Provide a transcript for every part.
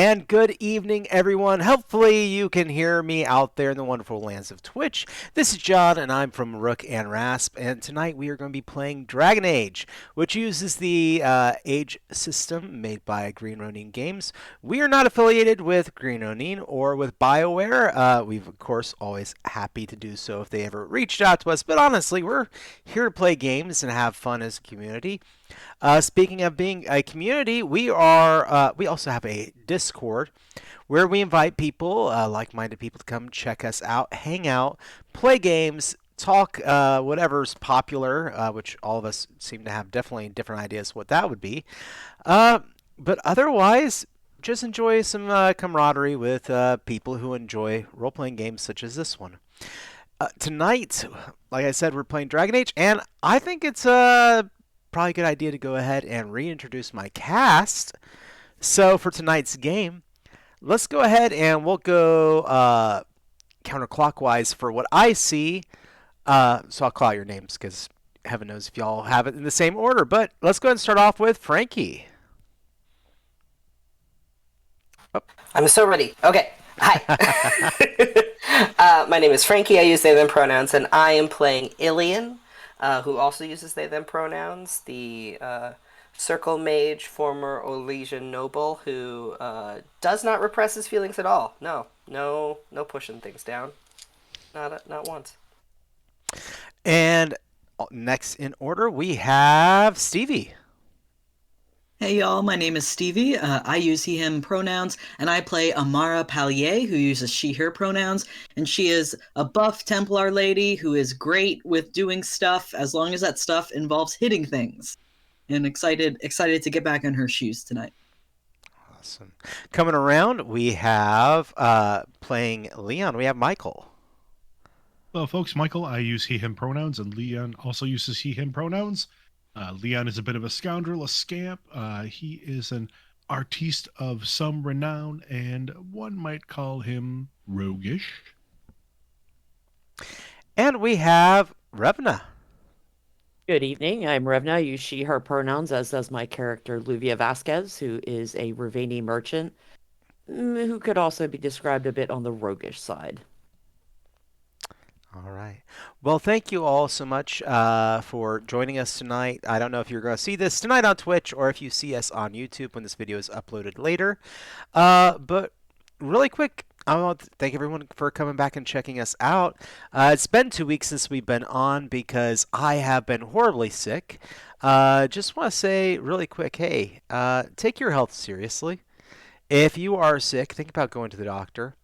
And good evening, everyone. Hopefully, you can hear me out there in the wonderful lands of Twitch. This is John, and I'm from Rook and Rasp. And tonight we are going to be playing Dragon Age, which uses the Age system made by Green Ronin Games. We are not affiliated with Green Ronin or with BioWare. We've, of course, always happy to do so if they ever reached out to us. But honestly, we're here to play games and have fun as a community. Speaking of being a community, we also have a Discord where we invite people, like-minded people, to come check us out, hang out, play games, talk whatever's popular, which all of us seem to have definitely different ideas what that would be. But otherwise, just enjoy some camaraderie with people who enjoy role-playing games such as this one. Tonight, like I said, we're playing Dragon Age, and I think it's probably a good idea to go ahead and reintroduce my cast. So for tonight's game, let's go ahead and we'll go counterclockwise for what I see. So I'll call out your names because heaven knows if y'all have it in the same order. But let's go ahead and start off with Frankie. Oh. I'm so ready. Okay. Hi. My name is Frankie. I use they, them pronouns, and I am playing Ilian, who also uses they, them pronouns, the Circle Mage, former Olesian noble, who does not repress his feelings at all. No pushing things down. Not once. And next in order, we have Stevie. Hey y'all, my name is Stevie. I use he, him pronouns, and I play Amara Pallier, who uses she, her pronouns, and she is a buff Templar lady who is great with doing stuff as long as that stuff involves hitting things. And excited to get back in her shoes tonight. Awesome. Coming around, we have playing Leon. We have Michael. Well, folks, Michael, I use he, him pronouns, and Leon also uses he, him pronouns. Leon is a bit of a scoundrel, a scamp. He is an artiste of some renown, and one might call him roguish. And we have Revna. Good evening. I'm Revna. I use she, her pronouns, as does my character, Luvia Vasquez, who is a Ravani merchant, who could also be described a bit on the roguish side. All right. Well, thank you all so much for joining us tonight. I don't know if you're going to see this tonight on Twitch or if you see us on YouTube when this video is uploaded later. But really quick, I want to thank everyone for coming back and checking us out. It's been 2 weeks since we've been on because I have been horribly sick. Just want to say really quick, hey, take your health seriously. If you are sick, think about going to the doctor.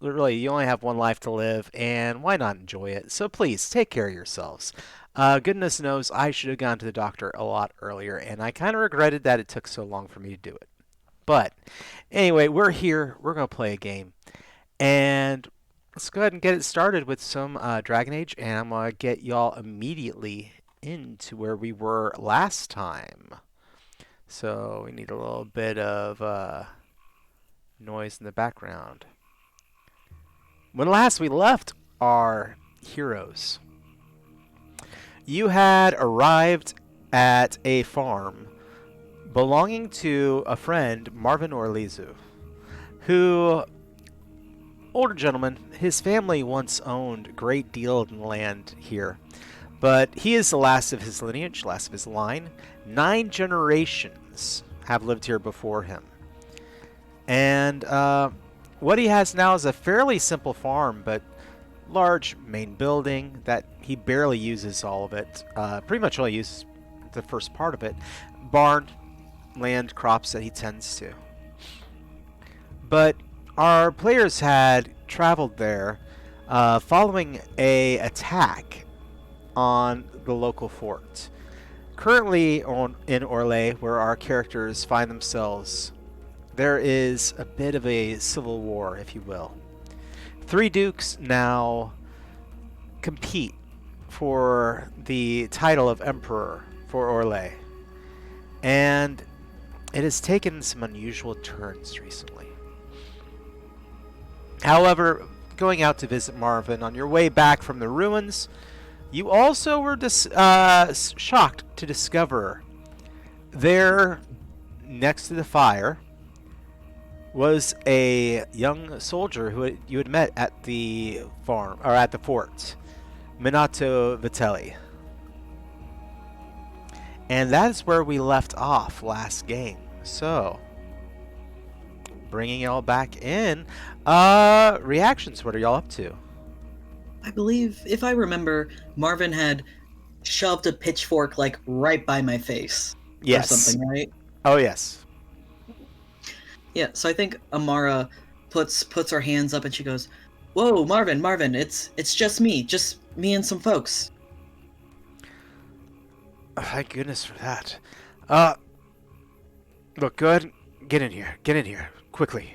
Really, you only have one life to live, and why not enjoy it? So please, take care of yourselves. Goodness knows I should have gone to the doctor a lot earlier, and I kind of regretted that it took so long for me to do it. But anyway, we're here. We're going to play a game. And let's go ahead and get it started with some Dragon Age, and I'm going to get y'all immediately into where we were last time. So we need a little bit of noise in the background. When last we left our heroes, you had arrived at a farm belonging to a friend, Marvin Orlezu, who, older gentleman, his family once owned a great deal of land here, but he is the last of his lineage, last of his line. 9 generations have lived here before him. And what he has now is a fairly simple farm, but large main building that he barely uses all of it. Pretty much only uses the first part of it. Barn, land, crops that he tends to. But our players had traveled there following a attack on the local fort. Currently in Orlais, where our characters find themselves, there is a bit of a civil war, if you will. 3 dukes now compete for the title of emperor for Orlais. And it has taken some unusual turns recently. However, going out to visit Marvin on your way back from the ruins, you also were shocked to discover there, next to the fire, was a young soldier you had met at the farm or at the fort, Minato Vitelli. And that is where we left off last game. So, bringing y'all back in. Reactions, what are y'all up to? I believe, if I remember, Marvin had shoved a pitchfork like right by my face. Yes. Or something, right? Oh, yes. Yeah, so I think Amara puts her hands up and she goes, "Whoa, Marvin, it's just me and some folks." Oh, thank goodness for that. Look, go ahead and get in here, quickly.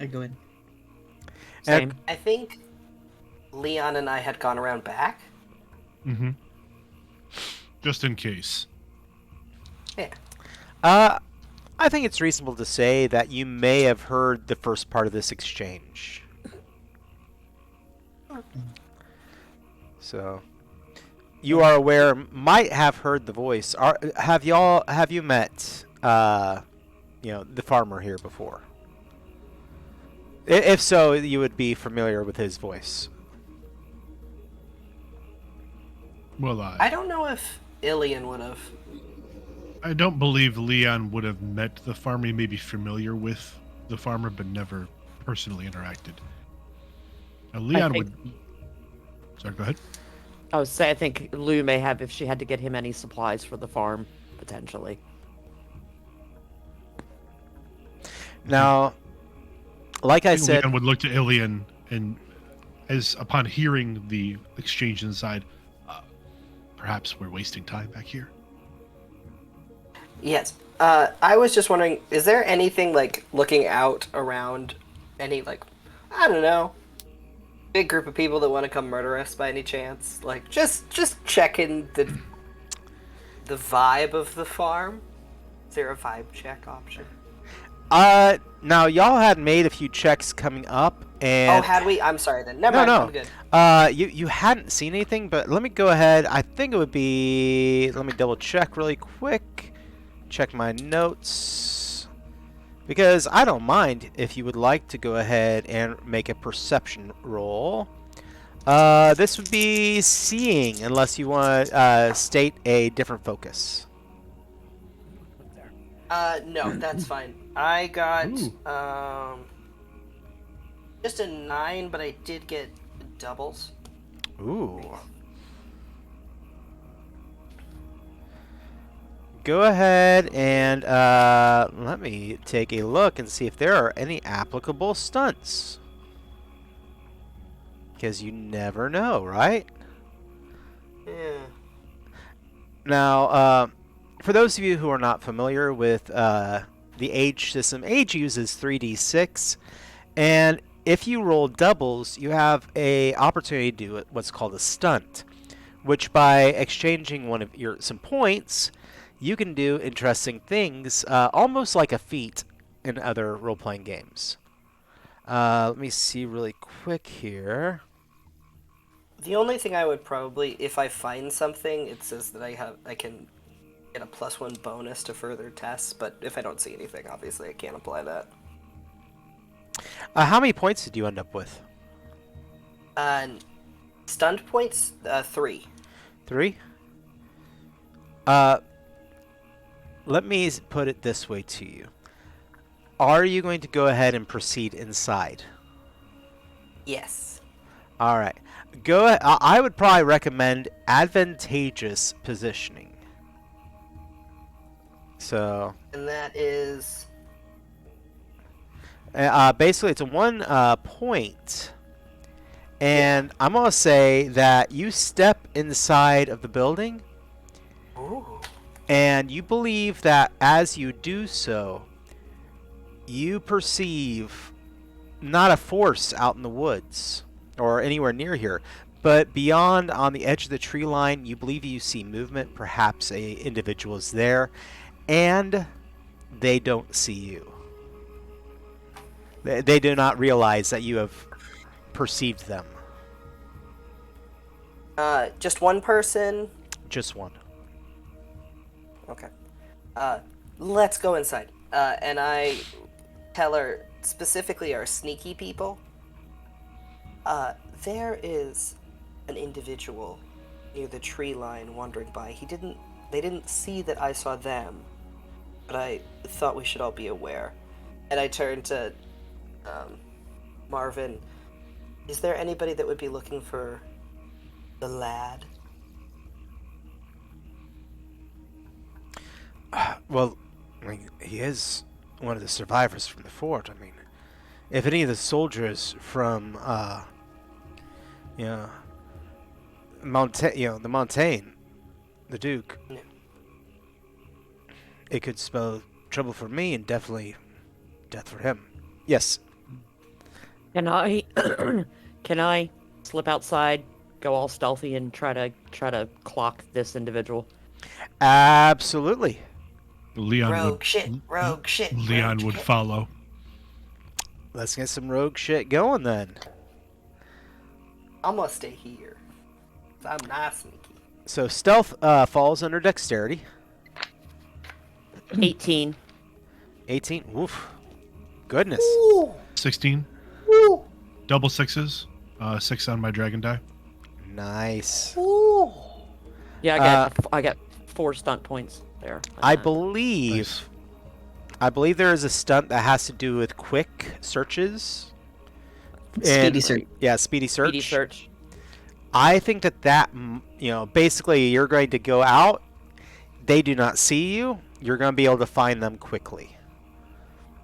I go in. Same. I think Leon and I had gone around back. Mm-hmm. Just in case. Yeah. I think it's reasonable to say that you may have heard the first part of this exchange. So, you are aware, might have heard the voice. Have you met, the farmer here before? If so, you would be familiar with his voice. Well, I don't know if Ilian would have. I don't believe Leon would have met the farmer. He may be familiar with the farmer, but never personally interacted. Now, Leon would. Sorry, go ahead. I would say I think Lou may have if she had to get him any supplies for the farm, potentially. Now, like I said, Leon would look to Ilian and, as upon hearing the exchange inside, perhaps we're wasting time back here. Yes. I was just wondering, is there anything like looking out around any like, I don't know, big group of people that want to come murder us by any chance? Like just checking the vibe of the farm. Is there a vibe check option? now y'all had made a few checks coming up, and Oh, had we? I'm sorry then. Never mind. no. I'm good. You hadn't seen anything, but let me go ahead. I think it would be. Let me double check really quick. Check my notes, because I don't mind if you would like to go ahead and make a perception roll. This would be seeing, unless you want to state a different focus. No, that's fine. I got Ooh. just a 9, but I did get doubles. Ooh. Go ahead and let me take a look and see if there are any applicable stunts. Because you never know, right? Yeah. Now, for those of you who are not familiar with the Age system, Age uses 3d6, and if you roll doubles, you have a opportunity to do what's called a stunt, which by exchanging some points, you can do interesting things, almost like a feat in other role-playing games. Let me see really quick here. The only thing I would probably, if I find something, it says that I can get a +1 bonus to further tests, but if I don't see anything, obviously I can't apply that. How many points did you end up with? Stunned points, 3. 3? Let me put it this way to you. Are you going to go ahead and proceed inside? Yes. All right. I would probably recommend advantageous positioning. So, And that is... basically, it's a 1 point. And I'm going to say that you step inside of the building, Ooh. and you believe that as you do so, you perceive not a force out in the woods or anywhere near here, but beyond on the edge of the tree line, you believe you see movement. Perhaps a individual is there, and they don't see you. They do not realize that you have perceived them. Just one person? Just one. Okay. Let's go inside. And I tell her specifically our sneaky people. There is an individual near the tree line wandering by. They didn't see that I saw them, but I thought we should all be aware. And I turned to Marvin. Is there anybody that would be looking for the lad? Well, I mean, he is one of the survivors from the fort. I mean, if any of the soldiers from, you know, the Montaigne, the Duke, No. it could spell trouble for me and definitely death for him. Yes. Can I can I slip outside, go all stealthy, and try to clock this individual? Absolutely. Leon Rogue shit, rogue shit. Leon rogue would shit. follow. Let's get some rogue shit going then. I'm gonna stay here. I'm not sneaky. So stealth falls under dexterity. 18. 18. Woof. Goodness. Ooh, 16. ooh, Double sixes. 6 on my dragon die. Nice. ooh. Yeah, I got 4 stunt points there. I Uh, believe Nice. there is a stunt that has to do with quick searches. Speedy And- search. Yeah, speedy search. Speedy search. I think that basically you're going to go out. They do not see you. You're going to be able to find them quickly.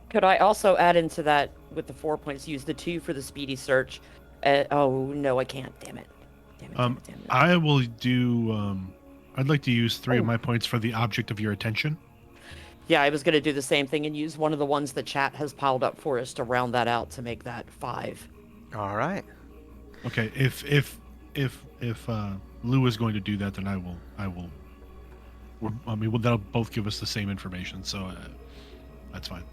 Could I also add into that with the 4 points? Use the 2 for the speedy search. Oh no, I can't. Damn it. Damn it. Damn it. Damn it. I will do. I'd like to use 3 of Oh. my points for the object of your attention. Yeah, I was gonna do the same thing and use one of the ones the chat has piled up for us to round that out to make that 5. All right. Okay, if Lou is going to do that, then I will. That'll both give us the same information, so that's fine.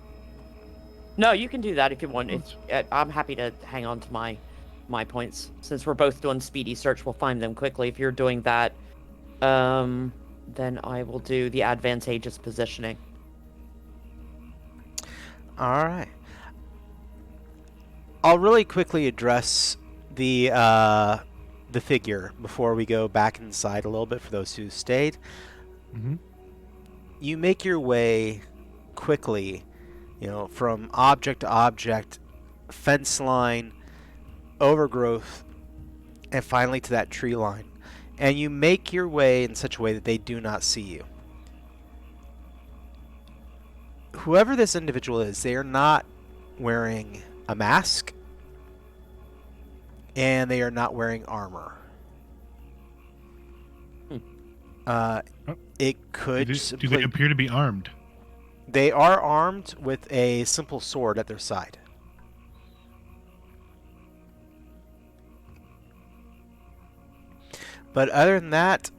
No, you can do that if you want. I'm happy to hang on to my points since we're both doing speedy search. We'll find them quickly. If you're doing that, then I will do the advantageous positioning. All right. I'll really quickly address the figure before we go back inside a little bit for those who stayed. Mm-hmm. You make your way quickly, from object to object, fence line, overgrowth, and finally to that tree line. And you make your way in such a way that they do not see you. Whoever this individual is, they are not wearing a mask, and they are not wearing armor. It could Do simply... they appear to be armed? They are armed with a simple sword at their side. But other than that,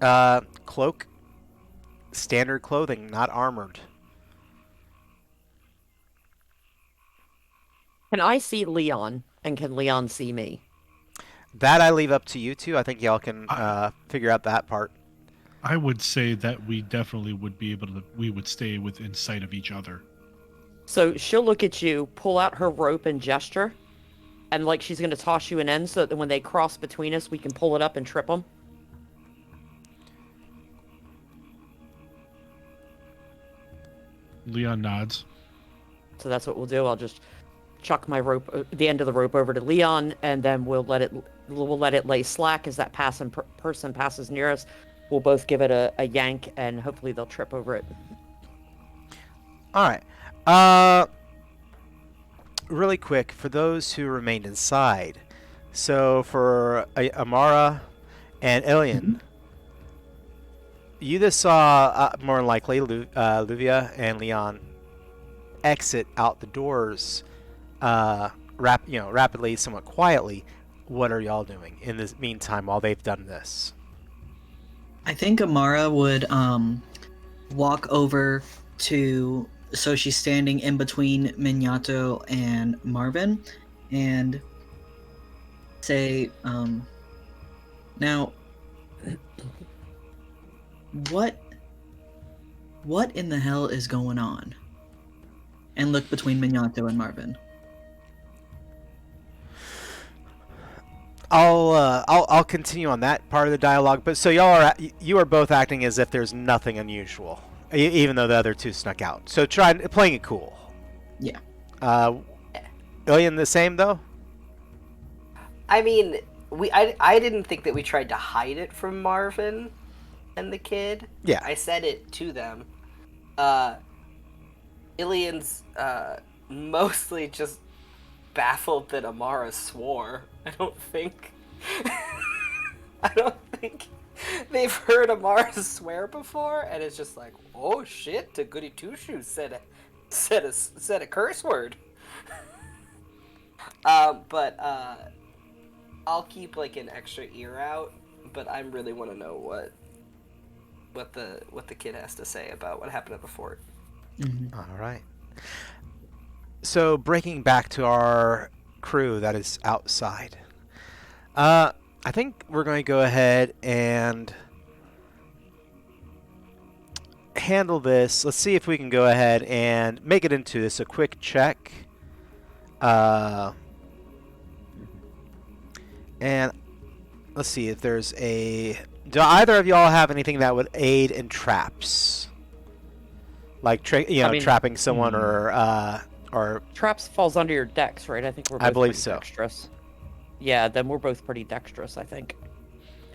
cloak, standard clothing, not armored. Can I see Leon, and can Leon see me? That I leave up to you two. I think y'all can figure out that part. I would say that we definitely would be able to. We would stay within sight of each other. So she'll look at you, pull out her rope and gesture, and like she's going to toss you an end so that when they cross between us, we can pull it up and trip them. Leon nods. So that's what we'll do. I'll just chuck my rope, the end of the rope, over to Leon, and then we'll let it lay slack as that person passes near us. We'll both give it a yank, and hopefully they'll trip over it. All right. Really quick, for those who remained inside, so for Amara and Ilian, you just saw more than likely Luvia and Leon exit out the doors rapidly, somewhat quietly. What are y'all doing in this meantime while they've done this? I think Amara would walk over to, so she's standing in between Minato and Marvin, and say, now, what in the hell is going on? and look between Minato and Marvin. I'll continue on that part of the dialogue. But so you are both acting as if there's nothing unusual, even though the other two snuck out. So playing it cool. Yeah. Alien the same though. I mean, I didn't think that we tried to hide it from Marvin and the kid. Yeah. I said it to them. Ilian's mostly just baffled that Amara swore. I don't think they've heard Amara swear before, and it's just like, oh shit, the goody two shoes said a curse word. But I'll keep like an extra ear out, but I really want to know what the kid has to say about what happened at the fort. Mm-hmm. All right. So breaking back to our crew that is outside. I think we're going to go ahead and handle this. Let's see if we can go ahead and make it into this a quick check. And let's see if there's a... Do either of y'all have anything that would aid in traps? Like, trapping someone or... Traps falls under your dex, right? I think we're both I believe pretty so. dexterous. Yeah, then we're both pretty dexterous, I think.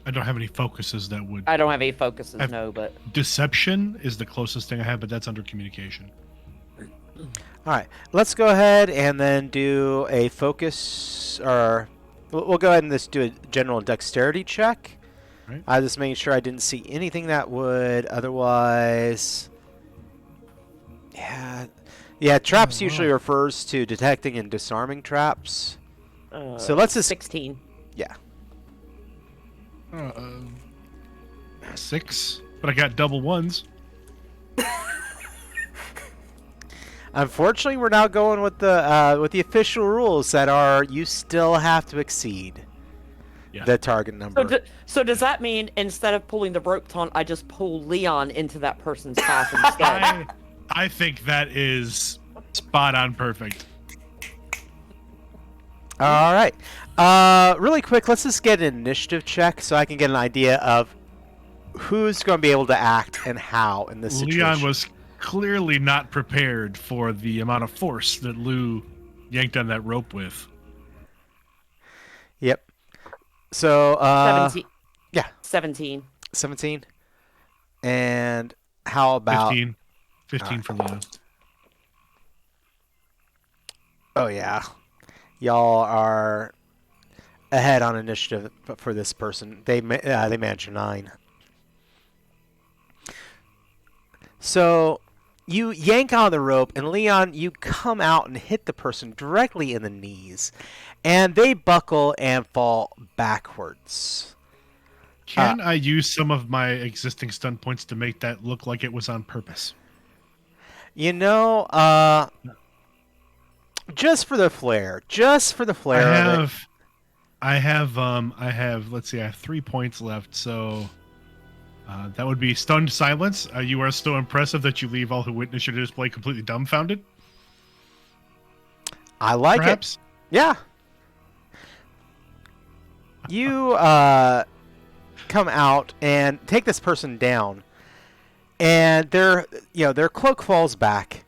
I don't have any focuses that would. I don't have any focuses, I've- no, but... Deception is the closest thing I have, but that's under communication. All right, let's go ahead and then do a focus, or we'll go ahead and just do a general dexterity check. Right. I just making sure I didn't see anything that would otherwise. Yeah. Traps usually refers to detecting and disarming traps. So let's just 16. Yeah. 6, but I got double ones. Unfortunately, we're now going with the official rules that are you still have to exceed the target number. So does that mean instead of pulling the rope taunt, I just pull Leon into that person's path instead? I think that is spot on perfect. All right. Really quick, let's just get an initiative check so I can get an idea of who's going to be able to act and how in this situation. Leon was clearly not prepared for the amount of force that Lou yanked on that rope with. Yep. So, 17. Yeah. 17. 17. And how about... 15. 15 for Leo. Oh, yeah. Y'all are ahead on initiative for this person. They managed a 9. So you yank on the rope, and Leon, you come out and hit the person directly in the knees, and they buckle and fall backwards. Can I use some of my existing stun points to make that look like it was on purpose? You know, just for the flair. I have, let's see, I have 3 points left, so that would be stunned silence. You are so impressive that you leave all who witness your display completely dumbfounded. I like Perhaps? it. Yeah. You come out and take this person down, and their cloak falls back,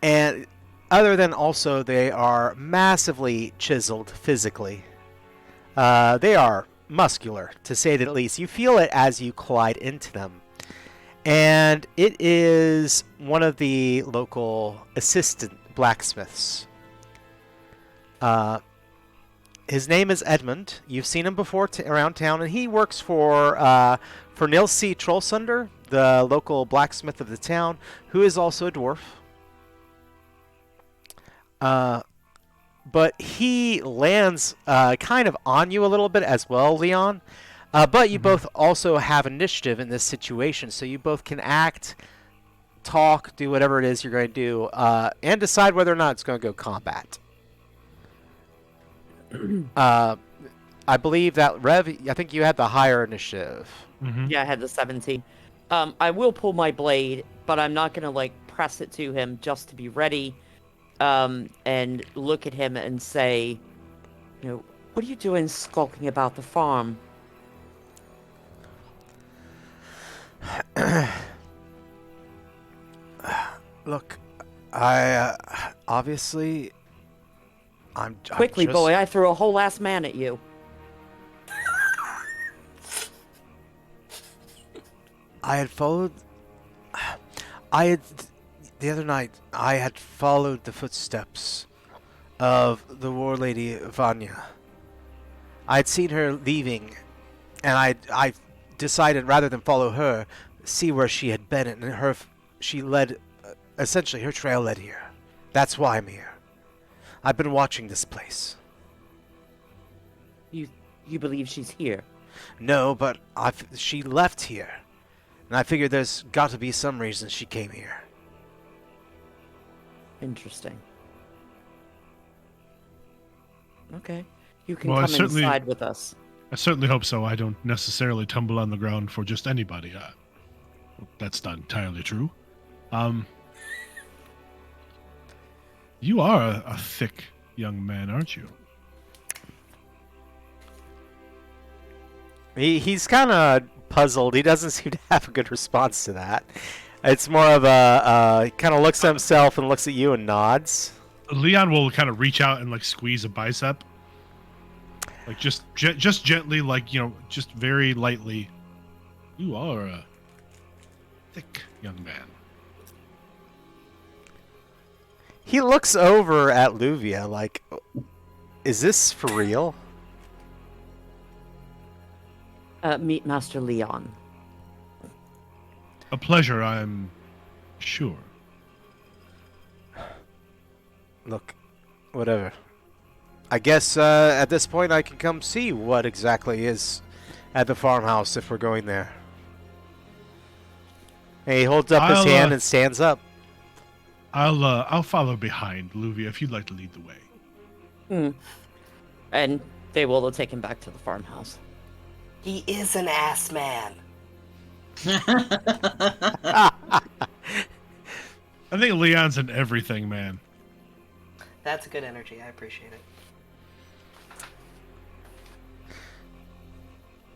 and other than also they are massively chiseled physically. They are muscular, to say the least. You feel it as you collide into them. And it is one of the local assistant blacksmiths. His name is Edmund. You've seen him before around town, and he works for Nils C. Trollsunder, the local blacksmith of the town, who is also a dwarf. But he lands kind of on you a little bit as well, Leon. But you both also have initiative in this situation, so you both can act, talk, do whatever it is you're going to do, and decide whether or not it's going to go combat. I believe that Rev, I think you had the higher initiative. Mm-hmm. Yeah, I had the 17. I will pull my blade, but I'm not gonna press it to him just to be ready, and look at him and say, what are you doing skulking about the farm? Look, I obviously I'm Quickly, just boy, I threw a whole ass man at you. I had followed. I had the other night. I had followed the footsteps of the war lady Vanya. I had seen her leaving, and I decided rather than follow her, see where she had been, and she led. Essentially, her trail led here. That's why I'm here. I've been watching this place. You believe she's here? No, but she left here. And I figured there's got to be some reason she came here. Interesting. Okay. You can Well, come inside with us. I certainly hope so. I don't necessarily tumble on the ground for just anybody. That's not entirely true. You are a thick young man, aren't you? He's kind of puzzled. He doesn't seem to have a good response to that. It's more of a he kind of looks at himself and looks at you and nods. Leon will kind of reach out and like squeeze a bicep, like just gently, like just very lightly. You are a thick young man. He looks over at Luvia like, is this for real? Meet Master Leon. A pleasure, I'm sure. Look, whatever. I guess at this point I can come see what exactly is at the farmhouse if we're going there. And he holds up his hand and stands up. I'll follow behind, Luvia, if you'd like to lead the way. And they will take him back to the farmhouse. He is an ass man. I think Leon's an everything man. That's good energy. I appreciate it.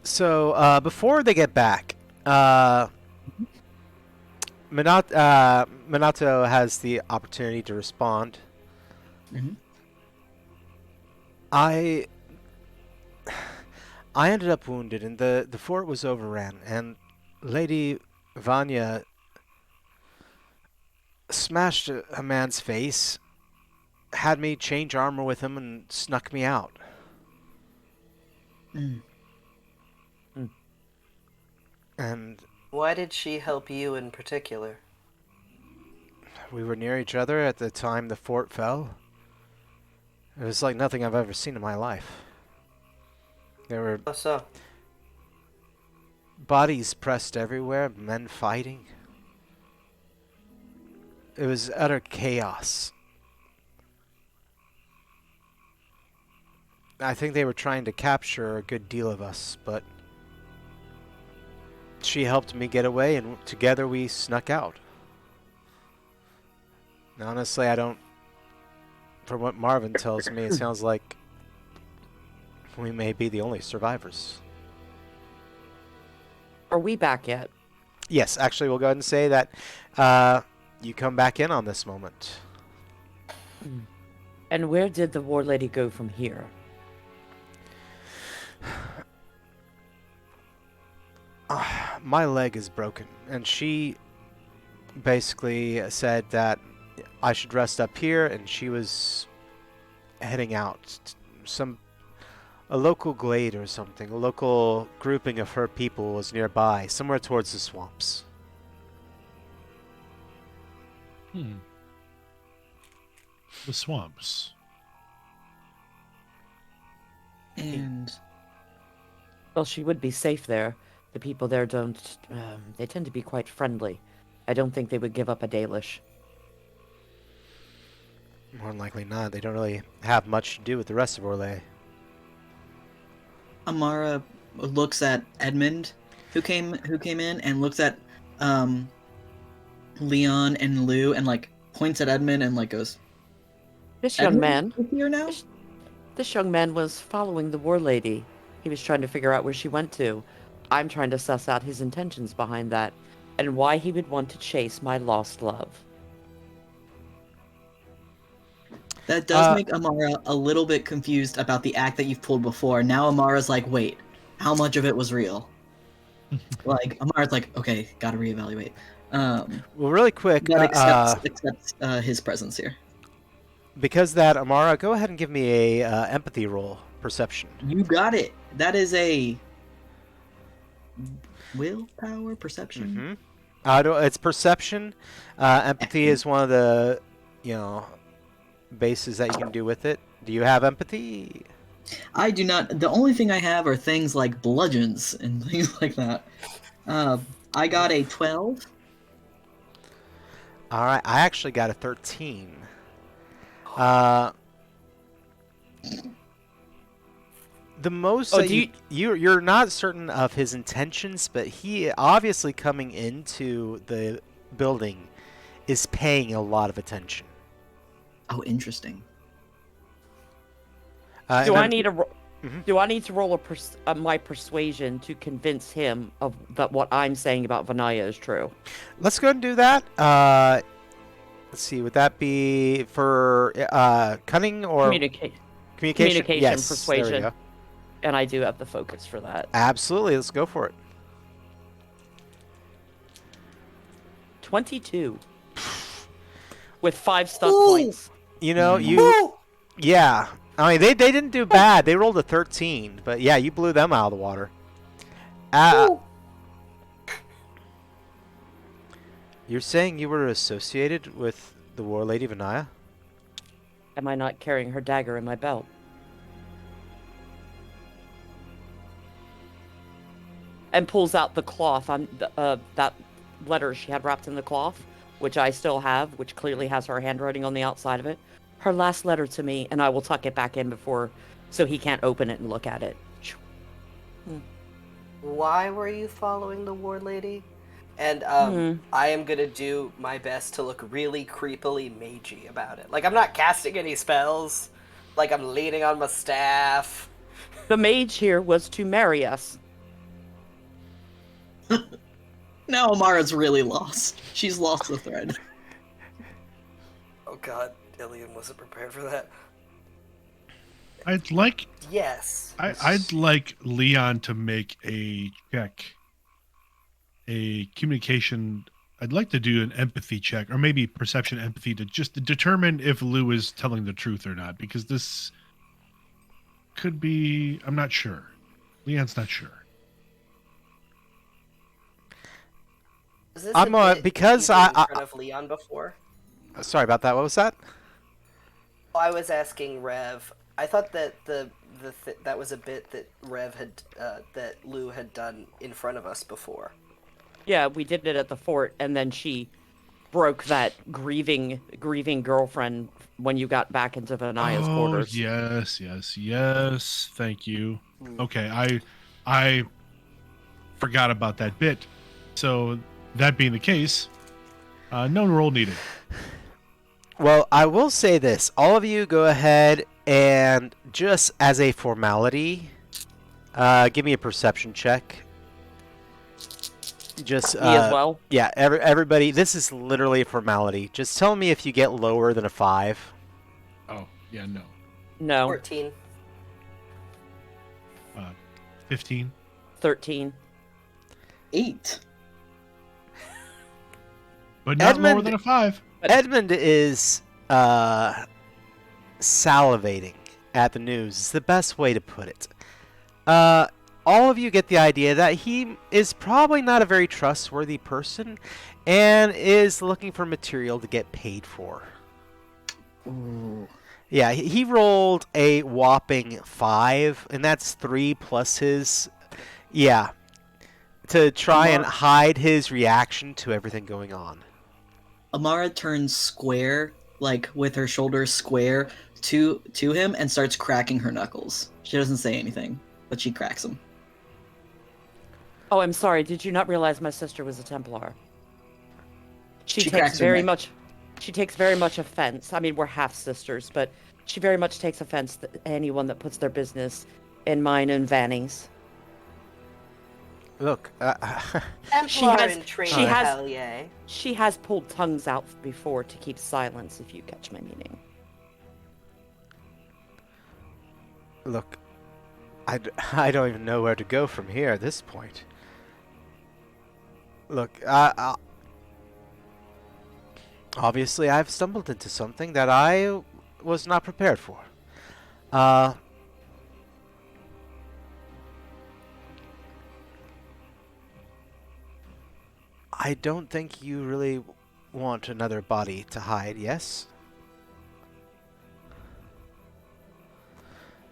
So before they get back, Minato has the opportunity to respond. Mhm. I ended up wounded, and the fort was overran, and Lady Vanya smashed a man's face, had me change armor with him, and snuck me out. Mm. And Why did she help you in particular? we were near each other at the time the fort fell. It was like nothing I've ever seen in my life. There were Oh, so. bodies pressed everywhere, men fighting. It was utter chaos. I think they were trying to capture a good deal of us, but she helped me get away, and together we snuck out. And honestly, I don't... From what Marvin tells me, it sounds like we may be the only survivors. Are we back yet? Yes, actually, we'll go ahead and say that you come back in on this moment. And where did the war lady go from here? My leg is broken, and she basically said that I should rest up here, and she was heading out. A local glade or something, a local grouping of her people was nearby, somewhere towards the swamps. The swamps. And Well, she would be safe there. The people there don't... they tend to be quite friendly. I don't think they would give up a Dalish. More than likely not. They don't really have much to do with the rest of Orlais. Amara looks at Edmund, who came in, and looks at Leon and Lou and like points at Edmund and like goes, This young man, "Edmund is here now?" this young man was following the war lady. He was trying to figure out where she went to. I'm trying to suss out his intentions behind that, and why he would want to chase my lost love. That does make Amara a little bit confused about the act that you've pulled before. Now Amara's like, wait, how much of it was real? Like, Amara's like, okay, gotta reevaluate. Well, really quick, But accepts his presence here. because that, Amara, go ahead and give me a empathy roll, perception. You got it. That is a willpower perception. It's perception. Empathy is one of the, bases that you can do with it. Do you have empathy? I do not. The only thing I have are things like bludgeons and things like that. I got a 12. All right, I actually got a 13. The most that you're not certain of his intentions, but he obviously coming into the building is paying a lot of attention. Oh, interesting. Do I need to roll my persuasion to convince him of that what I'm saying about Vanaya is true? Let's go ahead and do that. Let's see. Would that be for cunning or communication? Yes, persuasion. there we go. And I do have the focus for that. Absolutely. Let's go for it. 22. With 5 stuck points. Yeah. I mean, they didn't do bad. They rolled a 13, but yeah, you blew them out of the water. You're saying you were associated with the War Lady Vanaya? Am I not carrying her dagger in my belt? And pulls out the cloth on that letter she had wrapped in the cloth, which I still have, which clearly has her handwriting on the outside of it. Her last letter to me, and I will tuck it back in so he can't open it and look at it. Why were you following the War Lady? And I am gonna do my best to look really creepily magey about it. Like, I'm not casting any spells. Like, I'm leaning on my staff. The mage here was to marry us. Now Amara's really lost. She's lost the thread. Oh god, Ilian wasn't prepared for that. I'd like Yes. I'd like Leon to make a check. A communication. I'd like to do an empathy check, or maybe perception empathy, to just determine if Lou is telling the truth or not, because this could be. I'm not sure. Leon's not sure. Because in front of Leon before. Sorry about that. What was that? I was asking Rev. I thought that that was a bit that Rev had that Lou had done in front of us before. Yeah, we did it at the fort, and then she broke that grieving girlfriend when you got back into Vanaya's quarters. Yes. Thank you. Okay, I forgot about that bit. So that being the case, no roll needed. Well, I will say this. All of you go ahead and just as a formality, give me a perception check. Just me as well? Yeah, everybody, this is literally a formality. Just tell me if you get lower than a 5. Oh, yeah, no. No. 14. 15. 13. 8. But not lower than a 5. Edmund is salivating at the news. It's the best way to put it. All of you get the idea that he is probably not a very trustworthy person and is looking for material to get paid for. Ooh. Yeah, he rolled a whopping 5, and that's 3 plus his... Yeah, to try and hide his reaction to everything going on. Amara turns square, like with her shoulders square, to him and starts cracking her knuckles. She doesn't say anything, but she cracks them. Oh, I'm sorry. Did you not realize my sister was a Templar? She She takes cracks her very neck. much. She takes very much offense. I mean, we're half sisters, but she very much takes offense to anyone that puts their business in mine and Vanny's. Look, She Templar has. and She trained has. Pallier. She has pulled tongues out before to keep silence. If you catch my meaning. look, I don't even know where to go from here at this point. Look, obviously I've stumbled into something that I was not prepared for. Uh, I don't think you really want another body to hide, yes?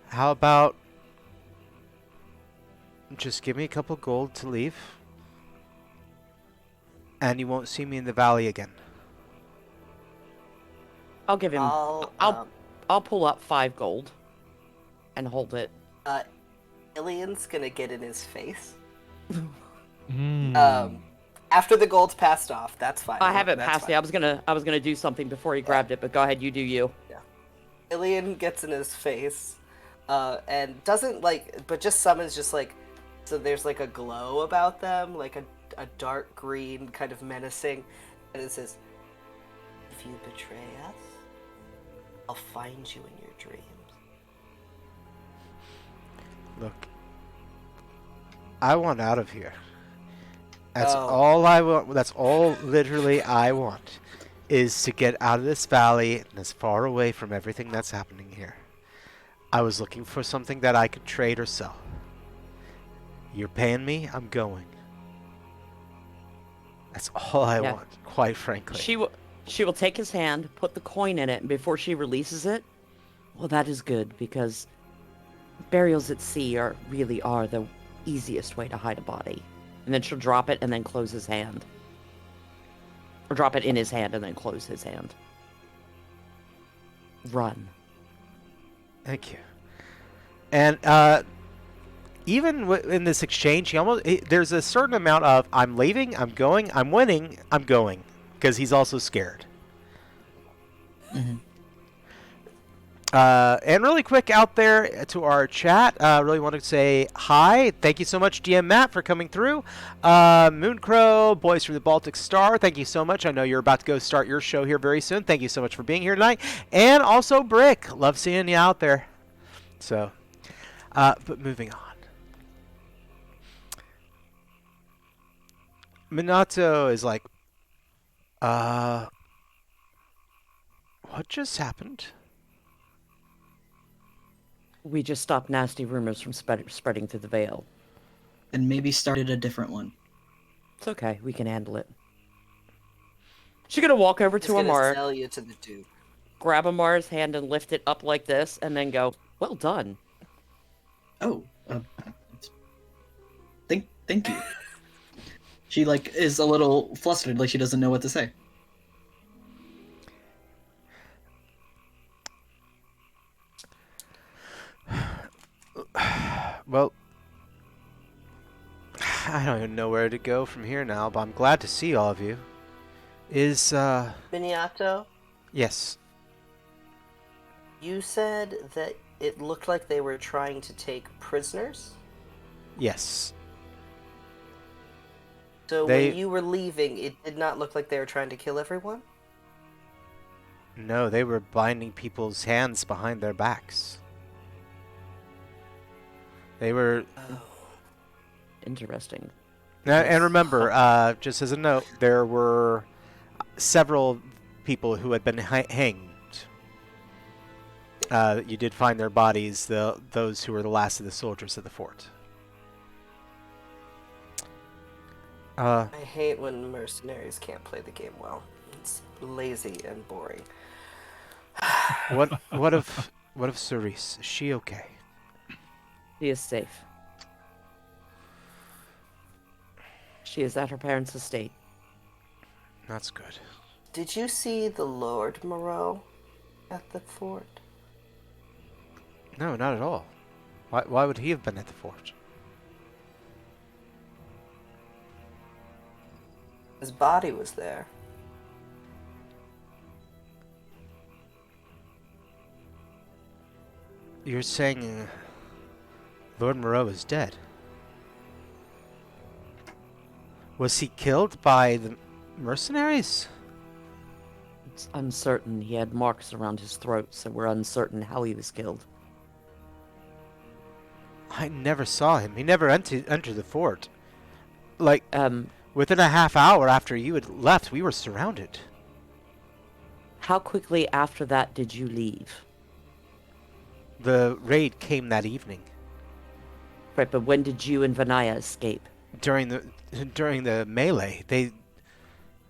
How about just give me a couple gold to leave, and you won't see me in the valley again. I'll give him. I'll I'll pull up 5 gold, and hold it. Ilian's gonna get in his face. Mm. After the gold's passed off, that's fine. I haven't That's passed fine. it. I was gonna do something before he grabbed it, but go ahead. You do you. Ilian gets in his face, and doesn't but just summons so there's like a glow about them, like a dark green, kind of menacing, and it says, "If you betray us, I'll find you in your dreams." Look, I want out of here. That's Oh. all I want. That's all literally I want is to get out of this valley and as far away from everything that's happening here. I was looking for something that I could trade or sell. You're paying me, I'm going. That's all I Yeah. want, quite frankly. She will take his hand, put the coin in it, and before she releases it, well, that is good because burials at sea really are the easiest way to hide a body. And then she'll drop it and then close his hand. Or drop it in his hand and then close his hand. Run. Thank you. And even in this exchange, there's a certain amount of I'm leaving, I'm going, I'm winning, I'm going, because he's also scared. Mm-hmm. And really quick out there to our chat, really want to say hi. Thank you so much, DM Matt, for coming through. Mooncrow, Boys from the Baltic Star, thank you so much. I know you're about to go start your show here very soon. Thank you so much for being here tonight. And also Brick, love seeing you out there. So, but moving on. Minato is like, what just happened? We just stopped nasty rumors from spreading through the veil. And maybe started a different one. It's okay. We can handle it. She's going to walk over He's to gonna Amar, sell you to the Duke. grab Amar's hand and lift it up like this, and then go, well done. Oh, thank you. She is a little flustered, like she doesn't know what to say. Well, I don't even know where to go from here now, but I'm glad to see all of you. Miniato, Yes. you said that it looked like they were trying to take prisoners? Yes. So They- when you were leaving, it did not look like they were trying to kill everyone? No, they were binding people's hands behind their backs. They were... Oh. Interesting. And remember, just as a note, there were several people who had been hanged. You did find their bodies, those who were the last of the soldiers of the fort. I hate when mercenaries can't play the game well. It's lazy and boring. What of Cerise? Is she okay? She is safe. She is at her parents' estate. That's good. Did you see the Lord Moreau at the fort? No, not at all. Why would he have been at the fort? His body was there. You're saying Lord Moreau is dead? Was he killed by the mercenaries? It's uncertain. He had marks around his throat, so we're uncertain how he was killed. I never saw him. He never entered the fort. Like, Um, within a half hour after you had left, we were surrounded. how quickly after that did you leave? The raid came that evening. Right, but when did you and Vinaya escape? During the melee, it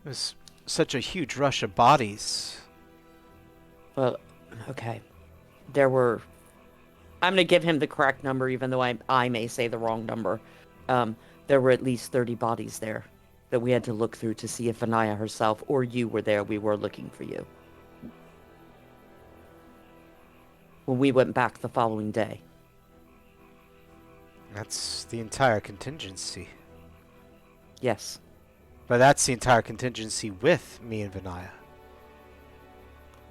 was such a huge rush of bodies. Well, okay. There were... I'm going to give him the correct number, even though I may say the wrong number. There were at least 30 bodies there that we had to look through to see if Vinaya herself or you were there. We were looking for you. When we went back the following day. That's the entire contingency. Yes. But that's the entire contingency with me and Vinaya.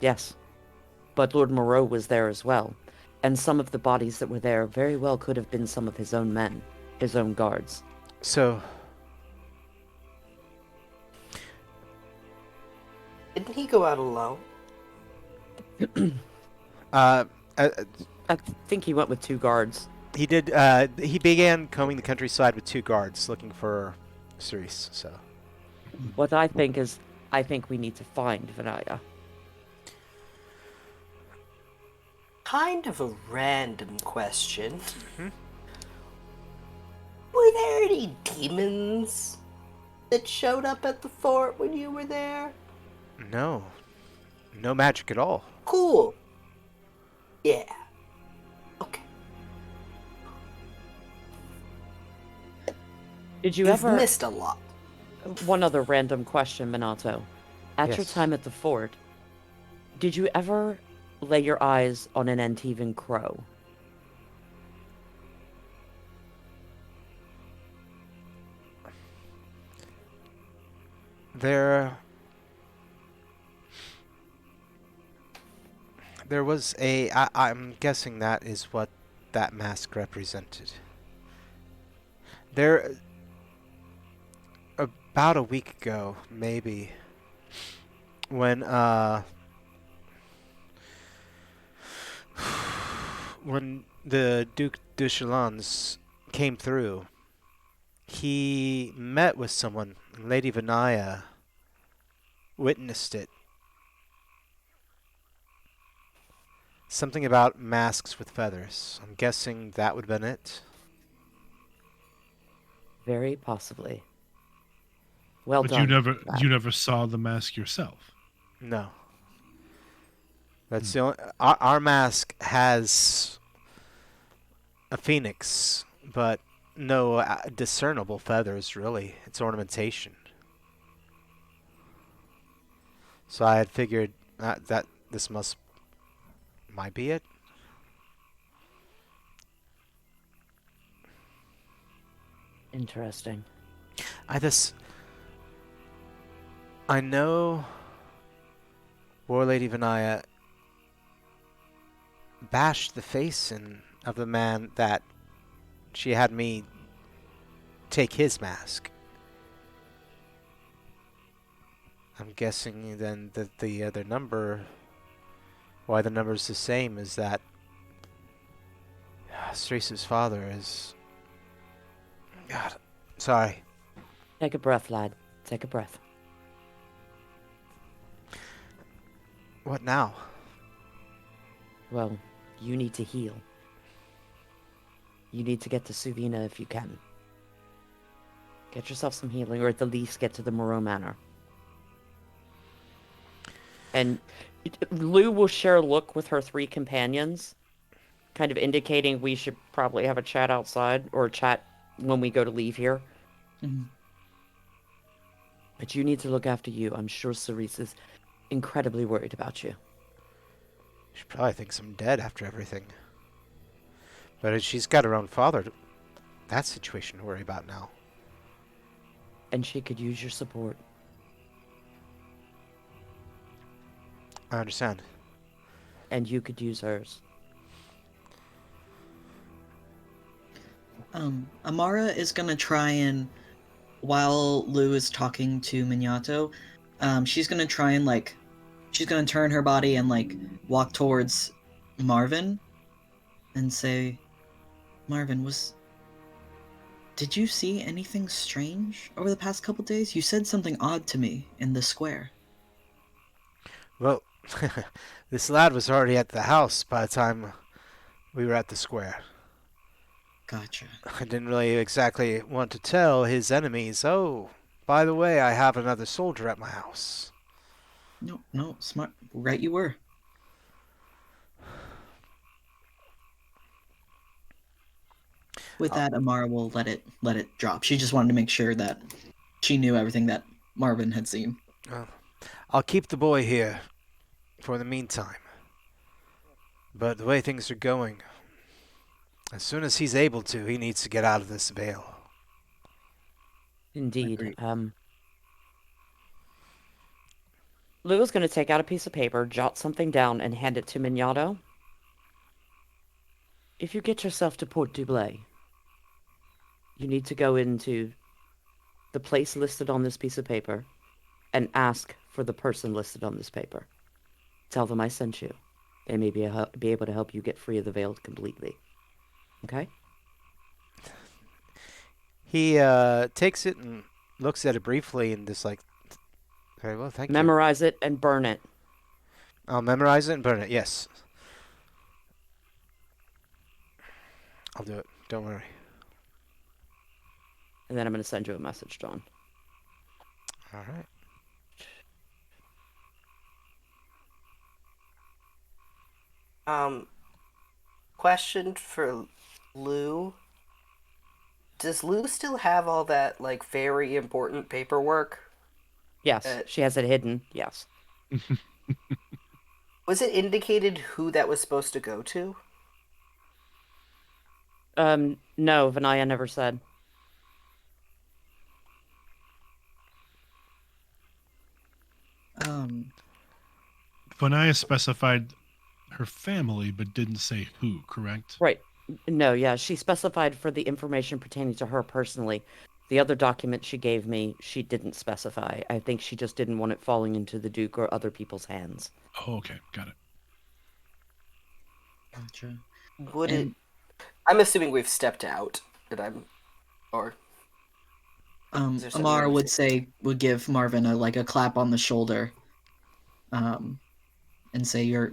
Yes. But Lord Moreau was there as well. And some of the bodies that were there very well could have been some of his own men, his own guards. So, Didn't he go out alone? uh, I think he went with 2 guards. he did. He began combing the countryside with 2 guards, looking for Cerise. So, What I think is, I think we need to find Vinaya. Kind of a random question. Mhm. Were there any demons that showed up at the fort when you were there? no magic at all. Cool. Yeah. Okay. Did you You've ever... missed a lot. One other random question, Minato. At your Yes. time at the fort, did you ever lay your eyes on an Antivan crow? There was I'm guessing that is what that mask represented. There, about a week ago, maybe, when when the Duc de Chalons came through, he met with someone, and Lady Vinaya witnessed it. Something about masks with feathers. I'm guessing that would have been it. Very possibly. Well But done. you never saw the mask yourself. No. That's the only. Our mask has a phoenix, but no discernible feathers, really. It's ornamentation. So I had figured that this might be it. Interesting. I know War Lady Vinaya bashed the face of the man that she had me take his mask. I'm guessing then that the other number, why the number's the same, is that Cerese's father is... God, sorry. Take a breath, lad. Take a breath. What now? Well, you need to heal. You need to get to Suvina if you can. Get yourself some healing, or at the least get to the Moreau Manor. And Lou will share a look with her 3 companions, kind of indicating we should probably have a chat outside, or chat when we go to leave here. Mhm. But you need to look after you. I'm sure Cerise is incredibly worried about you. She probably thinks I'm dead after everything. But she's got her own father. That situation to worry about now. And she could use your support. I understand. And you could use hers. Amara is gonna try and, while Lou is talking to Minato, she's gonna try and she's gonna turn her body and walk towards Marvin and say, Marvin, did you see anything strange over the past couple days? You said something odd to me in the square. Well, this lad was already at the house by the time we were at the square. Gotcha. I didn't really exactly want to tell his enemies, oh, by the way, I have another soldier at my house. No, smart. Right you were. With that, Amara will let it drop. She just wanted to make sure that she knew everything that Marvin had seen. I'll keep the boy here for the meantime. But the way things are going, as soon as he's able to, he needs to get out of this veil. Indeed. Agreed. Lou is going to take out a piece of paper, jot something down, and hand it to Minato. If you get yourself to Port Dublé, you need to go into the place listed on this piece of paper and ask for the person listed on this paper. Tell them I sent you. They may be able to help you get free of the veil completely. Okay? He takes it and looks at it briefly and just very well, thank you. Memorize it and burn it. I'll memorize it and burn it, yes. I'll do it, don't worry. And then I'm going to send you a message, John. All right. Question for Lou. Does Lou still have all that, very important paperwork? Yes, she has it hidden. Yes. Was it indicated who that was supposed to go to? No, Vinaya never said. Vanaya specified her family, but didn't say who, correct? Right. No, yeah, she specified for the information pertaining to her personally. The other document she gave me, she didn't specify. I think she just didn't want it falling into the Duke or other people's hands. Oh, okay, got it. Gotcha. Would it... I'm assuming we've stepped out, or... Is there something Amara I'm would give Marvin a clap on the shoulder, and say you're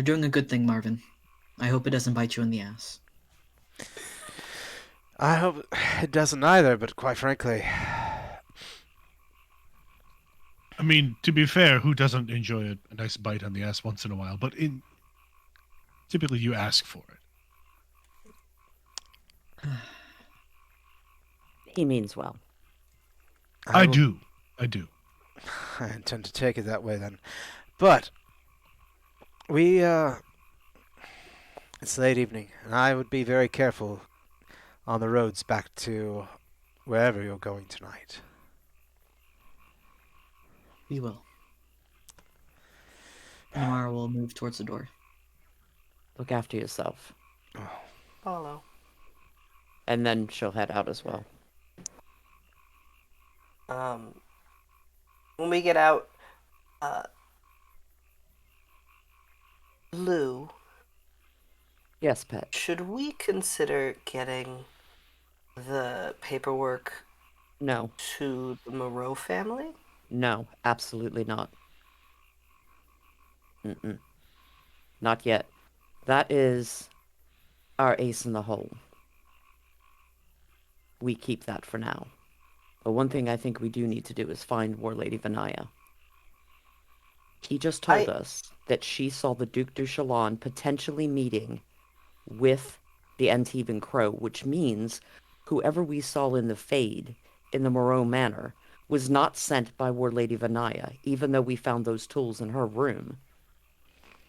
doing a good thing, Marvin. I hope it doesn't bite you in the ass. I hope it doesn't either, but quite frankly... I mean, to be fair, who doesn't enjoy a nice bite on the ass once in a while? But typically you ask for it. He means well. I do. I intend to take it that way then. But it's late evening, and I would be very careful on the roads back to wherever you're going tonight. We will. Amara will move towards the door. Look after yourself. Follow. And then she'll head out as well. When we get out, Lou, Yes, pet. should we consider getting the paperwork No. to the Moreau family? No, absolutely not. Mm-mm. Not yet. That is our ace in the hole. We keep that for now. But one thing I think we do need to do is find War Lady Vinaya. He just told us that she saw the Duc de Chalon potentially meeting with the Antivan Crow, which means whoever we saw in the Fade in the Moreau Manor was not sent by War Lady Vinaya, even though we found those tools in her room.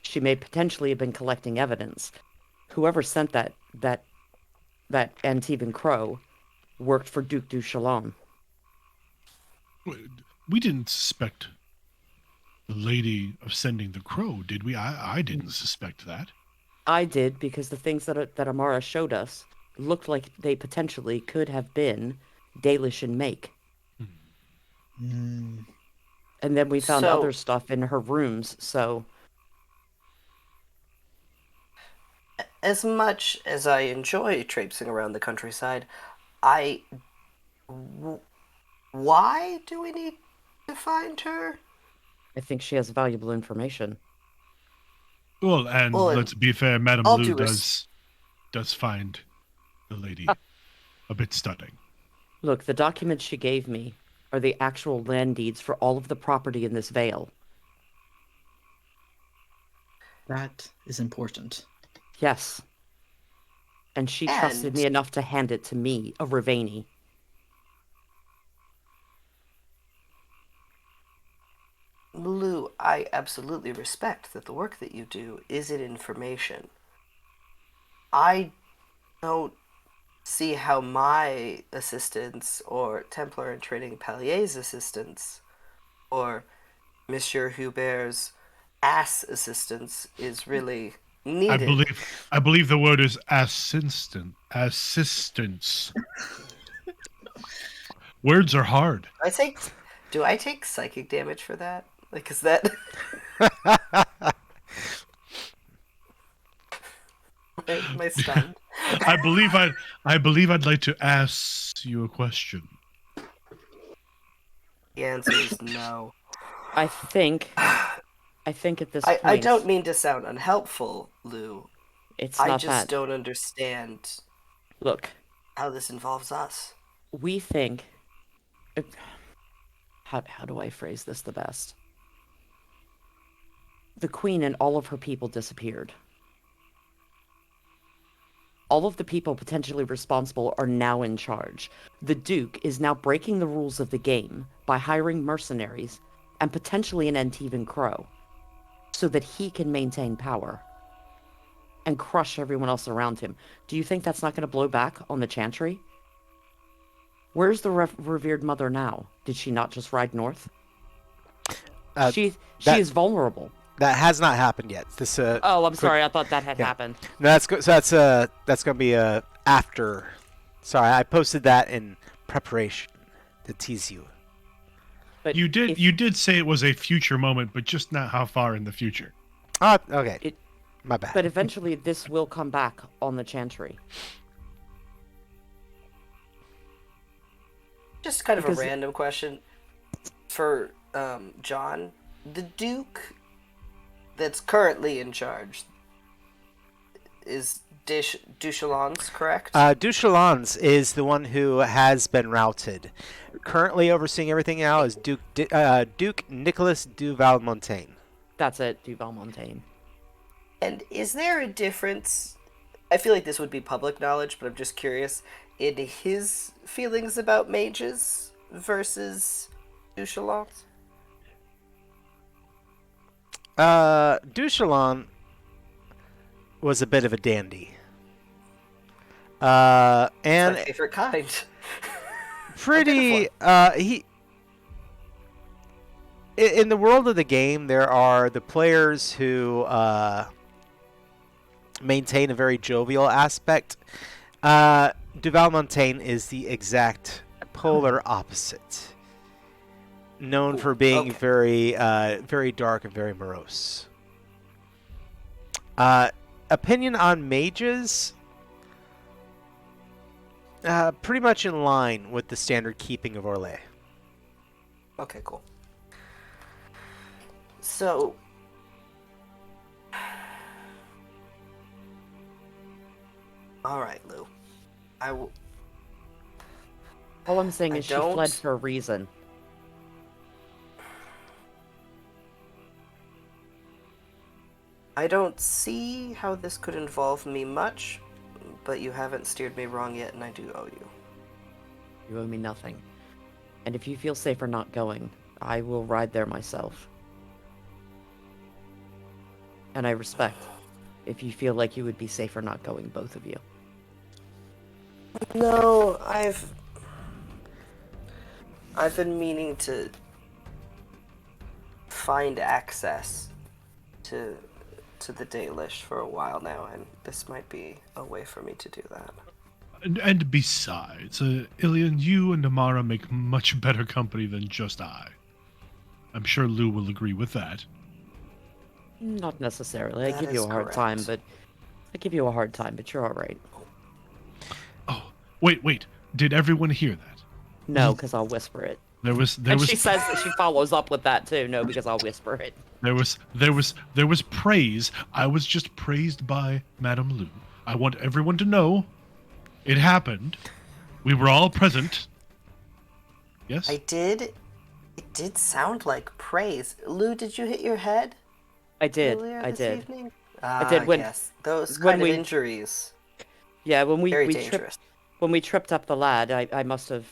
She may potentially have been collecting evidence. Whoever sent that Antivan Crow worked for Duc de Chalon. We didn't suspect the lady of sending the crow, did we? I didn't suspect that. I did, because the things that Amara showed us looked like they potentially could have been Dalish in make. Hmm. And then we found So, other stuff in her rooms, so as much as I enjoy traipsing around the countryside, I. Why do we need to find her? I think she has valuable information. Well, and Well, in let's be fair, Madame all Lou due does find the lady a bit stunning. Look, the documents she gave me are the actual land deeds for all of the property in this vale. That is important. Yes. And she trusted me and enough to hand it to me, a Ravani. Lou, I absolutely respect that the work that you do is in information. I don't see how my assistance or Templar in Training Pallier's assistance or Monsieur Hubert's ass assistance is really I needed. believe I believe the word is assistant. Assistance. Words are hard. I take do I take psychic damage for that? Like is that am I stunned? I believe I'd like to ask you a question. The answer is no. I think at this I point, don't mean to sound unhelpful, Lou. it's I not just that. don't understand Look, how this involves us. we think. How do I phrase this the best? The queen and all of her people disappeared. All of the people potentially responsible are now in charge. The Duke is now breaking the rules of the game by hiring mercenaries and potentially an Antivan Crow so that he can maintain power and crush everyone else around him. Do you think that's not going to blow back on the Chantry? Where's the revered mother now? Did she not just ride north? Uh, She that is vulnerable. that has not happened yet. This Oh, I'm quick, sorry. I thought that had yeah. happened. No, that's gonna be after. Sorry, I posted that in preparation to tease you. But You if did say it was a future moment, but just not how far in the future. Oh, okay, it, my bad. but eventually this will come back on the Chantry. Just kind of a Because random question for John. The Duke that's currently in charge is Duchalons, correct? Duchalons is the one who has been routed. Currently overseeing everything now is Duke Nicholas du Valmontaigne. that's it, Duval Montaigne. And is there a difference? I feel like this would be public knowledge, but I'm just curious in his feelings about mages versus Duchalons. Duchalon was a bit of a dandy. It's And my favorite kind. pretty, he in the world of the game, there are the players who maintain a very jovial aspect. Duval Montaigne is the exact polar opposite. Known for being Okay. very dark and very morose. Opinion on mages? Pretty much in line with the standard keeping of Orlais. Okay, cool. So, all right, Lou. I will. All I'm saying I is she fled don't- for a reason. I don't see how this could involve me much, but you haven't steered me wrong yet, and I do owe you. You owe me nothing. And if you feel safer not going, I will ride there myself. And I respect if you feel like you would be safer not going, both of you. No, I've been meaning to find access to the Dalish for a while now, and this might be a way for me to do that. And besides, Ilian, you and Amara make much better company than just I. I'm sure Lou will agree with that. Not necessarily. I That give you is a hard time, correct. but you're all right. Oh, wait. Did everyone hear that? No, because I'll whisper it. There was And she says that she follows up with that too. No, because I'll whisper it. there was praise. I was just praised by Madame Lou. I want everyone to know it happened. We were all present. Yes? It did sound like praise. Lou, did you hit your head I did. earlier I this did. evening? I did when Yes. Those when kind of we injuries. yeah when Very we dangerous. tripped up the lad. I must have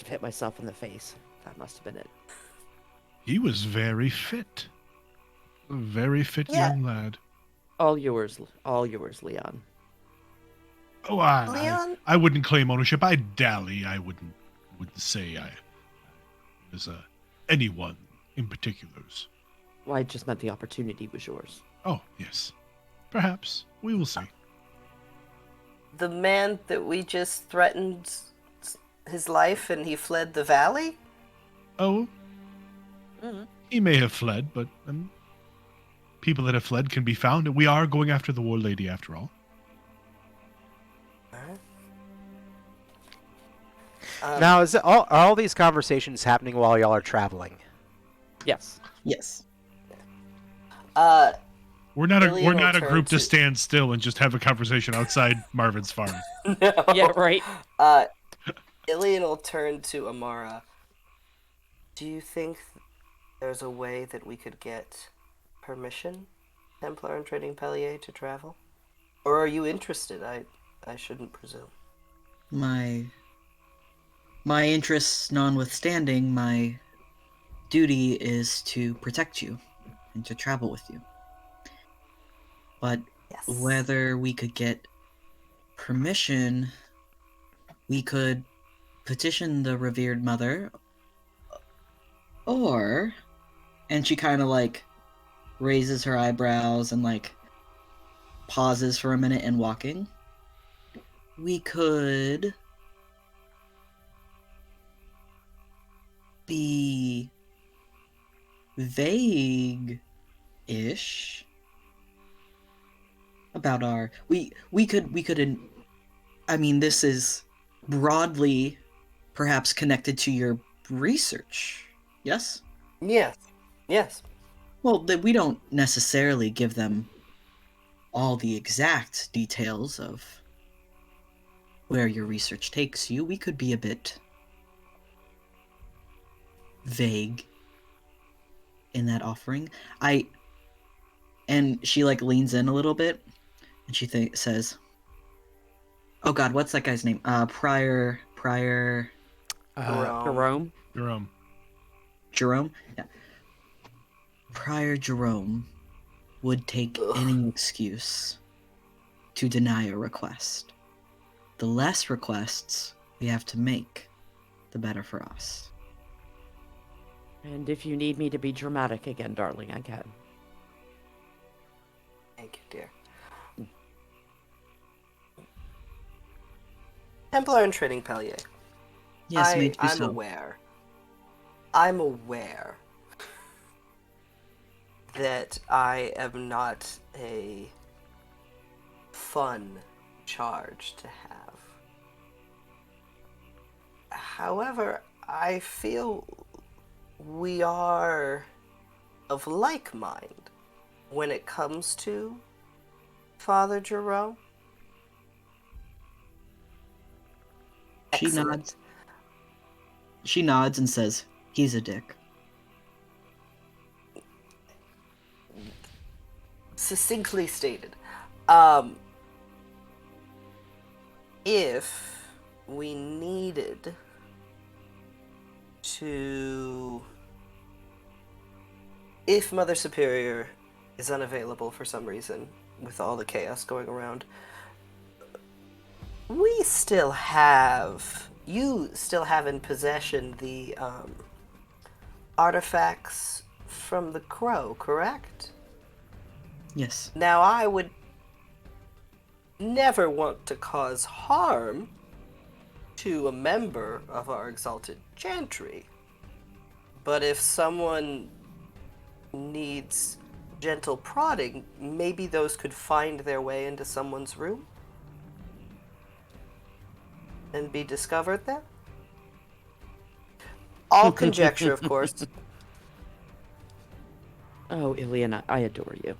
hit myself in the face. That must have been it. He was very fit. A very fit Yeah. young lad. All yours, Leon. Oh, Leon? I wouldn't claim ownership. I'd dally. I wouldn't say I was anyone in particulars. Well, I just meant the opportunity was yours. Oh, yes. Perhaps. We will see. The man that we just threatened his life and he fled the valley? Oh, he may have fled, but people that have fled can be found. We are going after the war lady after all. Now, is it are all these conversations happening while y'all are traveling? Yes. Yes. We're not Ilian we're will not a turn group to to- stand still and just have a conversation outside Marvin's farm. No. Yeah. Right. Ilian will turn to Amara. Do you think there's a way that we could get permission, Templar and Trading Pellier, to travel? Or are you interested? I shouldn't presume. My interests notwithstanding, my duty is to protect you and to travel with you. But Yes. whether we could get permission, we could petition the revered mother, or, and she kind of like raises her eyebrows and like pauses for a minute in walking. We could be vague-ish about our we could I mean, this is broadly perhaps connected to your research. Yes? Yes. Yes. Well, we don't necessarily give them all the exact details of where your research takes you. We could be a bit vague in that offering. And she like leans in a little bit and she says, "Oh God, what's that guy's name? Prior Jerome. Jerome? Yeah. Prior Jerome would take any excuse to deny a request. The less requests we have to make, the better for us." And if you need me to be dramatic again, darling, I can. Thank you, dear. Templar and Trading Pellier. Yes, may it be I'm so. aware. I'm aware that I am not a fun charge to have. However, I feel we are of like mind when it comes to Father Jerome. She Excellent. nods. She nods and says, "He's a dick." Succinctly stated. If we needed to... If Mother Superior is unavailable for some reason, with all the chaos going around, we still have... You still have in possession the artifacts from the Crow, correct? Yes. Now, I would never want to cause harm to a member of our exalted chantry. But if someone needs gentle prodding, maybe those could find their way into someone's room and be discovered there? All conjecture, of course. Oh, Ilian, I adore you.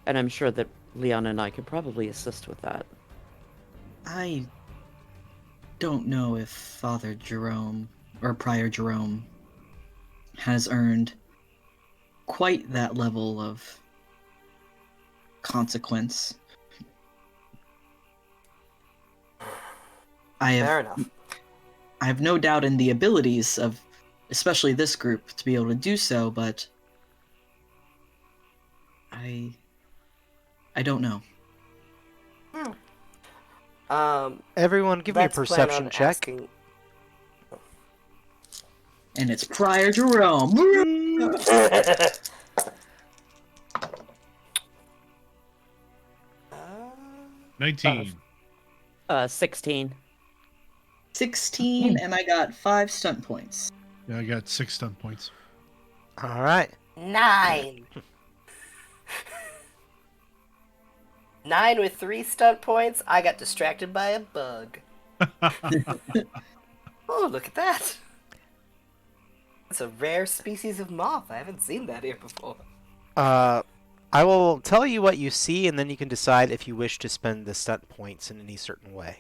And I'm sure that Leon and I could probably assist with that. I don't know if Father Jerome, or Prior Jerome, has earned quite that level of consequence. Fair enough. I have no doubt in the abilities of, especially this group, to be able to do so, but I don't know. Everyone, give me a Let's plan perception on check. asking- And it's Prior Jerome. 19. 16. 16, and I got 5 stunt points. Yeah, I got 6 stun points. All right. 9. 9 with 3 stunt points. I got distracted by a bug. Oh, look at that. It's a rare species of moth. I haven't seen that here before. I will tell you what you see, and then you can decide if you wish to spend the stunt points in any certain way.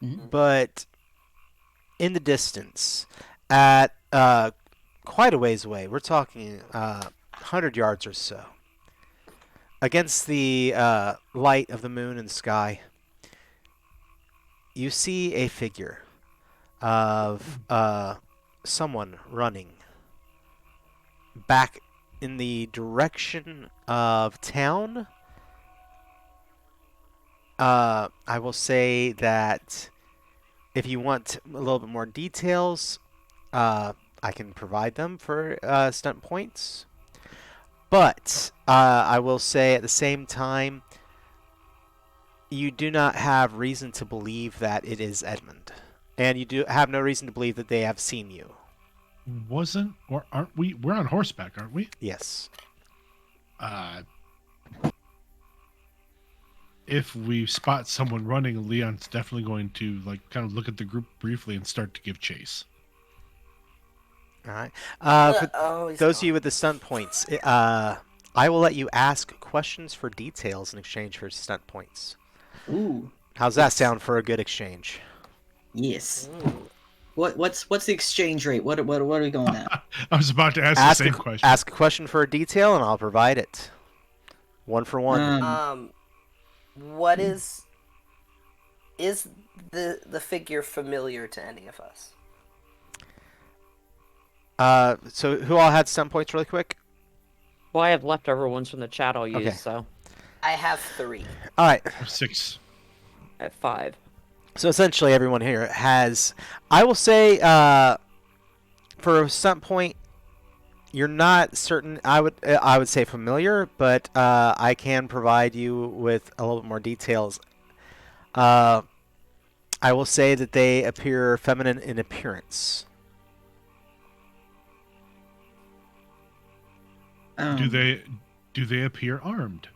Mhm. But in the distance, at quite a ways away, we're talking 100 yards or so, against the light of the moon and sky, you see a figure of someone running back in the direction of town. I will say that if you want a little bit more details, I can provide them for stunt points. But I will say at the same time, you do not have reason to believe that it is Edmund. And you do have no reason to believe that they have seen you. Wasn't, or aren't we? We're on horseback, aren't we? Yes. If we spot someone running, Leon's definitely going to kind of look at the group briefly and start to give chase. All right. Oh, Those of you with the stunt points, I will let you ask questions for details in exchange for stunt points. Ooh, How's that Yes. sound for a good exchange? yes. What's the exchange rate? What are we going at? I was about to ask the same question. Ask a question for a detail, and I'll provide it. 1 for 1. What is the figure familiar to any of us? So who all had stunt points really quick? Well, I have leftover ones from the chat I'll use, Okay. so I have 3. All right. 6. at 5. So essentially, everyone here has. I will say, for a stunt point, you're not certain. I would say familiar, but I can provide you with a little bit more details. I will say that they appear feminine in appearance. Do they appear armed?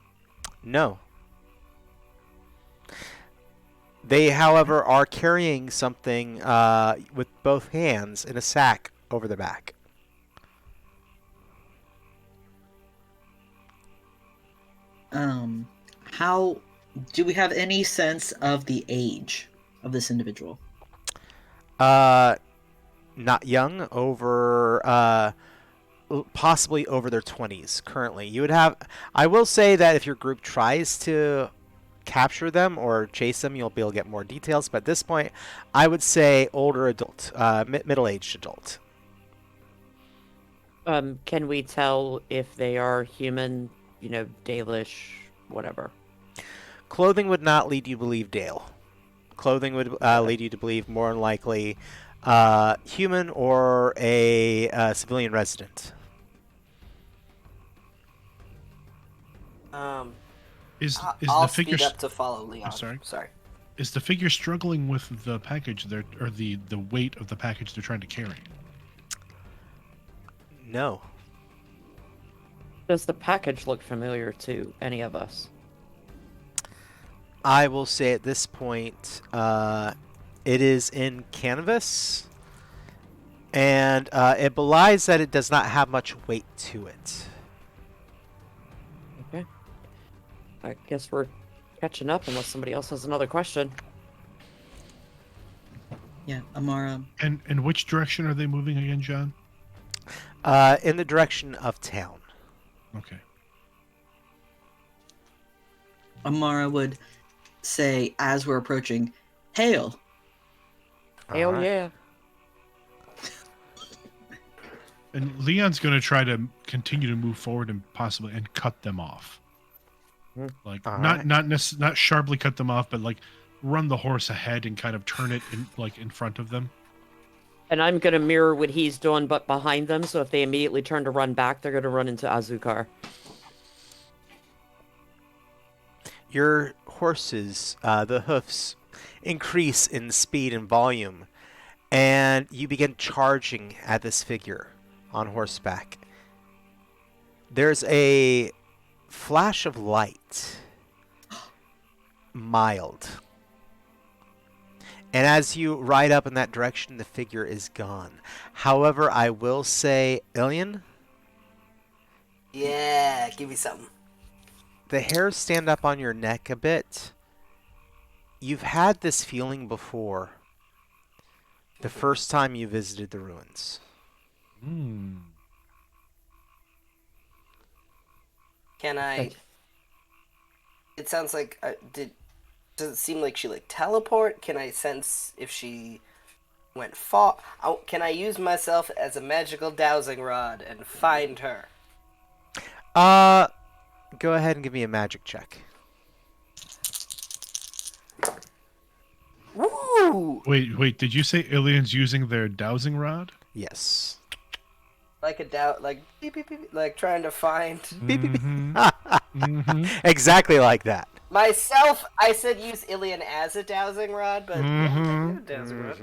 No. They, however, are carrying something with both hands in a sack over their back. How do we have any sense of the age of this individual? Not young, over possibly over their 20s currently. You would have. I will say that if your group tries to capture them or chase them, you'll be able to get more details. But at this point, I would say older adult, middle-aged adult. Can we tell if they are human, Dalish, whatever? Clothing would not lead you to believe Dale. Clothing would lead you to believe more than likely human or a civilian resident. Is I'll the figure speed up to follow Leon. sorry. Sorry. Is the figure struggling with the package or the weight of the package they're trying to carry? No. Does the package look familiar to any of us? I will say at this point, it is in canvas, and it belies that it does not have much weight to it. Okay. I guess we're catching up unless somebody else has another question. Yeah, Amara. And which direction are they moving again, John? In the direction of town. Okay. Amara would say as we're approaching, "Hail!" Hell Alright. yeah. And Leon's going to try to continue to move forward and possibly cut them off. Like Alright. not sharply cut them off, but like run the horse ahead and kind of turn it in front of them. And I'm going to mirror what he's doing, but behind them, so if they immediately turn to run back, they're going to run into Azukar. Your horses, the hoofs, increase in speed and volume, and you begin charging at this figure on horseback. There's a flash of light, mild. And as you ride up in that direction, the figure is gone. However, I will say, Ilian, Yeah, give me something. the hairs stand up on your neck a bit. You've had this feeling before. The first time you visited the ruins. Can I? It sounds like does it seem like she like teleport? Can I sense if she went far? Oh, can I use myself as a magical dowsing rod and find her? Go ahead and give me a magic check. Woo! Wait, did you say aliens using their dowsing rod? Yes. Like like beep, beep, beep, like trying to find Beep, beep, beep. Mm-hmm. Exactly like that. myself. I said use Ilian as a dowsing rod, but yeah, a dowsing rod.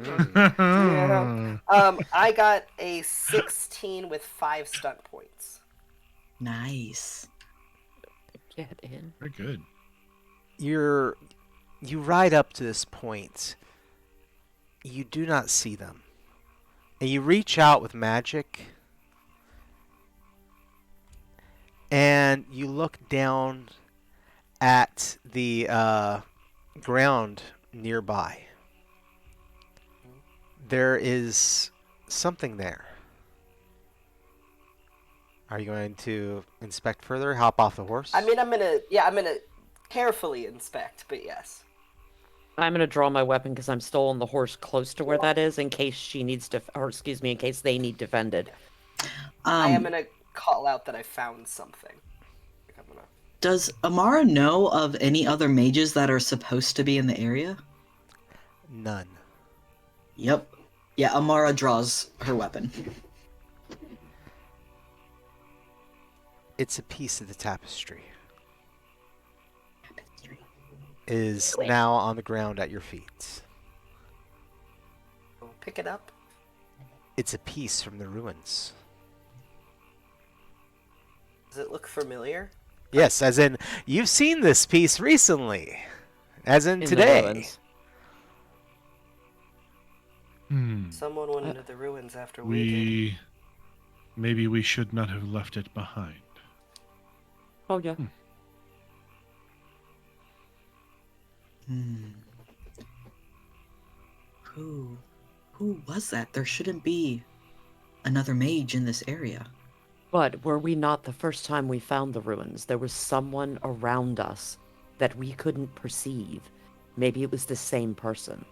Yeah. I got a 16 with 5 stunt points. Nice. Get in. Very good. You ride up to this point. You do not see them. And you reach out with magic. And you look down at the ground nearby. There is something there. Are you going to inspect further? Hop off the horse? I mean, I'm gonna carefully inspect, but yes. I'm going to draw my weapon because I'm still on the horse close to where that is in case she needs to, or excuse me, in case they need defended. I am gonna call out that I found something. I'm gonna... Does Amara know of any other mages that are supposed to be in the area? None. Yep. Yeah, Amara draws her weapon. It's a piece of the tapestry. It is now on the ground at your feet. Pick it up. It's a piece from the ruins. Does it look familiar? Yes, as in, you've seen this piece recently. As in In the today. ruins. Someone went into the ruins after we did. Maybe we should not have left it behind. Oh, yeah. Who was that? There shouldn't be another mage in this area. But were we not the first time we found the ruins? There was someone around us that we couldn't perceive. Maybe it was the same person.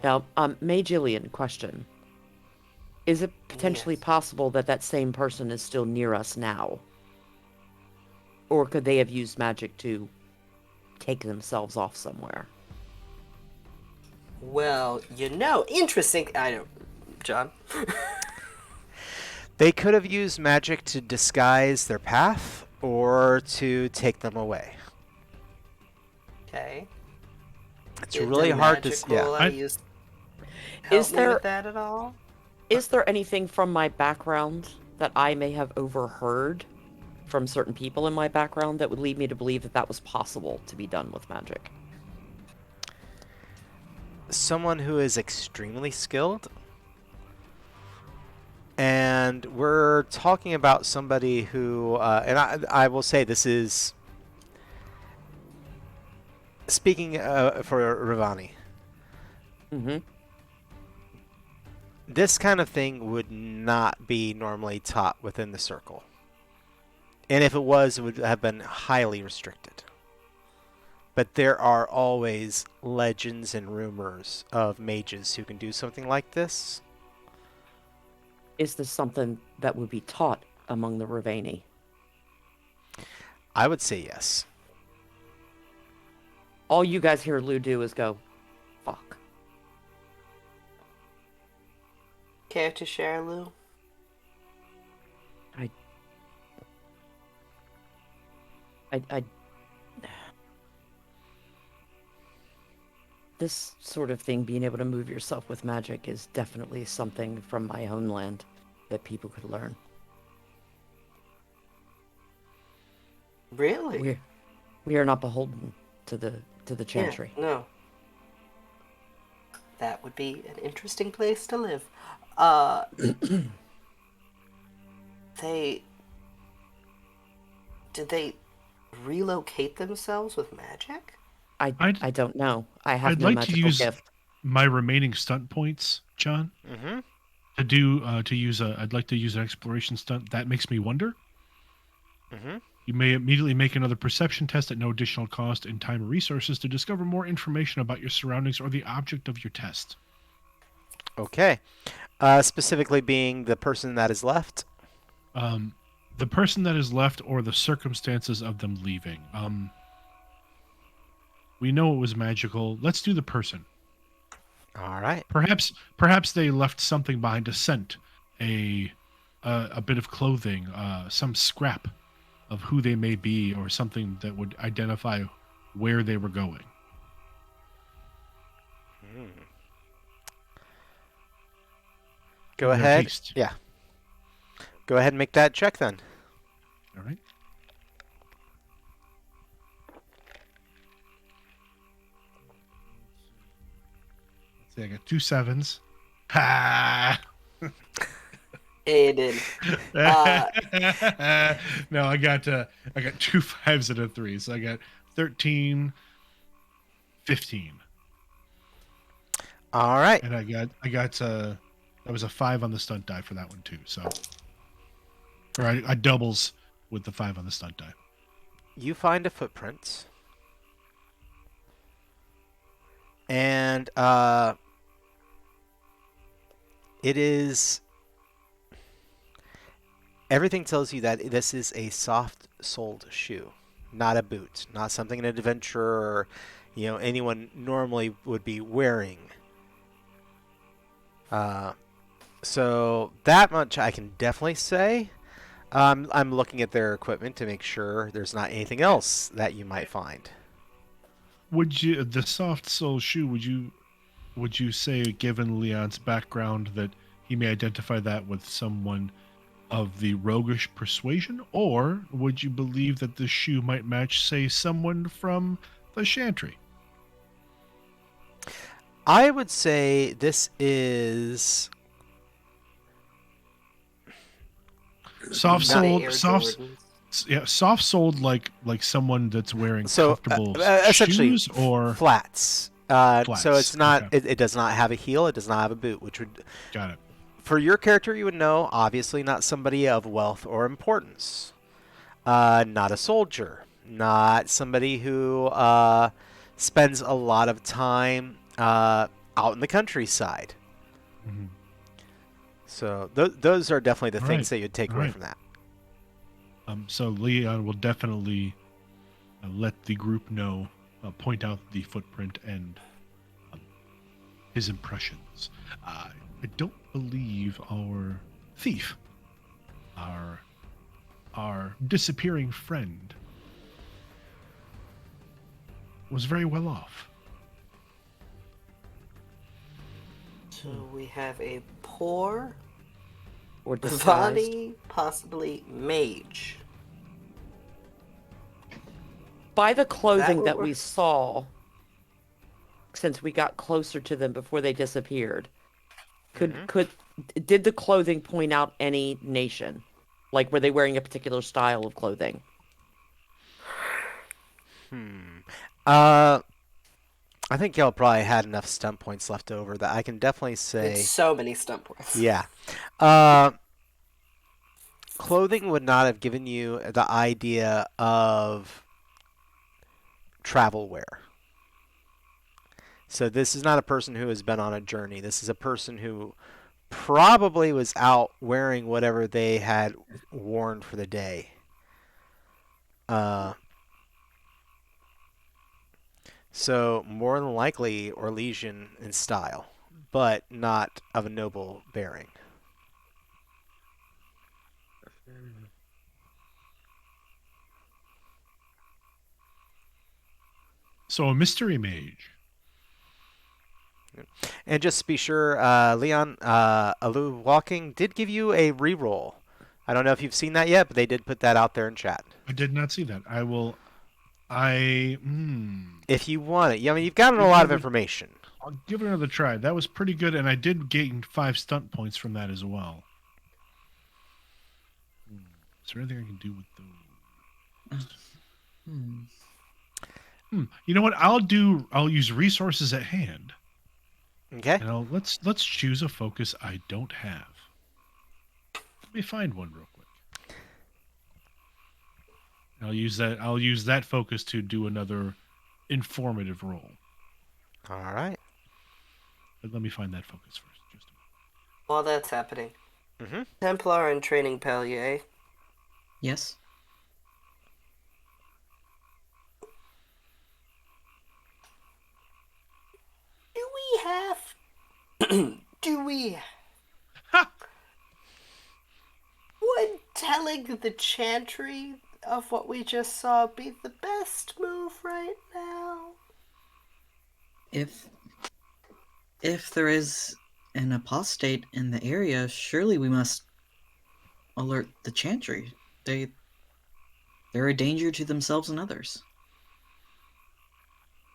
Now, Mage Ilian, question. Is it potentially Yes. possible that that same person is still near us now? Or could they have used magic to take themselves off somewhere? Well, interesting. I don't, John. They could have used magic to disguise their path or to take them away. Okay. It's really hard to. Yeah. Magical I use Is help me there with that at all? is there anything from my background that I may have overheard from certain people in my background that would lead me to believe that that was possible to be done with magic? Someone who is extremely skilled. And we're talking about somebody who, and I will say this is speaking for Ravani. Mm-hmm. This kind of thing would not be normally taught within the circle. And if it was, it would have been highly restricted. But there are always legends and rumors of mages who can do something like this. Is this something that would be taught among the Ravani? I would say yes. All you guys hear Lou do is go, fuck. Care to share, Lou? I this sort of thing, being able to move yourself with magic, is definitely something from my homeland that people could learn. Really? We are not beholden to the chantry. Yeah, no. That would be an interesting place to live. They... Did they relocate themselves with magic? I don't know. I have I'd no like to magical use gift. my remaining stunt points, John, Mm-hmm. I'd like to use an exploration stunt. That makes me wonder. Mm-hmm. You may immediately make another perception test at no additional cost in time or resources to discover more information about your surroundings or the object of your test. Okay. Specifically being the person that is left. The person that is left or the circumstances of them leaving. We know it was magical. Let's do the person. All right. Perhaps they left something behind, a scent, a bit of clothing, some scrap of who they may be, or something that would identify where they were going. Go Their ahead. taste. Yeah. Go ahead and make that check then. All right. Let's see, I got 2 7s. Ha! Aiden. No, I got 2 5s and a 3, so I got 13, 15, All right. and I got that was a 5 on the stunt die for that one too. So, or I doubles with the 5 on the stunt die. You find a footprint. And it is... Everything tells you that this is a soft-soled shoe, not a boot, not something an adventurer or, anyone normally would be wearing. So that much I can definitely say. I'm looking at their equipment to make sure there's not anything else that you might find. Would you the soft sole shoe? Would you say, given Leon's background, that he may identify that with someone of the roguish persuasion, or would you believe that the shoe might match, say, someone from the chantry? I would say this is Soft-soled, Air soft, Jordans. yeah, soft-soled like someone that's wearing so comfortable essentially shoes, or flats. So it's Flats, not. okay. It does not have a heel. It does not have a boot, which would, got it. for your character, you would know. Obviously, not somebody of wealth or importance. Not a soldier. Not somebody who spends a lot of time out in the countryside. Mm-hmm. So those are definitely the All things right. that you'd take All away right. from that. So Leon will definitely let the group know, point out the footprint and his impressions. I don't believe our thief, our disappearing friend, was very well off. So we have a poor, Or disguised. Vani, possibly mage. By the clothing That that would we work. saw, since we got closer to them before they disappeared, did the clothing point out any nation? Like, were they wearing a particular style of clothing? Uh, I think y'all probably had enough stunt points left over that I can definitely It's say, so many stunt points. yeah. Uh, Clothing would not have given you the idea of travel wear. So this is not a person who has been on a journey. This is a person who probably was out wearing whatever they had worn for the day. Uh, so more than likely Orlesian in style, but not of a noble bearing. So a mystery mage. And just to be sure, Leon, Alu Walking did give you a reroll. I don't know if you've seen that yet, but they did put that out there in chat. I did not see that. I will. I. If you want it. I mean, you've gotten a lot of information. I'll give it another try. That was pretty good, and I did gain 5 stunt points from that as well. Is there anything I can do with those? You know what? I'll use resources at hand. Okay. And let's choose a focus I don't have. Let me find one real quick. I'll use that focus to do another informative roll. All right. But let me find that focus first. Just a moment. While that's happening, Mm-hmm. Templar and training Palier. Yes. Do we have? Do we? Would telling the chantry of what we just saw be the best move right now? If there is an apostate in the area, surely we must alert the chantry. They're a danger to themselves and others.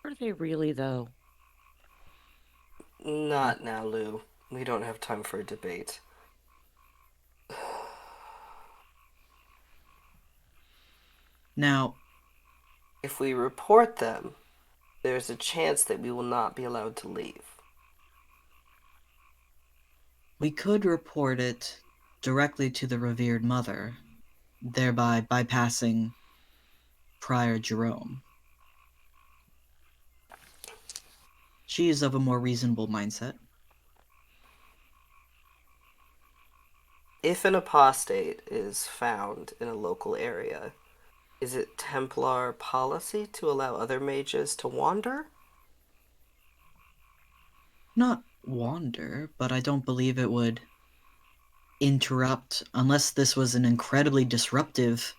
Are they really, though? Not now, Lou. We don't have time for a debate. Now, If we report them, there's a chance that we will not be allowed to leave. we could report it directly to the revered mother, thereby bypassing Prior Jerome. She is of a more reasonable mindset. If an apostate is found in a local area, is it Templar policy to allow other mages to wander? Not wander, but I don't believe it would interrupt, unless this was an incredibly disruptive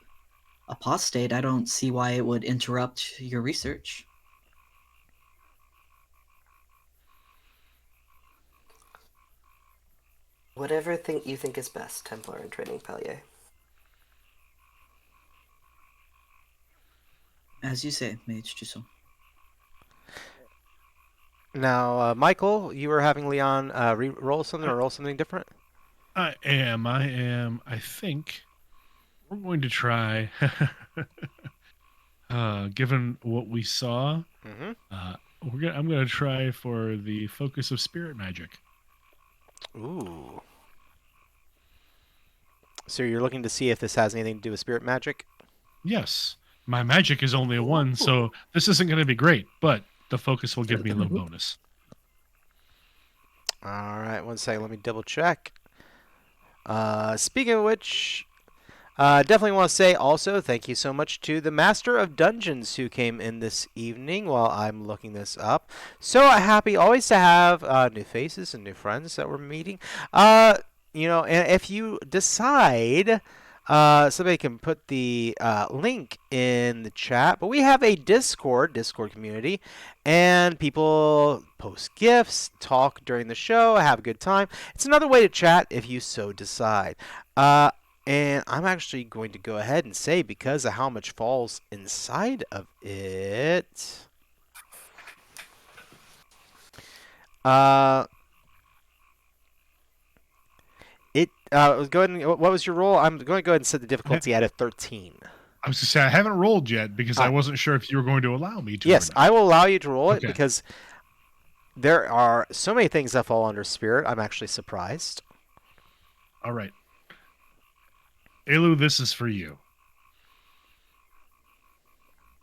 apostate. I don't see why it would interrupt your research. Whatever you think is best, Templar and training Palier. As you say, Mage Juso. Now, Michael, you were having Leon roll something or roll something different? I am. I think we're going to try. Given what we saw, Mm-hmm. I'm going to try for the focus of spirit magic. Ooh. So you're looking to see if this has anything to do with spirit magic? Yes, my magic is only a 1, so this isn't going to be great, but the focus will give me a little bonus. All right, one second. Let me double check. Speaking of which, definitely want to say also thank you so much to the Master of Dungeons who came in this evening while I'm looking this up. So happy always to have new faces and new friends that we're meeting. And if you decide Somebody can put the link in the chat. But we have a Discord community, and people post gifts, talk during the show, have a good time. It's another way to chat if you so decide. Uh, and I'm actually going to go ahead and say, because of how much falls inside of it, uh, go ahead and, what was your roll? I'm going to go ahead and set the difficulty at a 13. I was going to say, I haven't rolled yet because I Ah. wasn't sure if you were going to allow me to. Yes, or not. I will allow you to roll it Okay. because there are so many things that fall under spirit. I'm actually surprised. All right. Elu, this is for you.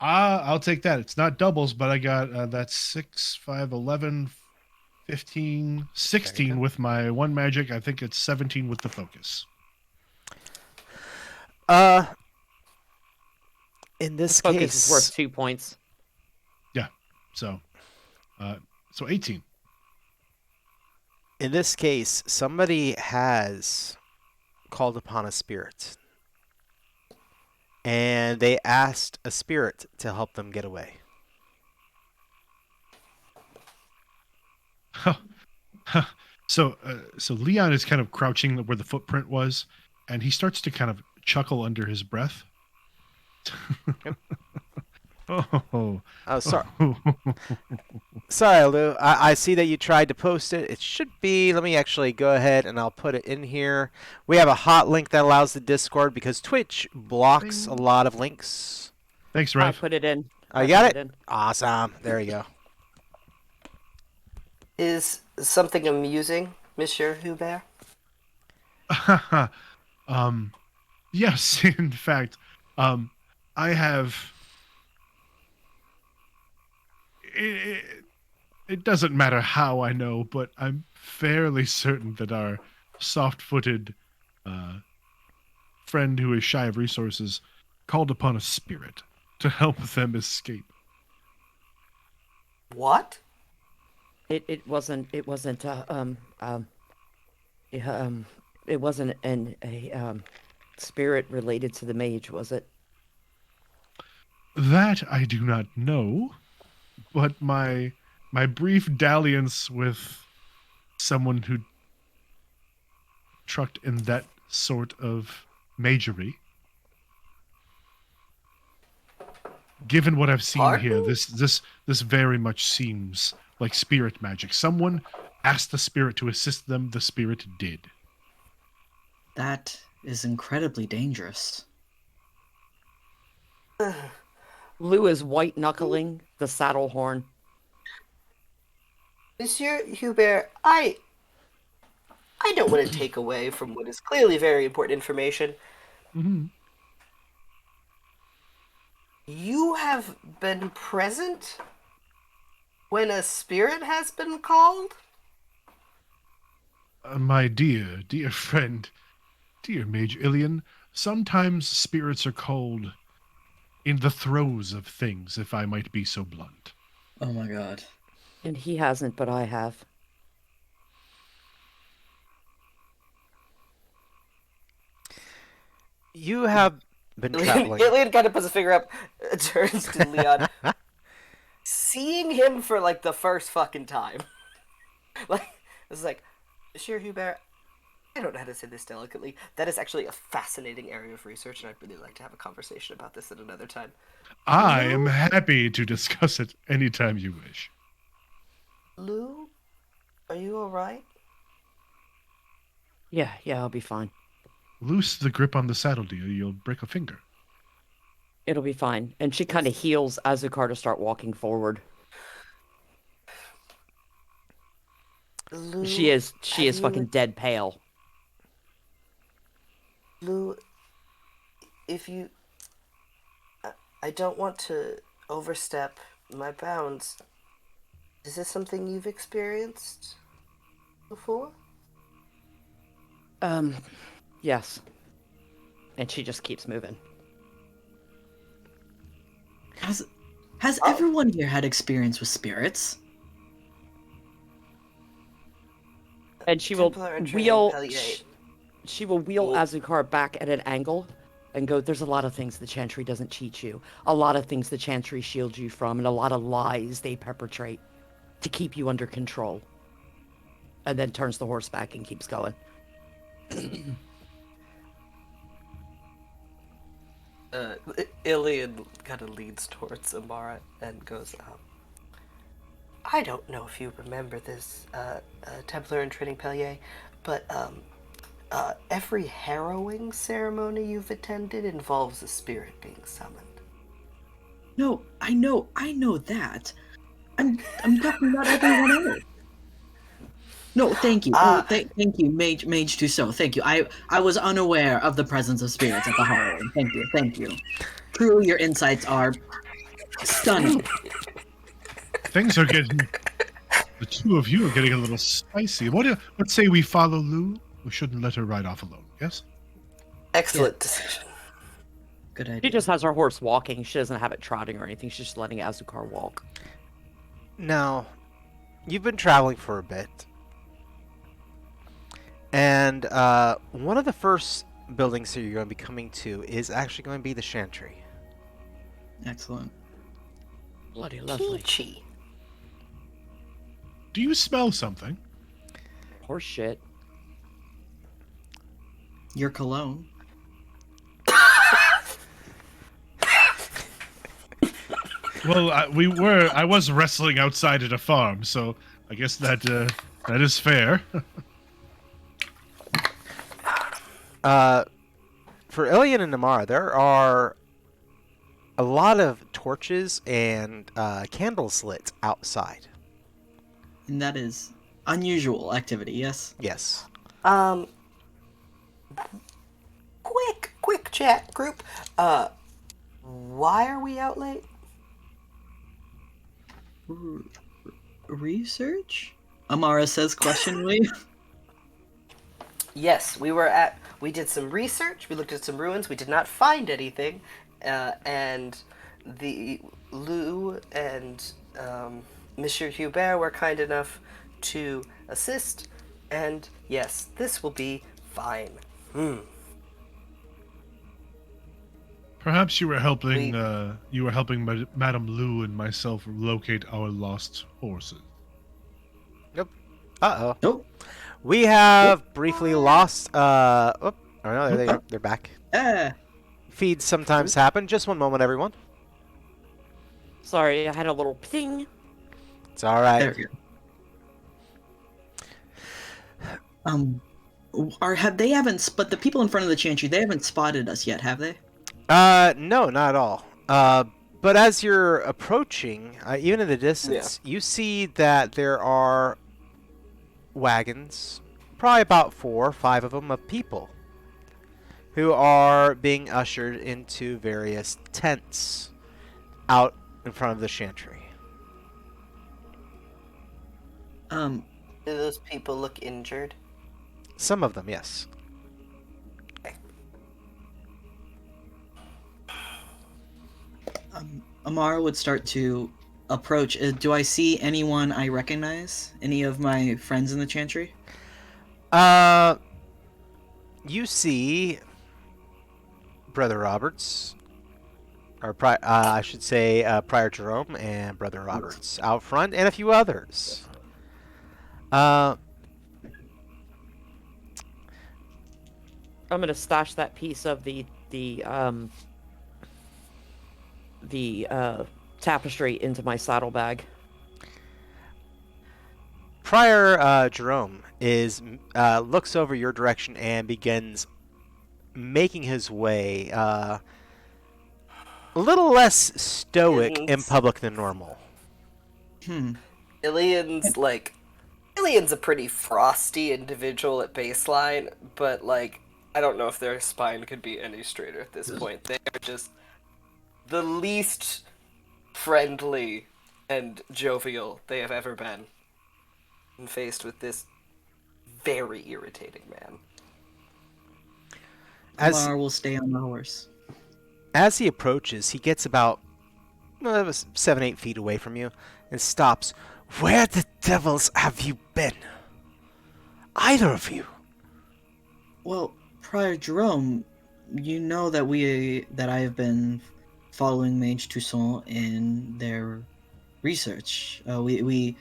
I'll take that. It's not doubles, but I got that's 6, 5, 11, 15, 16 with my one magic. I think it's 17 with the focus. In this Focus case, is worth 2 points. Yeah. So 18. in this case, somebody has called upon a spirit, and they asked a spirit to help them get away. So Leon is kind of crouching where the footprint was, and he starts to kind of chuckle under his breath. Oh, Oh, sorry. Sorry, Lou. I see that you tried to post it. It should be. Let me actually go ahead and I'll put it in here. We have a hot link that allows the Discord because Twitch blocks a lot of links. Thanks, I Rev. put it in. I I got put it. in. Awesome. There you go. Is something amusing, Monsieur Hubert? Yes, in fact, I have. It doesn't matter how I know, but I'm fairly certain that our soft-footed friend who is shy of resources called upon a spirit to help them escape. What? It wasn't it wasn't a spirit related to the mage, was it? That I do not know, but my brief dalliance with someone who trucked in that sort of magery. Given what I've seen here, Pardon? this very much seems like spirit magic. Someone asked the spirit to assist them, the spirit did. That is incredibly dangerous. Lou is white knuckling the saddle horn. Monsieur Hubert, I don't want to take away from what is clearly very important information. Mm-hmm. You have been present when a spirit has been called? My dear friend, dear Mage Ilian, sometimes spirits are called in the throes of things, if I might be so blunt. Oh my god. And he hasn't, but I have. You have been Ilian, traveling. Ilian kind of puts a finger up, turns to Leon. Seeing him for like the first fucking time. Like, it's like, Monsieur Hubert, I don't know how to say this delicately. That is actually a fascinating area of research, and I'd really like to have a conversation about this at another time. I am happy to discuss it anytime you wish. Lou, are you alright? Yeah, I'll be fine. Loose the grip on the saddle, dear. You'll break a finger. It'll be fine. And she kind of heals as Zucarta start walking forward. Lou, She is have fucking dead pale. Lou, if you... I don't want to overstep my bounds. Is this something you've experienced before? Yes. And she just keeps moving. Has everyone here had experience with spirits? And she will Templar and wheel. Palliate. she will wheel Cool. Azucar back at an angle and go, there's a lot of things the Chantry doesn't teach you. A lot of things the Chantry shields you from, and a lot of lies they perpetrate to keep you under control. And then turns the horse back and keeps going. Ilian kind of leads towards Amara and goes, I don't know if you remember this, Templar and Training Pellier, but every harrowing ceremony you've attended involves a spirit being summoned. No, I know that. I'm talking about everyone else. No, thank you. Thank you, Mage Tussaud. Thank you. I was unaware of the presence of spirits at the Halloween. Thank you. Truly, your insights are stunning. Things are getting. The two of you are getting a little spicy. What say we follow Lou? We shouldn't let her ride off alone. Yes. Excellent decision. Good idea. She just has her horse walking. She doesn't have it trotting or anything. She's just letting Azucar walk. Now, you've been traveling for a bit. And one of the first buildings that you're going to be coming to is actually going to be the Chantry. Excellent. Bloody lovely. Peachy. Do you smell something? Horse shit. Your cologne. Well, I was wrestling outside at a farm, so I guess that is fair. For Ilian and Namara, there are a lot of torches and candles lit outside. And that is unusual activity, yes? Yes. Quick chat group. Why are we out late? Research? Amara says questioningly. Yes, we did some research, we looked at some ruins, we did not find anything, and the Lou and Monsieur Hubert were kind enough to assist, and yes, this will be fine. Perhaps you were helping Madame Lou and myself locate our lost horses. Nope. Uh-oh. Nope. We have briefly lost, oh no, there they are. They're back. Feeds sometimes happen. Just one moment, everyone. Sorry, I had a little ping. It's alright. There we go. But the people in front of the Chantry, they haven't spotted us yet, have they? No, not at all. But as you're approaching, even in the distance, you see that there are wagons, probably about 4 or 5 of them, of people who are being ushered into various tents out in front of the Chantry. Do those people look injured? Some of them, yes. Amara would start to approach. Do I see anyone I recognize? Any of my friends in the Chantry? You see Brother Roberts, or I should say Prior Jerome and Brother Roberts out front, and a few others. I'm gonna stash that piece of the tapestry into my saddlebag. Prior Jerome looks over your direction and begins making his way a little less stoic in public than normal. Ilian's a pretty frosty individual at baseline, but I don't know if their spine could be any straighter at this point. They are just the least friendly and jovial they have ever been, and faced with this very irritating man. Amara will stay on the horse. As he approaches, he gets about 7-8 feet away from you and stops. Where the devils have you been? Either of you? Well, Prior Jerome, you know that I have been following Mage Toussaint in their research. We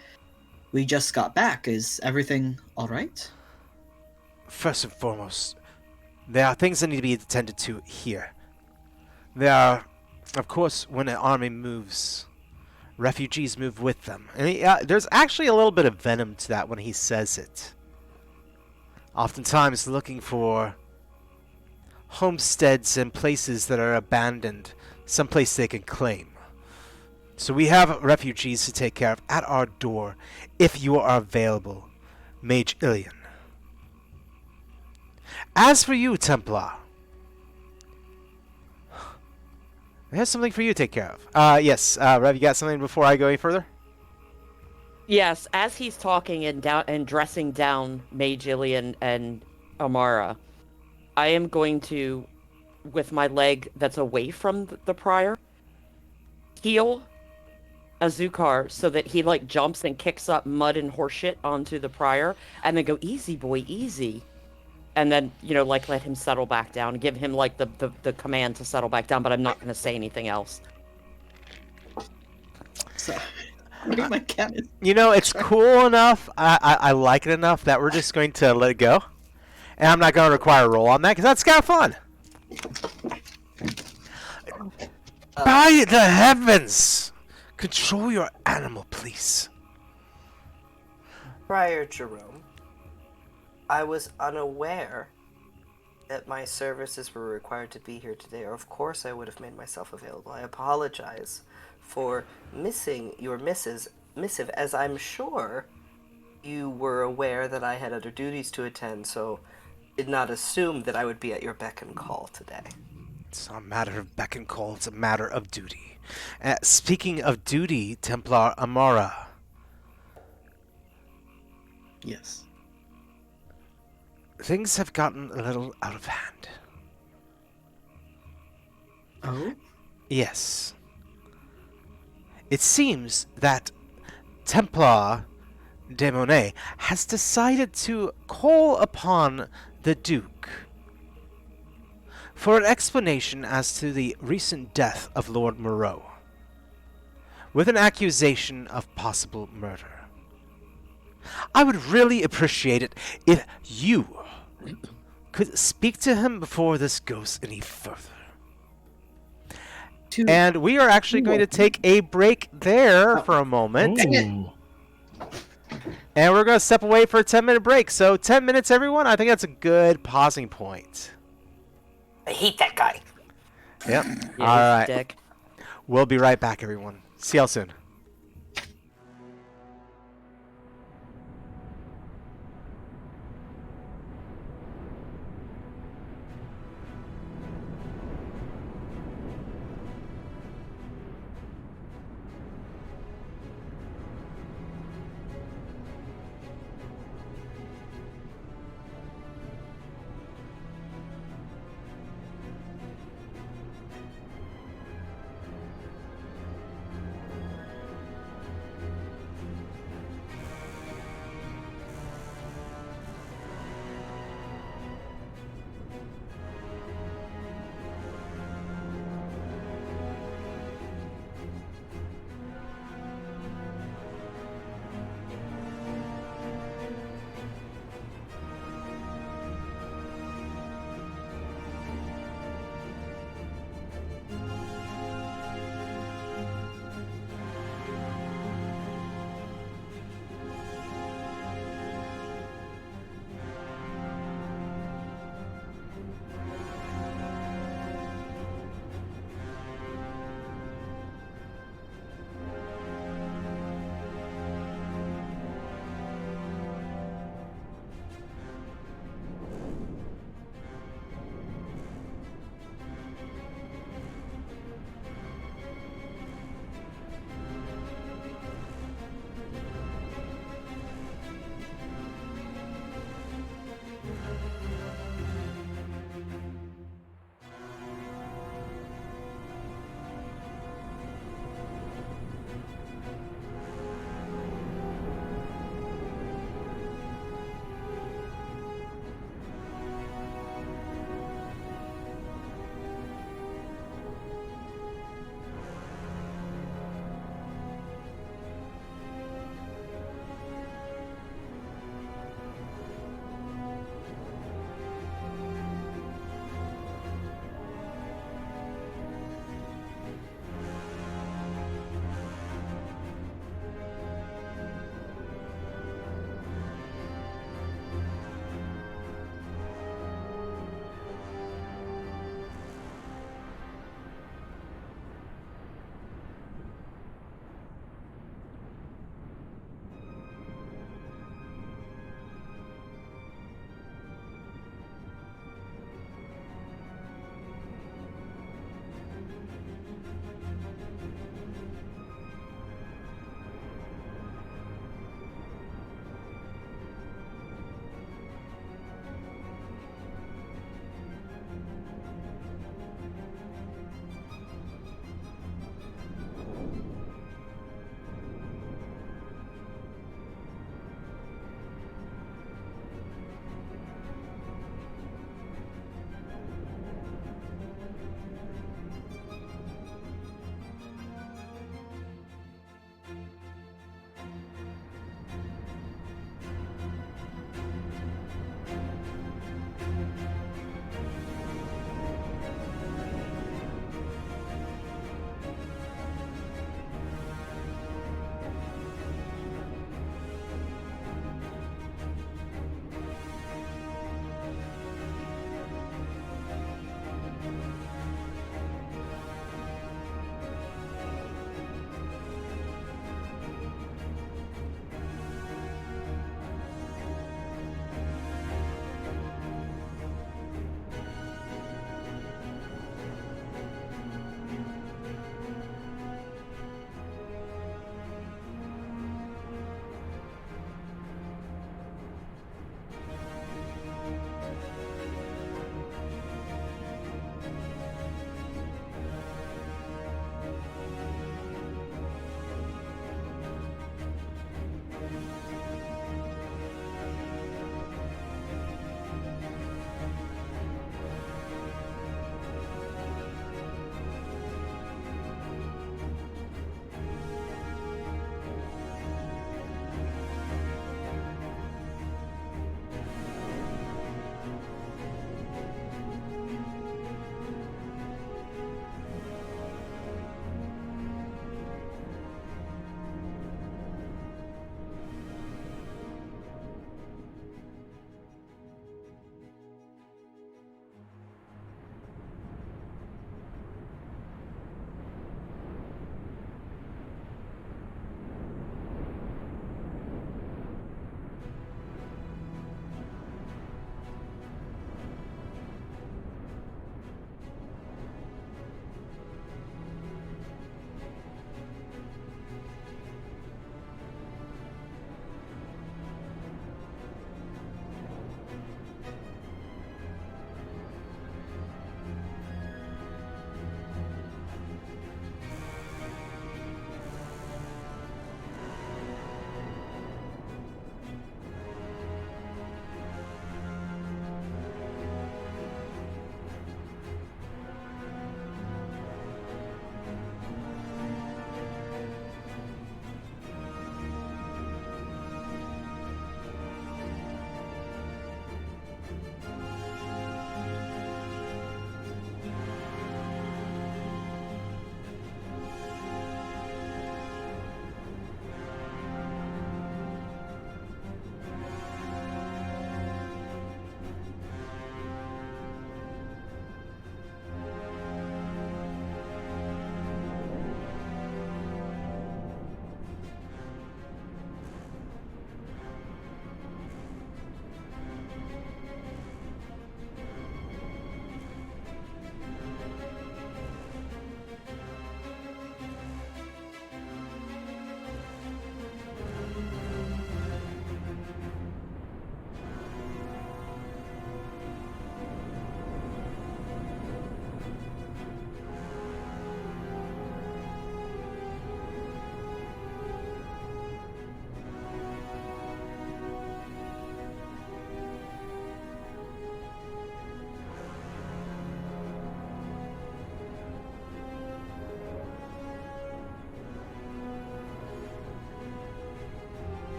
just got back. Is everything all right? First and foremost, there are things that need to be attended to here. There are, of course, when an army moves, refugees move with them. And there's actually a little bit of venom to that when he says it. Oftentimes looking for homesteads and places that are abandoned, someplace they can claim. So we have refugees to take care of at our door if you are available, Mage Ilian. As for you, Templar, there's something for you to take care of. Yes, Rev, you got something before I go any further? Yes, as he's talking and dressing down Mage Ilian and Amara, I am going to, with my leg that's away from the prior, heal Azukar so that he like jumps and kicks up mud and horseshit onto the prior, and then go, easy boy, easy. And then, like let him settle back down, give him like the command to settle back down, but I'm not going to say anything else. So, my cat is... It's cool enough. I like it enough that we're just going to let it go. And I'm not going to require a roll on that because that's kind of fun. By the heavens! Control your animal, please. Prior Jerome, I was unaware that my services were required to be here today, or of course I would have made myself available. I apologize for missing your missive, as I'm sure you were aware that I had other duties to attend, so did not assume that I would be at your beck and call today. It's not a matter of beck and call, it's a matter of duty. Speaking of duty, Templar Amara. Yes. Things have gotten a little out of hand. Oh? Yes. It seems that Templar de Monet has decided to call upon the Duke for an explanation as to the recent death of Lord Moreau, with an accusation of possible murder. I would really appreciate it if you could speak to him before this goes any further. And we are actually going to take a break there for a moment. Oh. And we're going to step away for a 10-minute break. So 10 minutes, everyone. I think that's a good pausing point. I hate that guy. Yep. Yeah, All right. Dick. We'll be right back, everyone. See y'all soon.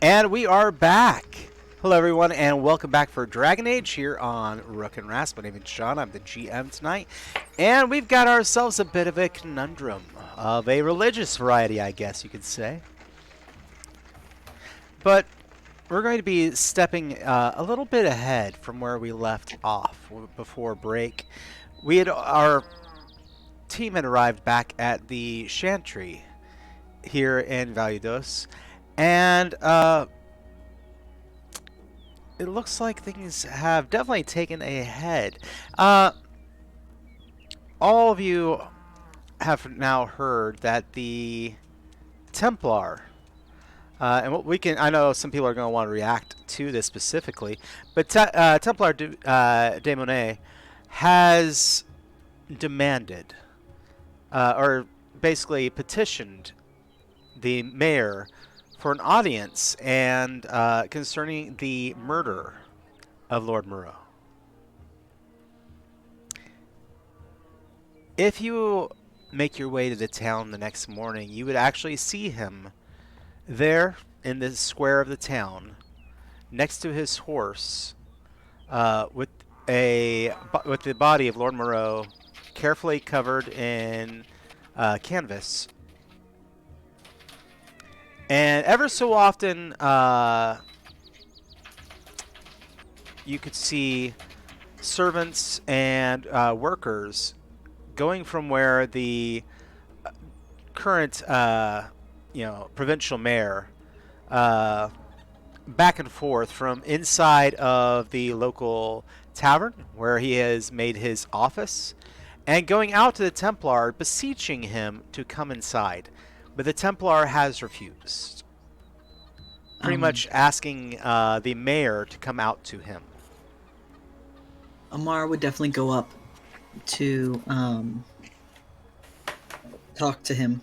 And we are back. Hello, everyone, and welcome back for Dragon Age here on Rook and Rasp. My name is Sean. I'm the GM tonight. And we've got ourselves a bit of a conundrum of a religious variety, I guess you could say. But we're going to be stepping a little bit ahead from where we left off before break. Our team had arrived back at the Chantry here in Valladolid, and it looks like things have definitely taken a head. All of you have now heard that the Templar, and what we can, I know some people are going to want to react to this specifically, but Templar de Monet has demanded, or basically petitioned the mayor for an audience and concerning the murder of Lord Moreau. If you make your way to the town the next morning, you would actually see him there in the square of the town, next to his horse, with the body of Lord Moreau carefully covered in canvas. And ever so often, you could see servants and workers going from where the current, provincial mayor, back and forth from inside of the local tavern where he has made his office, and going out to the Templar, beseeching him to come inside. But the Templar has refused, pretty much asking the mayor to come out to him. Amara would definitely go up to talk to him.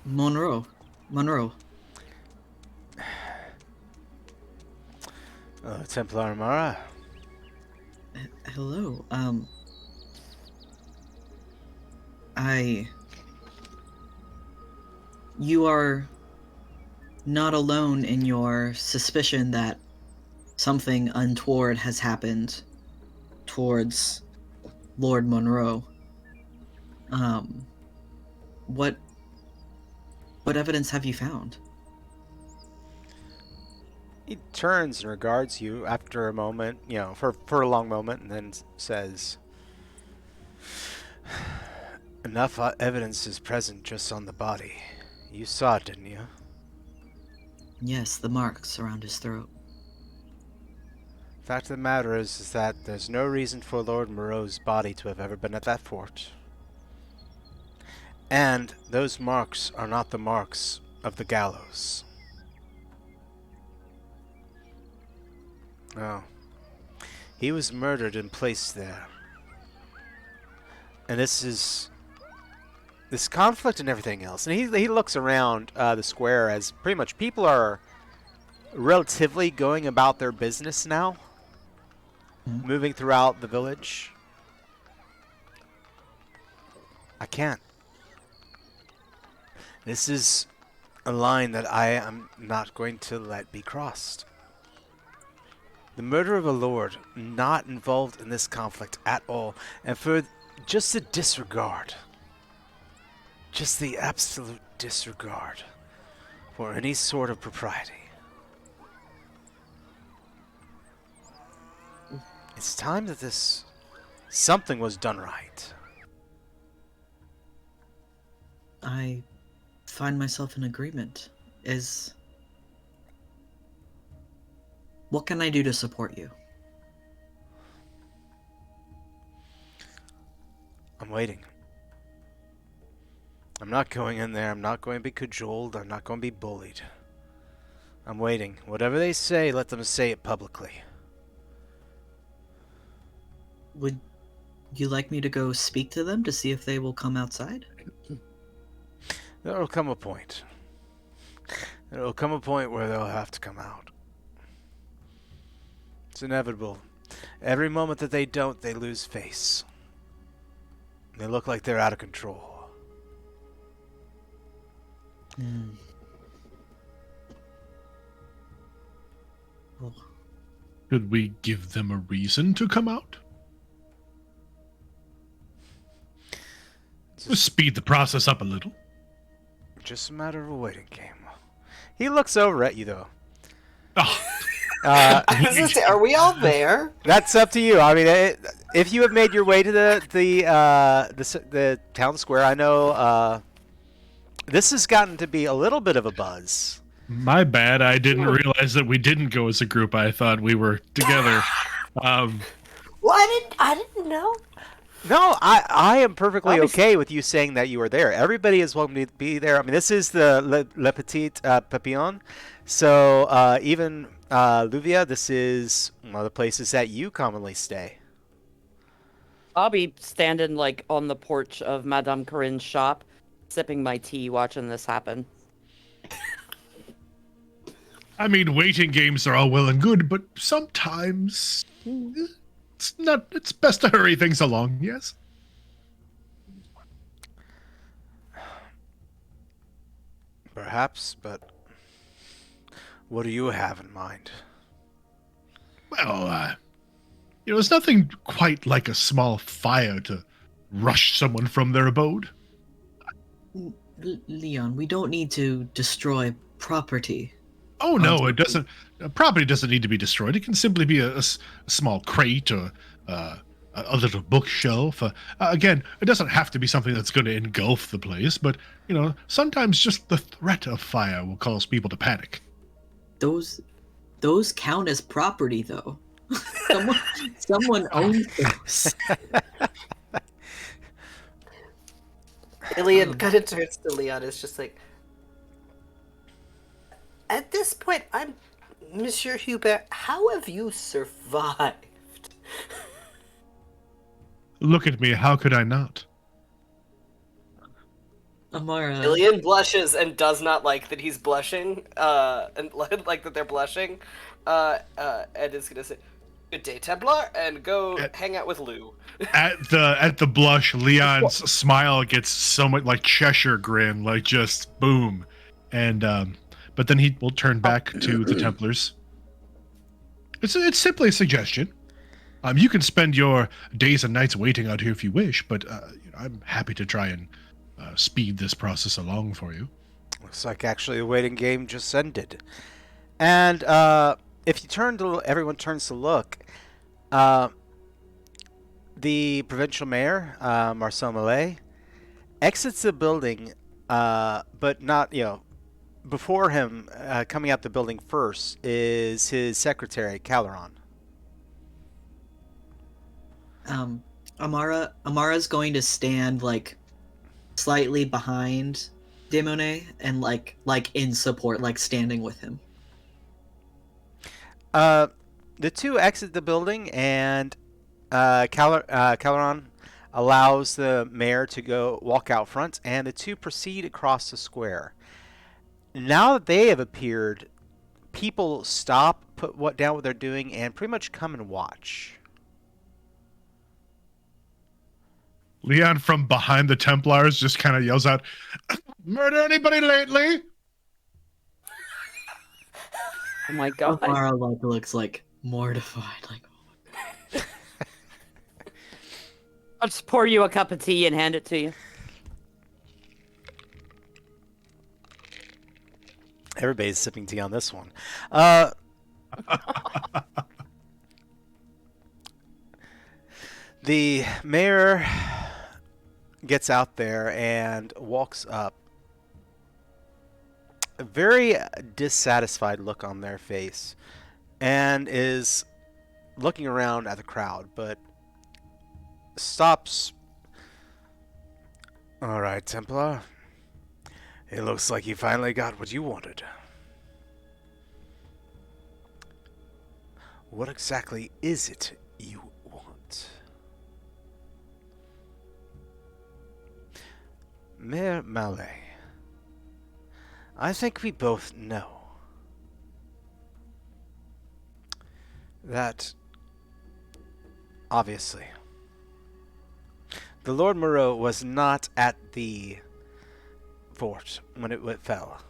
Monroe. Templar Amara. Hello. You are not alone in your suspicion that something untoward has happened towards Lord Monroe. What evidence have you found? He turns and regards you after a moment, for a long moment, and then says, "Enough evidence is present just on the body. You saw it, didn't you?" Yes, the marks around his throat. Fact of the matter is that there's no reason for Lord Moreau's body to have ever been at that fort. And those marks are not the marks of the gallows. No. He was murdered and placed there. And this conflict and everything else. And he looks around the square as pretty much people are relatively going about their business now, moving throughout the village. I can't. This is a line that I am not going to let be crossed. The murder of a lord not involved in this conflict at all, and for just the disregard, just the absolute disregard for any sort of propriety. It's time that something was done right. I find myself in agreement. What can I do to support you? I'm waiting. I'm not going in there. I'm not going to be cajoled. I'm not going to be bullied. I'm waiting. Whatever they say, let them say it publicly. Would you like me to go speak to them to see if they will come outside? There will come a point. There will come a point where they'll have to come out. It's inevitable. Every moment that they don't, they lose face. They look like they're out of control. Hmm. Oh, Should we give them a reason to come out? Speed the process up a little. Just a matter of a waiting game. He looks over at you, though. Oh, I was gonna say, are we all there? That's up to you. I mean, if you have made your way to the town square, I know this has gotten to be a little bit of a buzz. my bad. I didn't realize that we didn't go as a group. I thought we were together. Well, I didn't know. No, I am perfectly Obviously- okay with you saying that you were there. Everybody is welcome to be there. I mean, this is the Le Petit Papillon, so even Luvia, this is one of the places that you commonly stay. I'll be standing like on the porch of Madame Corinne's shop, sipping my tea, watching this happen. I mean, waiting games are all well and good, but sometimes it's not. It's best to hurry things along. Yes. Perhaps, but what do you have in mind? Well, it's nothing quite like a small fire to rush someone from their abode. Leon, we don't need to destroy property. Oh no, it doesn't. Property doesn't need to be destroyed. It can simply be a small crate or a little bookshelf. Again, it doesn't have to be something that's going to engulf the place, but sometimes just the threat of fire will cause people to panic. Those count as property, though. someone owns those. Ilian kind of turns to Leon. It's just like, at this point, Monsieur Hubert. How have you survived? Look at me. How could I not? Amara. Ilian blushes and does not like that he's blushing, and like that they're blushing, and is gonna say, "Good day, Templar," and go hang out with Lou. At the blush, Leon's smile gets somewhat like Cheshire grin, like just boom, and but then he will turn back to the Templars. It's simply a suggestion. You can spend your days and nights waiting out here if you wish, but I'm happy to try and speed this process along for you. Looks like actually the waiting game just ended. And if you turn to, everyone turns to look. The provincial mayor, Marcel Millet, exits the building, but not, before him, coming out the building first, is his secretary, Caleron. Amara's going to stand like slightly behind Demonet and like in support, like standing with him. The two exit the building, and Caleron allows the mayor to walk out front, and the two proceed across the square. Now that they have appeared, people stop, put down what they're doing, and pretty much come and watch. Leon from behind the Templars just kind of yells out, "Murder anybody lately?" Oh my god. Amara looks like mortified, like. I'll just pour you a cup of tea and hand it to you. Everybody's sipping tea on this one. The mayor gets out there and walks up. A very dissatisfied look on their face, and is looking around at the crowd, but stops. All right, Templar. It looks like you finally got what you wanted. What exactly is it you want? Mayor Mallet, I think we both know that, obviously, The Lord Moreau was not at the fort when it fell.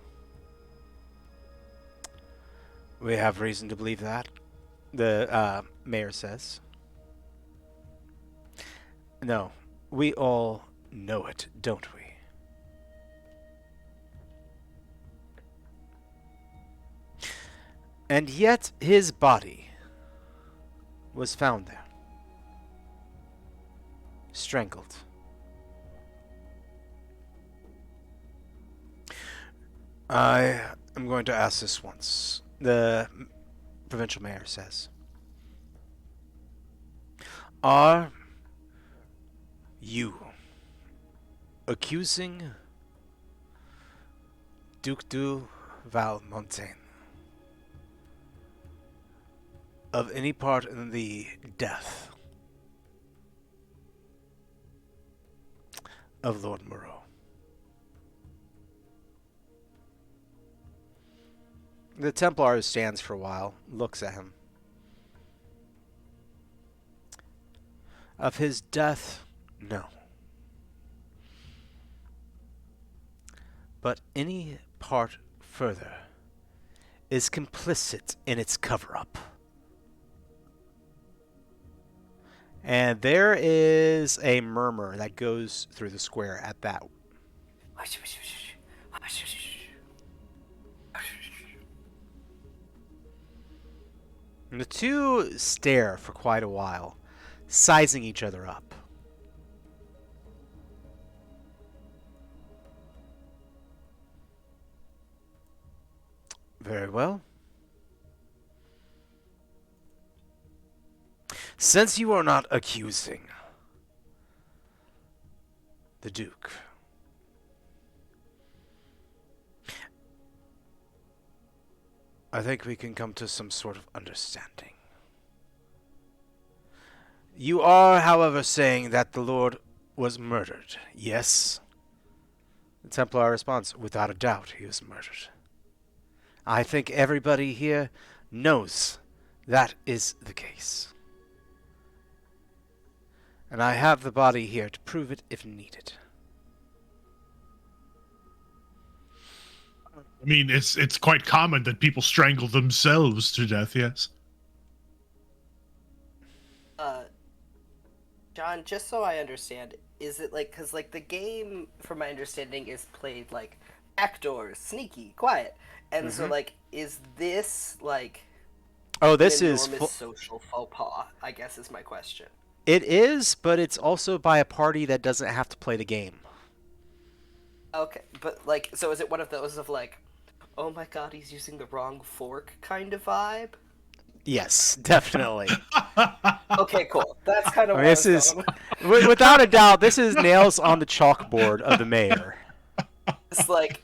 We have reason to believe that, the mayor says. No, we all know it, don't we? And yet his body was found there, strangled. I am going to ask this once, the provincial mayor says. Are you accusing Duc du Valmontaigne of any part in the death of Lord Moreau? The Templar stands for a while, looks at him. Of his death, no. But any part further is complicit in its cover-up. And there is a murmur that goes through the square at that. And the two stare for quite a while, sizing each other up. Very well. Since you are not accusing the Duke, I think we can come to some sort of understanding. You are, however, saying that the Lord was murdered, yes? The Templar responds, without a doubt he was murdered. I think everybody here knows that is the case. And I have the body here to prove it if needed. I mean, it's quite common that people strangle themselves to death, yes? John, just so I understand, is it like, because like the game, from my understanding, is played like backdoors, sneaky, quiet, and so like, is this like this an is enormous social faux pas? I guess is my question. It is, but it's also by a party that doesn't have to play the game. Okay, but like, so is it one of those of like, oh my god, he's using the wrong fork kind of vibe? Yes, definitely. Okay, cool. That's kind of I what mean, this I is, was going. without a doubt, this is nails on the chalkboard of the mayor. It's like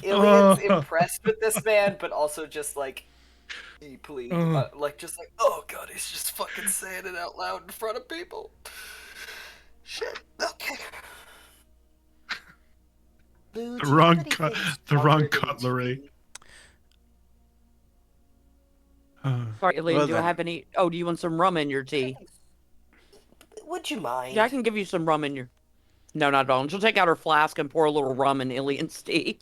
Ilian's impressed with this man, but also just like deeply, like just like, oh god, he's just fucking saying it out loud in front of people. Shit. Okay. Blue, The do you wrong have anything the wrong stronger than cutlery. tea? Sorry, Elaine, Well do I then. have any... Oh, do you want some rum in your tea? Would you mind? Yeah, I can give you some rum in your... No, not at all. And she'll take out her flask and pour a little rum in Ilian's tea.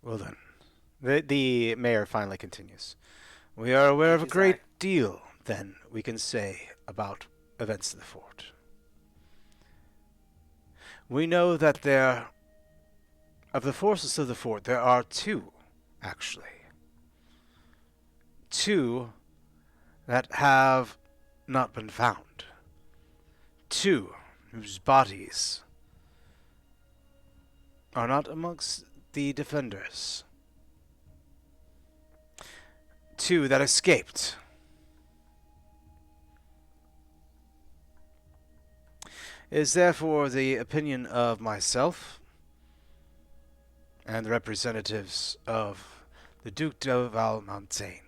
Well then, the mayor finally continues. We are aware of a Thank you, great Zach. deal, then, we can say about events in the fort. We know that of the forces of the fort, there are two, actually. Two that have not been found. Two whose bodies are not amongst the defenders. Two that escaped. It is therefore the opinion of myself and the representatives of the Duc de Valmontaigne.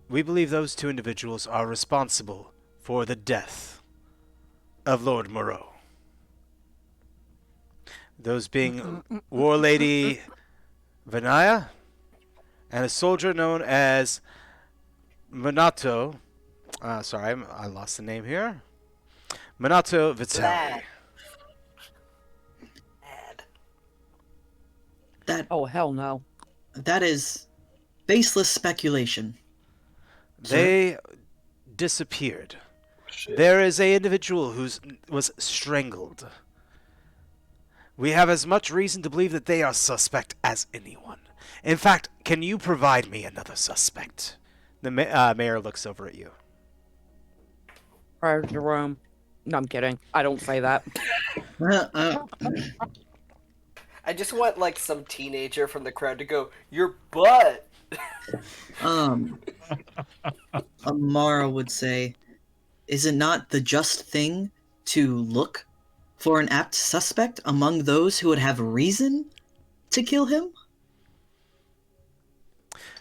We believe those two individuals are responsible for the death of Lord Moreau. Those being War Lady Vanaya and a soldier known as Minato. Sorry, I lost the name here. Minato Vitelli. Bad. Bad. That Oh, hell no. that is baseless speculation, sir. They disappeared. There is a individual who was strangled. We have as much reason to believe that they are suspect as anyone. In fact, can you provide me another suspect? The mayor looks over at you. Prior Jerome. No, I'm kidding. I don't say that. Uh, uh, I just want like some teenager from the crowd to go, "Your butt." um, Amara would say, "Is it not the just thing to look for an apt suspect among those who would have reason to kill him?"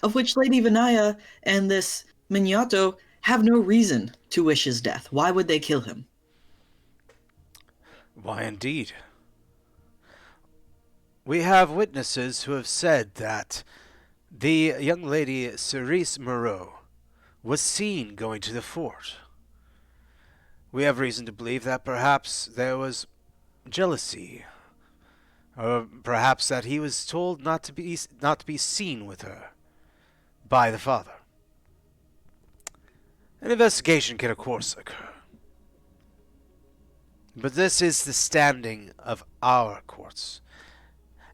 Of which Lady Vinaya and this Minato have no reason to wish his death. Why would they kill him? Why, indeed. We have witnesses who have said that the young lady Cerise Moreau was seen going to the fort. We have reason to believe that perhaps there was jealousy, or perhaps that he was told not to be seen with her by the father. An investigation can of course occur. But this is the standing of our courts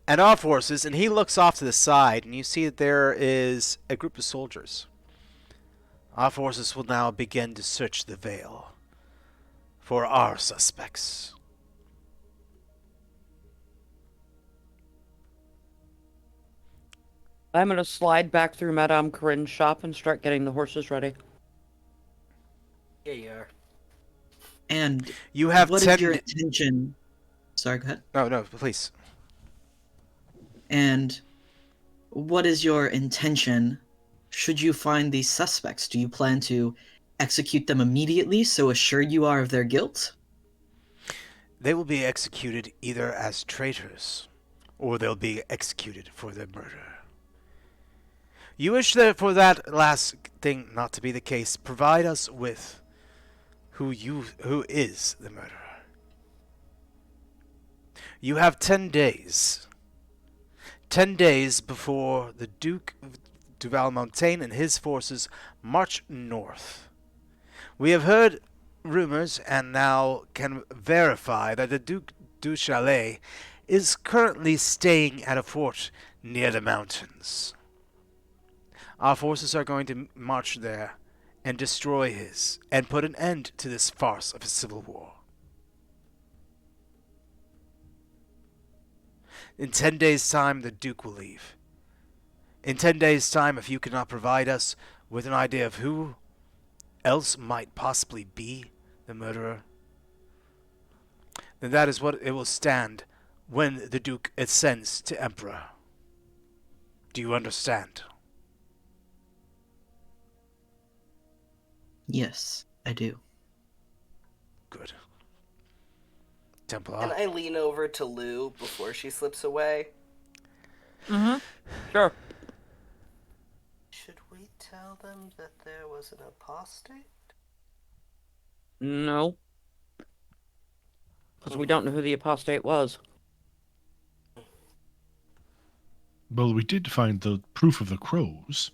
and our forces, and he looks off to the side, and you see that there is a group of soldiers. Our forces will now begin to search the Vale for our suspects. I'm gonna slide back through Madame Corinne's shop and start getting the horses ready. Yeah, you are. And You have what 10... is your intention? Sorry, go ahead. Oh, no, please. And what is your intention should you find these suspects? Do you plan to execute them immediately, so assured you are of their guilt? They will be executed either as traitors, or they'll be executed for their murder. You wish that for that last thing not to be the case, provide us with who is the murderer. You have 10 days. 10 days before the Duke of Duval-Montaigne and his forces march north. We have heard rumors and now can verify that the Duc du Chalet is currently staying at a fort near the mountains. Our forces are going to march there and destroy his and put an end to this farce of a civil war. In 10 days' time, the Duke will leave. In 10 days' time, if you cannot provide us with an idea of who else might possibly be the murderer, then that is what it will stand when the Duke ascends to Emperor. Do you understand? Yes, I do. Good. Templar. And I lean over to Lou before she slips away. Mm-hmm. Sure. Should we tell them that there was an apostate? No. Because we don't know who the apostate was. Well, we did find the proof of the crows.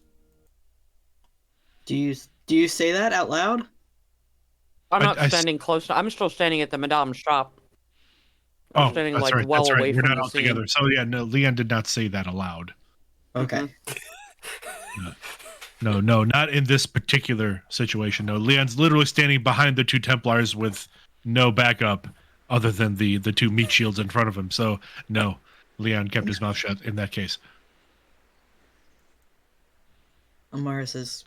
Do you say that out loud? I'm not I standing close. I'm still standing at the Madame's shop. I'm standing that's like right. well That's right. away We're from not the all scene. together. So yeah, no, Leon did not say that aloud. Okay. No, not in this particular situation. No, Leon's literally standing behind the two Templars with no backup other than the two meat shields in front of him. So no, Leon kept his mouth shut in that case. Amara says,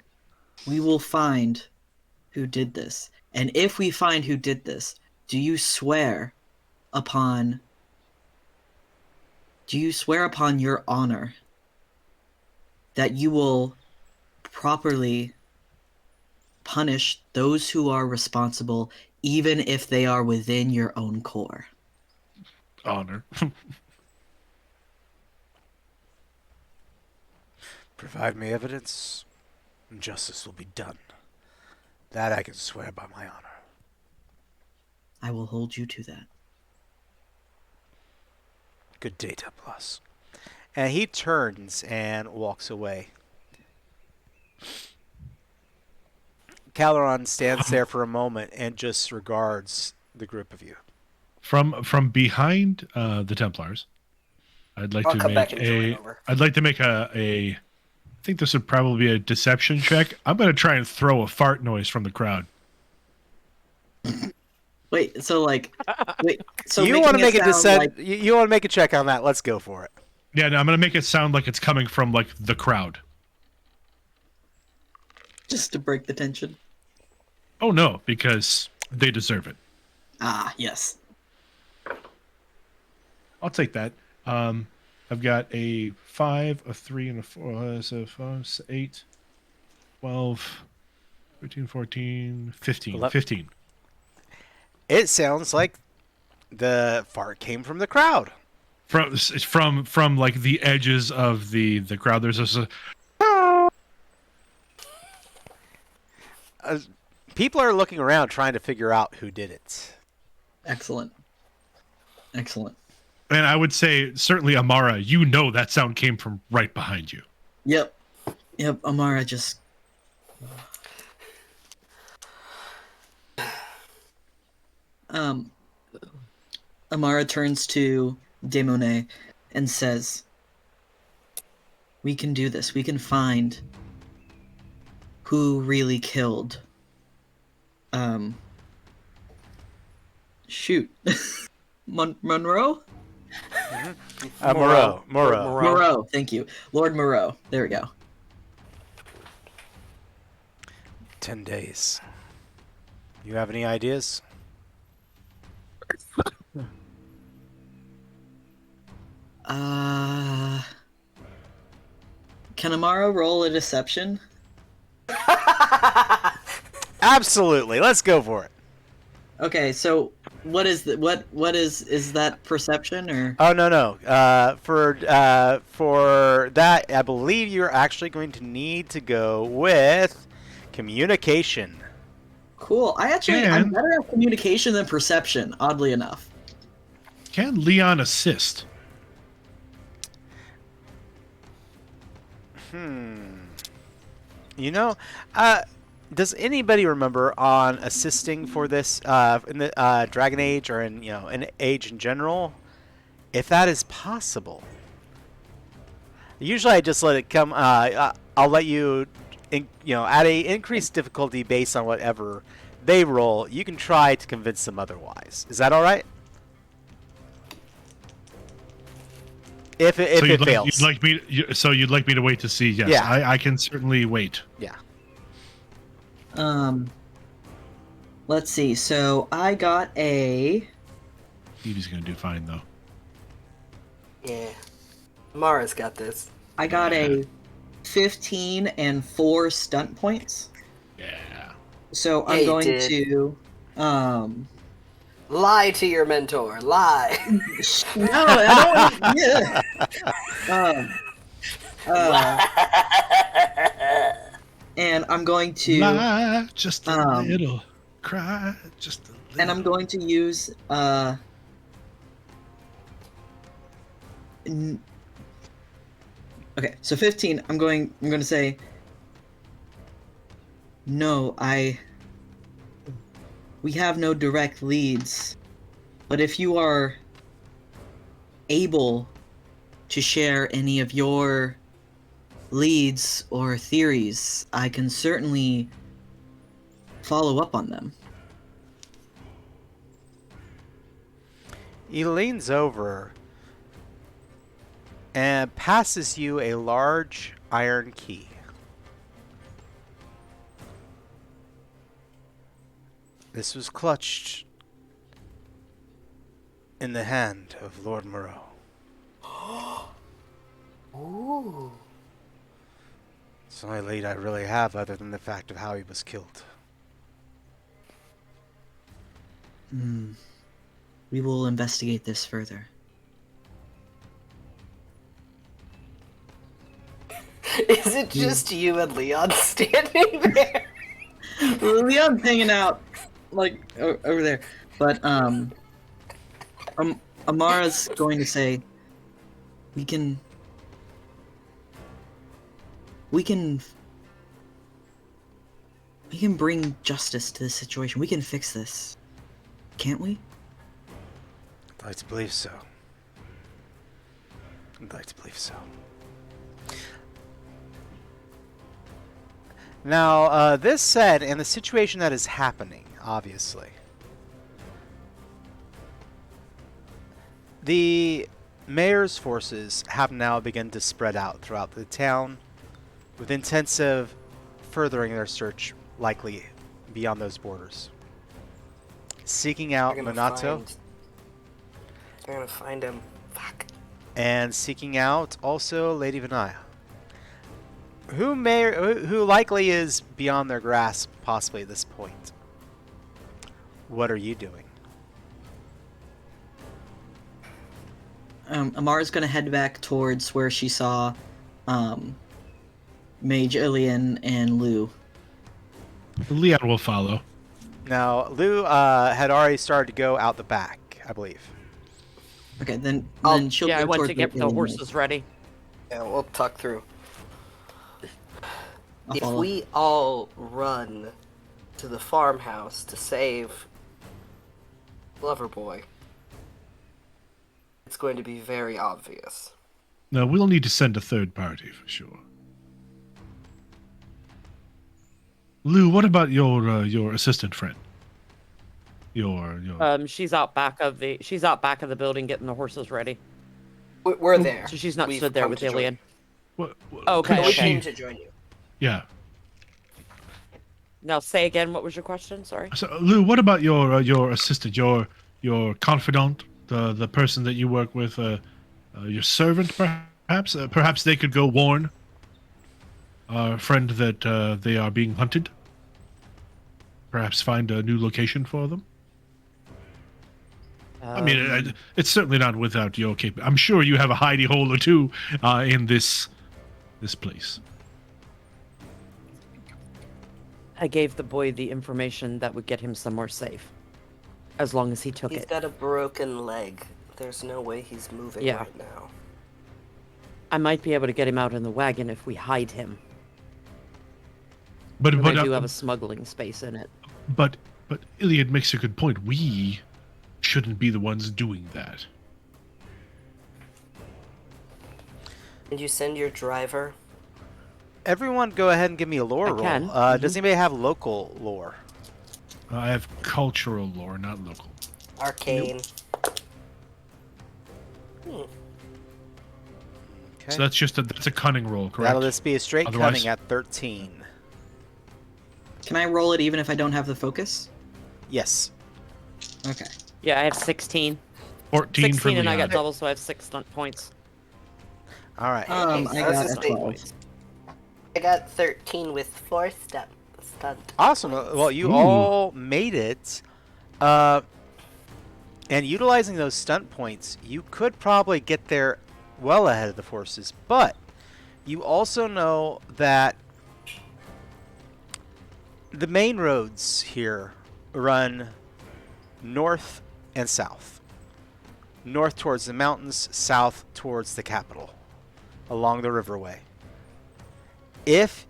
"We will find who did this. And if we find who did this, do you swear upon your honor that you will properly punish those who are responsible, even if they are within your own core?" Honor. Provide me evidence. and justice will be done. That I can swear by my honor. I will hold you to that. Good day, Templas. And he turns and walks away. Caleron stands there for a moment and just regards the group of you. From behind the Templars, I'd like I'll to come back make and join a. over. I'd like to make a. I think this would probably be a deception check. I'm going to try and throw a fart noise from the crowd. Wait, so like, wait, so You want to make it a sound like you want to make a check on that? Let's go for it. Yeah, no, I'm going to make it sound like it's coming from like the crowd. just to break the tension. Oh no, because they deserve it. Ah, yes. I'll take that. I've got a 5, a 3, and a 4. So 5, 8, 12, 13, 14, 15. 15. It sounds like the fart came from the crowd. From like the edges of the crowd. There's this. People are looking around trying to figure out who did it. Excellent. Excellent. And I would say certainly Amara, you know that sound came from right behind you. Yep. Yep. Amara just. Amara turns to Demonet and says, "We can do this. We can find who really killed. Shoot, Monroe. Moreau. Moreau. Thank you, Lord Moreau. There we go. 10 days. You have any ideas? Can Amara roll a deception? Absolutely. Let's go for it. Okay, so what is is that perception or? Oh no. For that, I believe you're actually going to need to go with communication. Cool. I'm better at communication than perception, oddly enough. Can Leon assist? You know, does anybody remember on assisting for this in the Dragon Age or in Age in general, if that is possible? Usually, I just let it come. I'll let you, at a increased difficulty based on whatever they roll. You can try to convince them otherwise. Is that all right? If it fails. You'd like me to wait to see? Yes, Yeah. I can certainly wait. Yeah. Let's see. So I got a. Evie's gonna do fine though. Yeah. Mara's got this. I got a 15 and 4 stunt points. Yeah. So Yeah, I'm you going did. to. Lie to your mentor. Lie. No, I don't. Yeah. And I'm going to. Lie just a little, cry just a little. And I'm going to use okay, so 15. I'm going to say no. We have no direct leads, but if you are able to share any of your leads or theories, I can certainly follow up on them. He leans over and passes you a large iron key. This was clutched in the hand of Lord Moreau. Ooh. It's the only lead I really have other than the fact of how he was killed. We will investigate this further. Is it just you and Leon standing there? Leon's hanging out like over there, but Amara's going to say, we can we can bring justice to this situation. We can fix this, can't we? I'd like to believe so. I'd like to believe so. Now, this said, and the situation that is happening, obviously, the mayor's forces have now begun to spread out throughout the town, with intensive furthering their search, likely beyond those borders. Seeking out Minato. They're gonna find him. Fuck. And seeking out also Lady Vinaya, who likely is beyond their grasp, possibly at this point. What are you doing? Amara's gonna head back towards where she saw Mage Ilian and Lou. Leon will follow. Now, Lou had already started to go out the back, I believe. Okay, then she'll Yeah, I go went towards to get where the Ilian horses is. ready. Yeah, we'll talk through. I'll If follow. we all run to the farmhouse to save Loverboy, it's going to be very obvious. No, we'll need to send a third party for sure. Lou, what about your assistant friend? Your She's out back of the building getting the horses ready. We're there. So she's not We've stood there come with to join Ilian. what, Okay, could We okay. came to join you. Yeah. Now say again, what was your question? Sorry. So, Lou, what about your assistant, your confidant, the person that you work with, your servant, perhaps? Perhaps they could go warn our friend that they are being hunted. Perhaps find a new location for them. I mean, it's certainly not without your capability. I'm sure you have a hidey hole or two in this place. I gave the boy the information that would get him somewhere safe, as long as he took He's it. got a broken leg. There's no way he's moving Yeah. right now. I might be able to get him out in the wagon if we hide him. But And but I do have a smuggling space in it. but Iliad makes a good point. We shouldn't be the ones doing that. Did you send your driver? Everyone go ahead and give me a lore I roll. can. Does anybody have local lore? I have cultural lore, not local. Arcane. Okay. So that's a cunning roll, correct? That'll just be a straight Otherwise- cunning at 13. Can I roll it even if I don't have the focus? Yes. Okay. Yeah, I have 16. 14 for 16 and I got Leon. double, so I have 6 stunt points. All right. I so got that's a just 8 12. points. I got 13 with 4 stunt. Awesome. Well, you all made it. And utilizing those stunt points, you could probably get there well ahead of the forces. But you also know that the main roads here run north and south. North towards the mountains, south towards the capital, along the riverway. If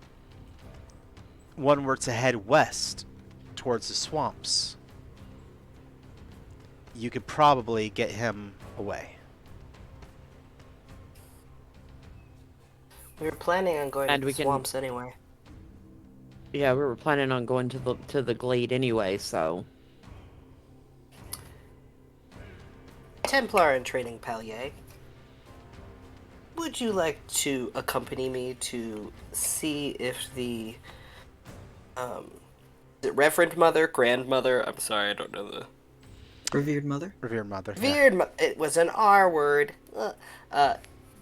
one were to head west towards the swamps, you could probably get him away. We were planning on going And to we the can- swamps anyway. Yeah, we were planning on going to the glade anyway, so Templar in training, Palier. Would you like to accompany me to see if the is it Reverend Mother, Grandmother? I'm sorry, I don't know the Revered mother. Revered mother. yeah. revered. It was an R word.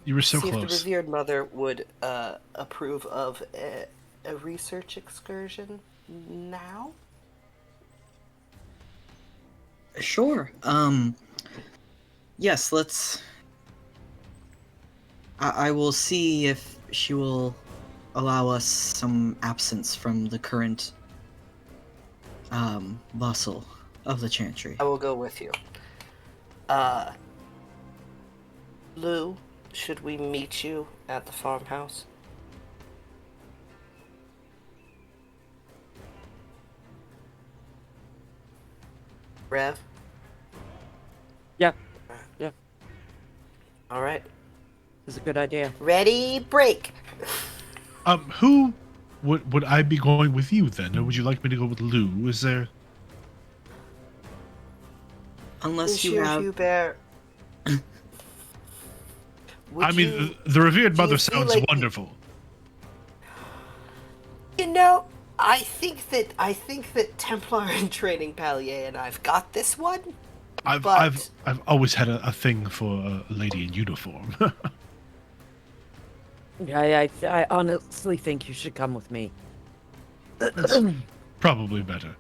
You were so See if the close. revered mother would approve of a research excursion now. Sure. Yes, let's. I will see if she will allow us some absence from the current bustle of the chantry. I will go with you. Lou, should we meet you at the farmhouse? Rev? Yeah, yeah, All right. it's a good idea. Ready, break! Who would I be going with you then, or would you like me to go with Lou? Is there? Unless you Monsieur have... Hubert. I mean, the revered do you mother feel sounds like wonderful. You know, I think that Templar in training Palier and I've got this one. I've always had a thing for a lady in uniform. Yeah, I honestly think you should come with me. Probably better.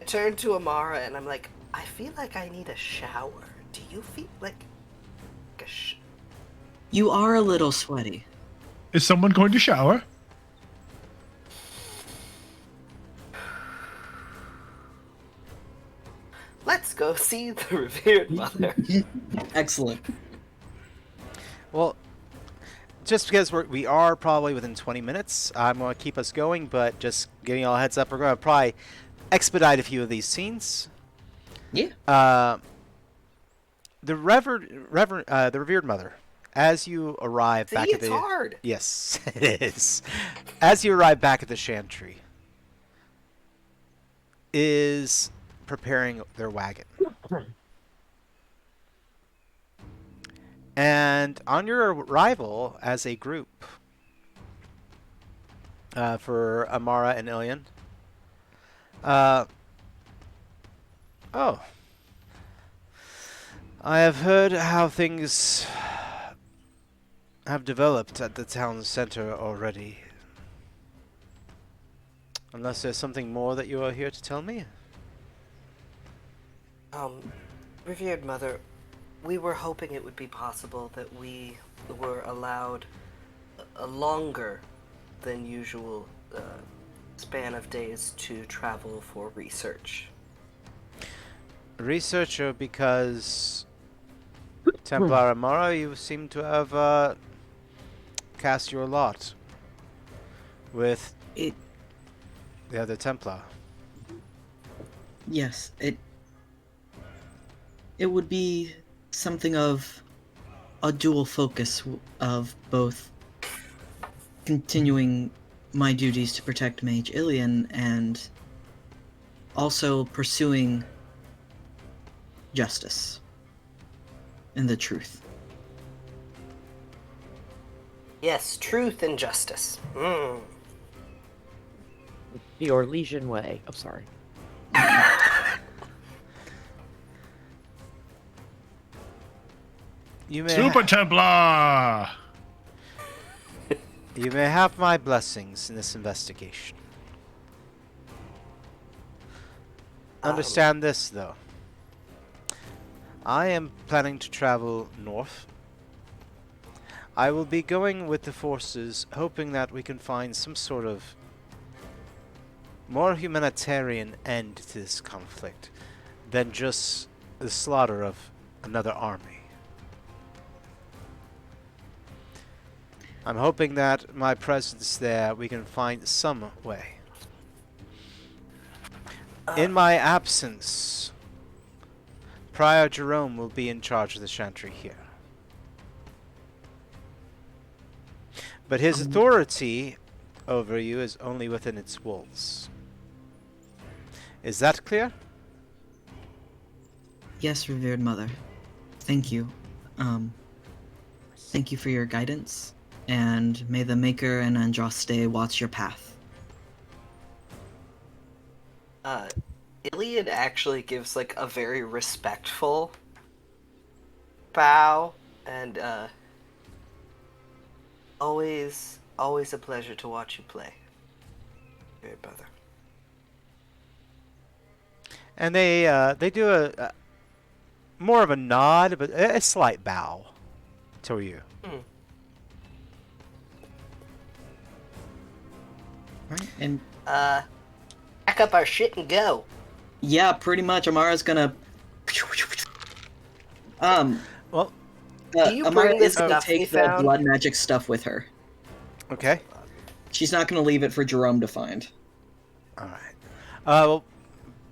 I turn to Amara and I'm like, I feel like I need a shower. Do you feel like a You are a little sweaty. Is someone going to shower? Let's go see the revered mother. Excellent. Well, just because we are probably within 20 minutes, I'm going to keep us going, but just giving you all a heads up, we're going to probably expedite a few of these scenes. Yeah. The revered mother, as you arrive See, back at it's the hard. yes, it is. As you arrive back at the chantry, is preparing their wagon. And on your arrival as a group, for Amara and Ilian, oh, I have heard how things have developed at the town center already. Unless there's something more that you are here to tell me? Revered mother, we were hoping it would be possible that we were allowed a longer than usual span of days to travel for research. Researcher, because Templar Amara, you seem to have cast your lot with It... the other Templar. Yes, it would be something of a dual focus of both continuing my duties to protect Mage Ilian and also pursuing justice and the truth. Yes, truth and justice. Mm. The Orlesian way. I'm sorry. You may Super Templar! you may have my blessings in this investigation. Understand this, though. I am planning to travel north. I will be going with the forces, hoping that we can find some sort of more humanitarian end to this conflict than just the slaughter of another army. I'm hoping that my presence there, we can find some way. In my absence, Prior Jerome will be in charge of the chantry here. But his authority over you is only within its walls. Is that clear? Yes, revered mother. Thank you. Thank you for your guidance, and may the Maker and Andraste watch your path. Iliad actually gives like a very respectful bow, and always a pleasure to watch you play, revered brother. And they do a more of a nod, but a slight bow to you. Right, and Pack up our shit and go. yeah, pretty much. Amara's gonna. Well, Do you Amara bring the is gonna stuff we take the found? blood magic stuff with her. okay. She's not gonna leave it for Jerome to find. All right. Well,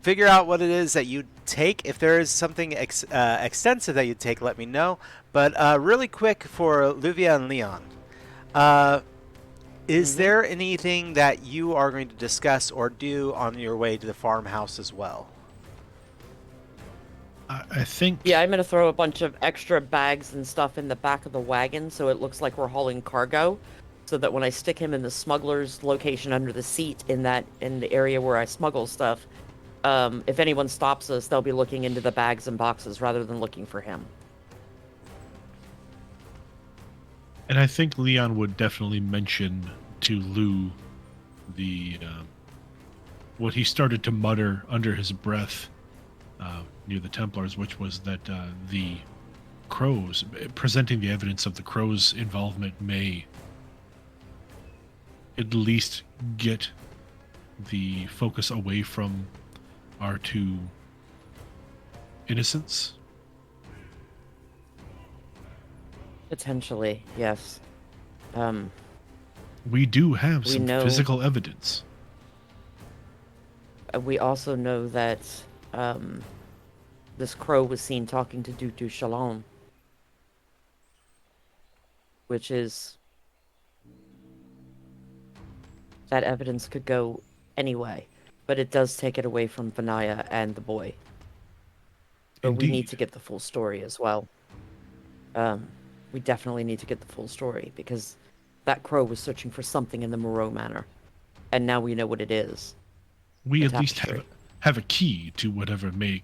figure out what it is that you take. If there is something extensive that you take, let me know. But really quick for Luvia and Leon, is there anything that you are going to discuss or do on your way to the farmhouse as well? I think. Yeah, I'm gonna throw a bunch of extra bags and stuff in the back of the wagon so it looks like we're hauling cargo. So that when I stick him in the smuggler's location under the seat in the area where I smuggle stuff, if anyone stops us, they'll be looking into the bags and boxes rather than looking for him. And I think Leon would definitely mention to Lou the what he started to mutter under his breath near the Templars, which was that the crows, presenting the evidence of the crows' involvement, may at least get the focus away from our two innocents. Potentially, yes. We do have We some know- physical evidence. We also know that this crow was seen talking to Duke du Chalon, which is that evidence could go anyway, but it does take it away from Vanaya and the boy. But we need Indeed. to get the full story as well. We definitely need to get the full story because that crow was searching for something in the Moreau Manor, and now we know what it is. We The at least tapestry. have a key to whatever it may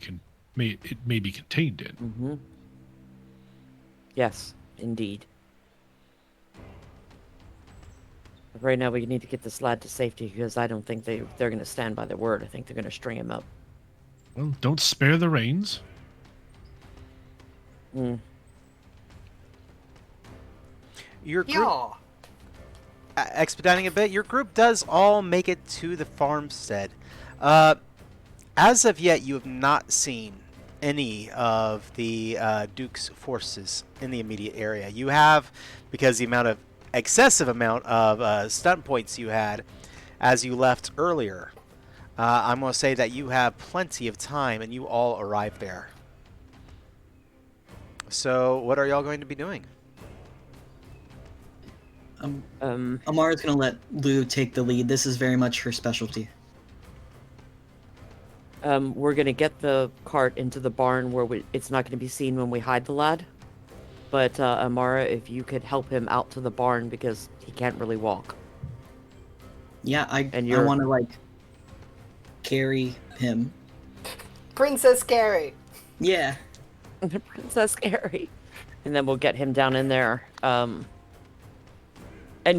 be contained in. Mm-hmm. Yes, indeed. But right now we need to get this lad to safety because I don't think they're going to stand by their word. I think they're going to string him up. Well, don't spare the reins. Mm. Your group, Yeah. expediting a bit, your group does all make it to the farmstead. As of yet, you have not seen any of the Duke's forces in the immediate area. You have, because the excessive amount of stunt points you had as you left earlier. I'm going to say that you have plenty of time, and you all arrived there. So, what are y'all going to be doing? Amara's gonna let Lou take the lead. This is very much her specialty. We're going to get the cart into the barn where it's not going to be seen when we hide the lad. But Amara, if you could help him out to the barn because he can't really walk. Yeah, I you're- want to like carry him. Princess Carrie. Yeah. Princess Carrie. And then we'll get him down in there. And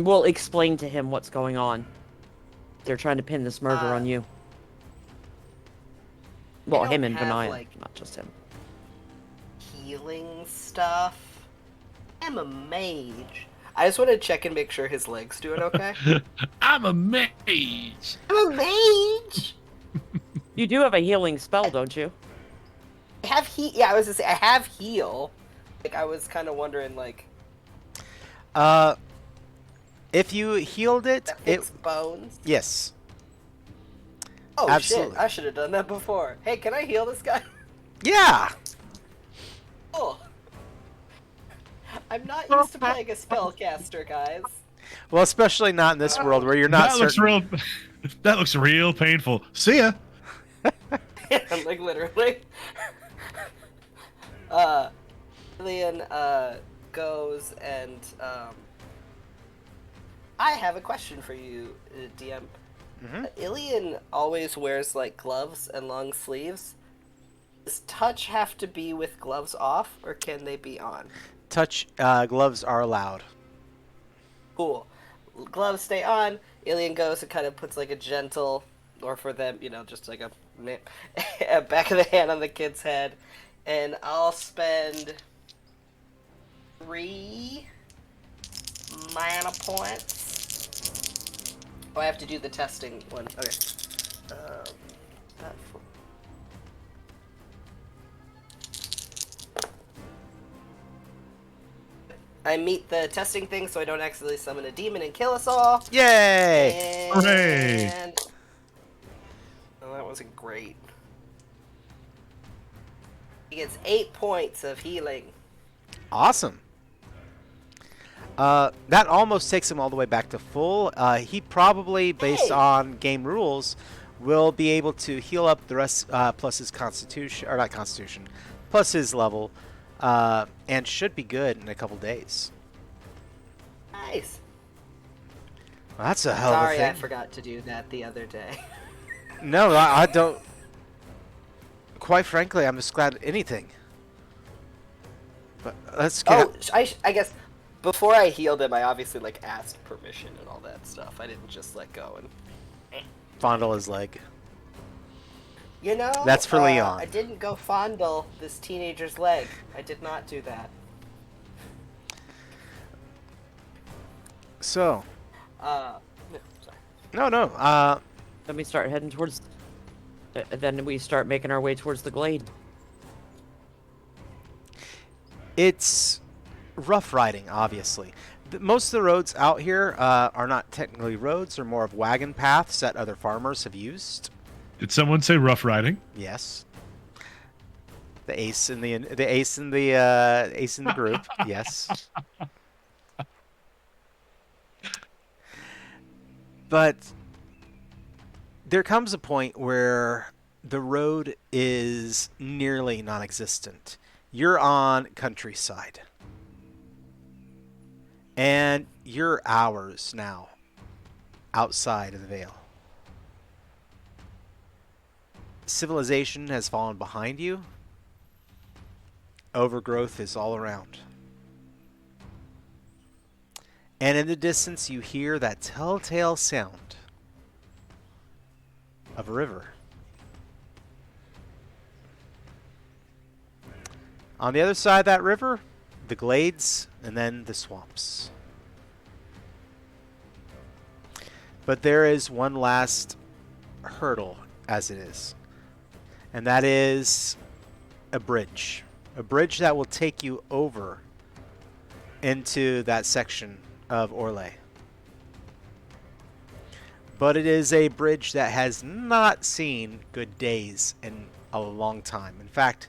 we'll explain to him what's going on. They're trying to pin this murder on you. Well, don't him and have, Benaya, like- not just him. Healing stuff. I'm a mage. I just want to check and make sure his leg's doing okay. I'm a mage. I'm a mage. You do have a healing spell, don't you? I have Yeah, I was gonna say I have heal. Like I was kind of wondering, like If you healed it, that it fixed bones. yes. Oh Absolutely. shit! I should have done that before. Hey, can I heal this guy? Yeah. Oh. I'm not used to playing a spellcaster, guys. Well, especially not in this world where you're not That looks certain. real. That looks real painful. See ya. Like literally. Lillian goes and I have a question for you, DM. Ilian always wears like gloves and long sleeves. Does touch have to be with gloves off, or can they be on? Touch gloves are allowed. Cool. Gloves stay on. Ilian goes and kind of puts like a gentle, or for them, just like a back of the hand on the kid's head, and I'll spend 3 mana points Oh, I have to do the testing one. Okay. That I meet the testing thing so I don't accidentally summon a demon and kill us all. Yay! And... Hooray! Oh, that wasn't great. He gets 8 points of healing. Awesome. That almost takes him all the way back to full. He probably, based on game rules, will be able to heal up the rest plus his constitution, or not constitution, plus his level, and should be good in a couple days. Nice. Well, that's a hell of a Sorry, thing. I forgot to do that the other day. No, I don't. Quite frankly, I'm just glad anything. But let's get. Oh, I guess before I healed him, I obviously like asked permission and all that stuff. I didn't just let go and. Fondle his leg. You know, That's for Leon. I didn't go fondle this teenager's leg. I did not do that. So. No, sorry. No. Then we start heading towards. Then we start making our way towards the glade. It's rough riding, obviously. Most of the roads out here are not technically roads; they're more of wagon paths that other farmers have used. Did someone say rough riding? Yes. The ace in the ace in the ace in the group. Yes. But there comes a point where the road is nearly non-existent. You're on countryside. And you're hours now outside of the Vale. Civilization has fallen behind you. Overgrowth is all around. And in the distance you hear that telltale sound of a river. On the other side of that river, the glades, and then the swamps. But there is one last hurdle, as it is. And that is a bridge. A bridge that will take you over into that section of Orlais. But it is a bridge that has not seen good days in a long time. In fact,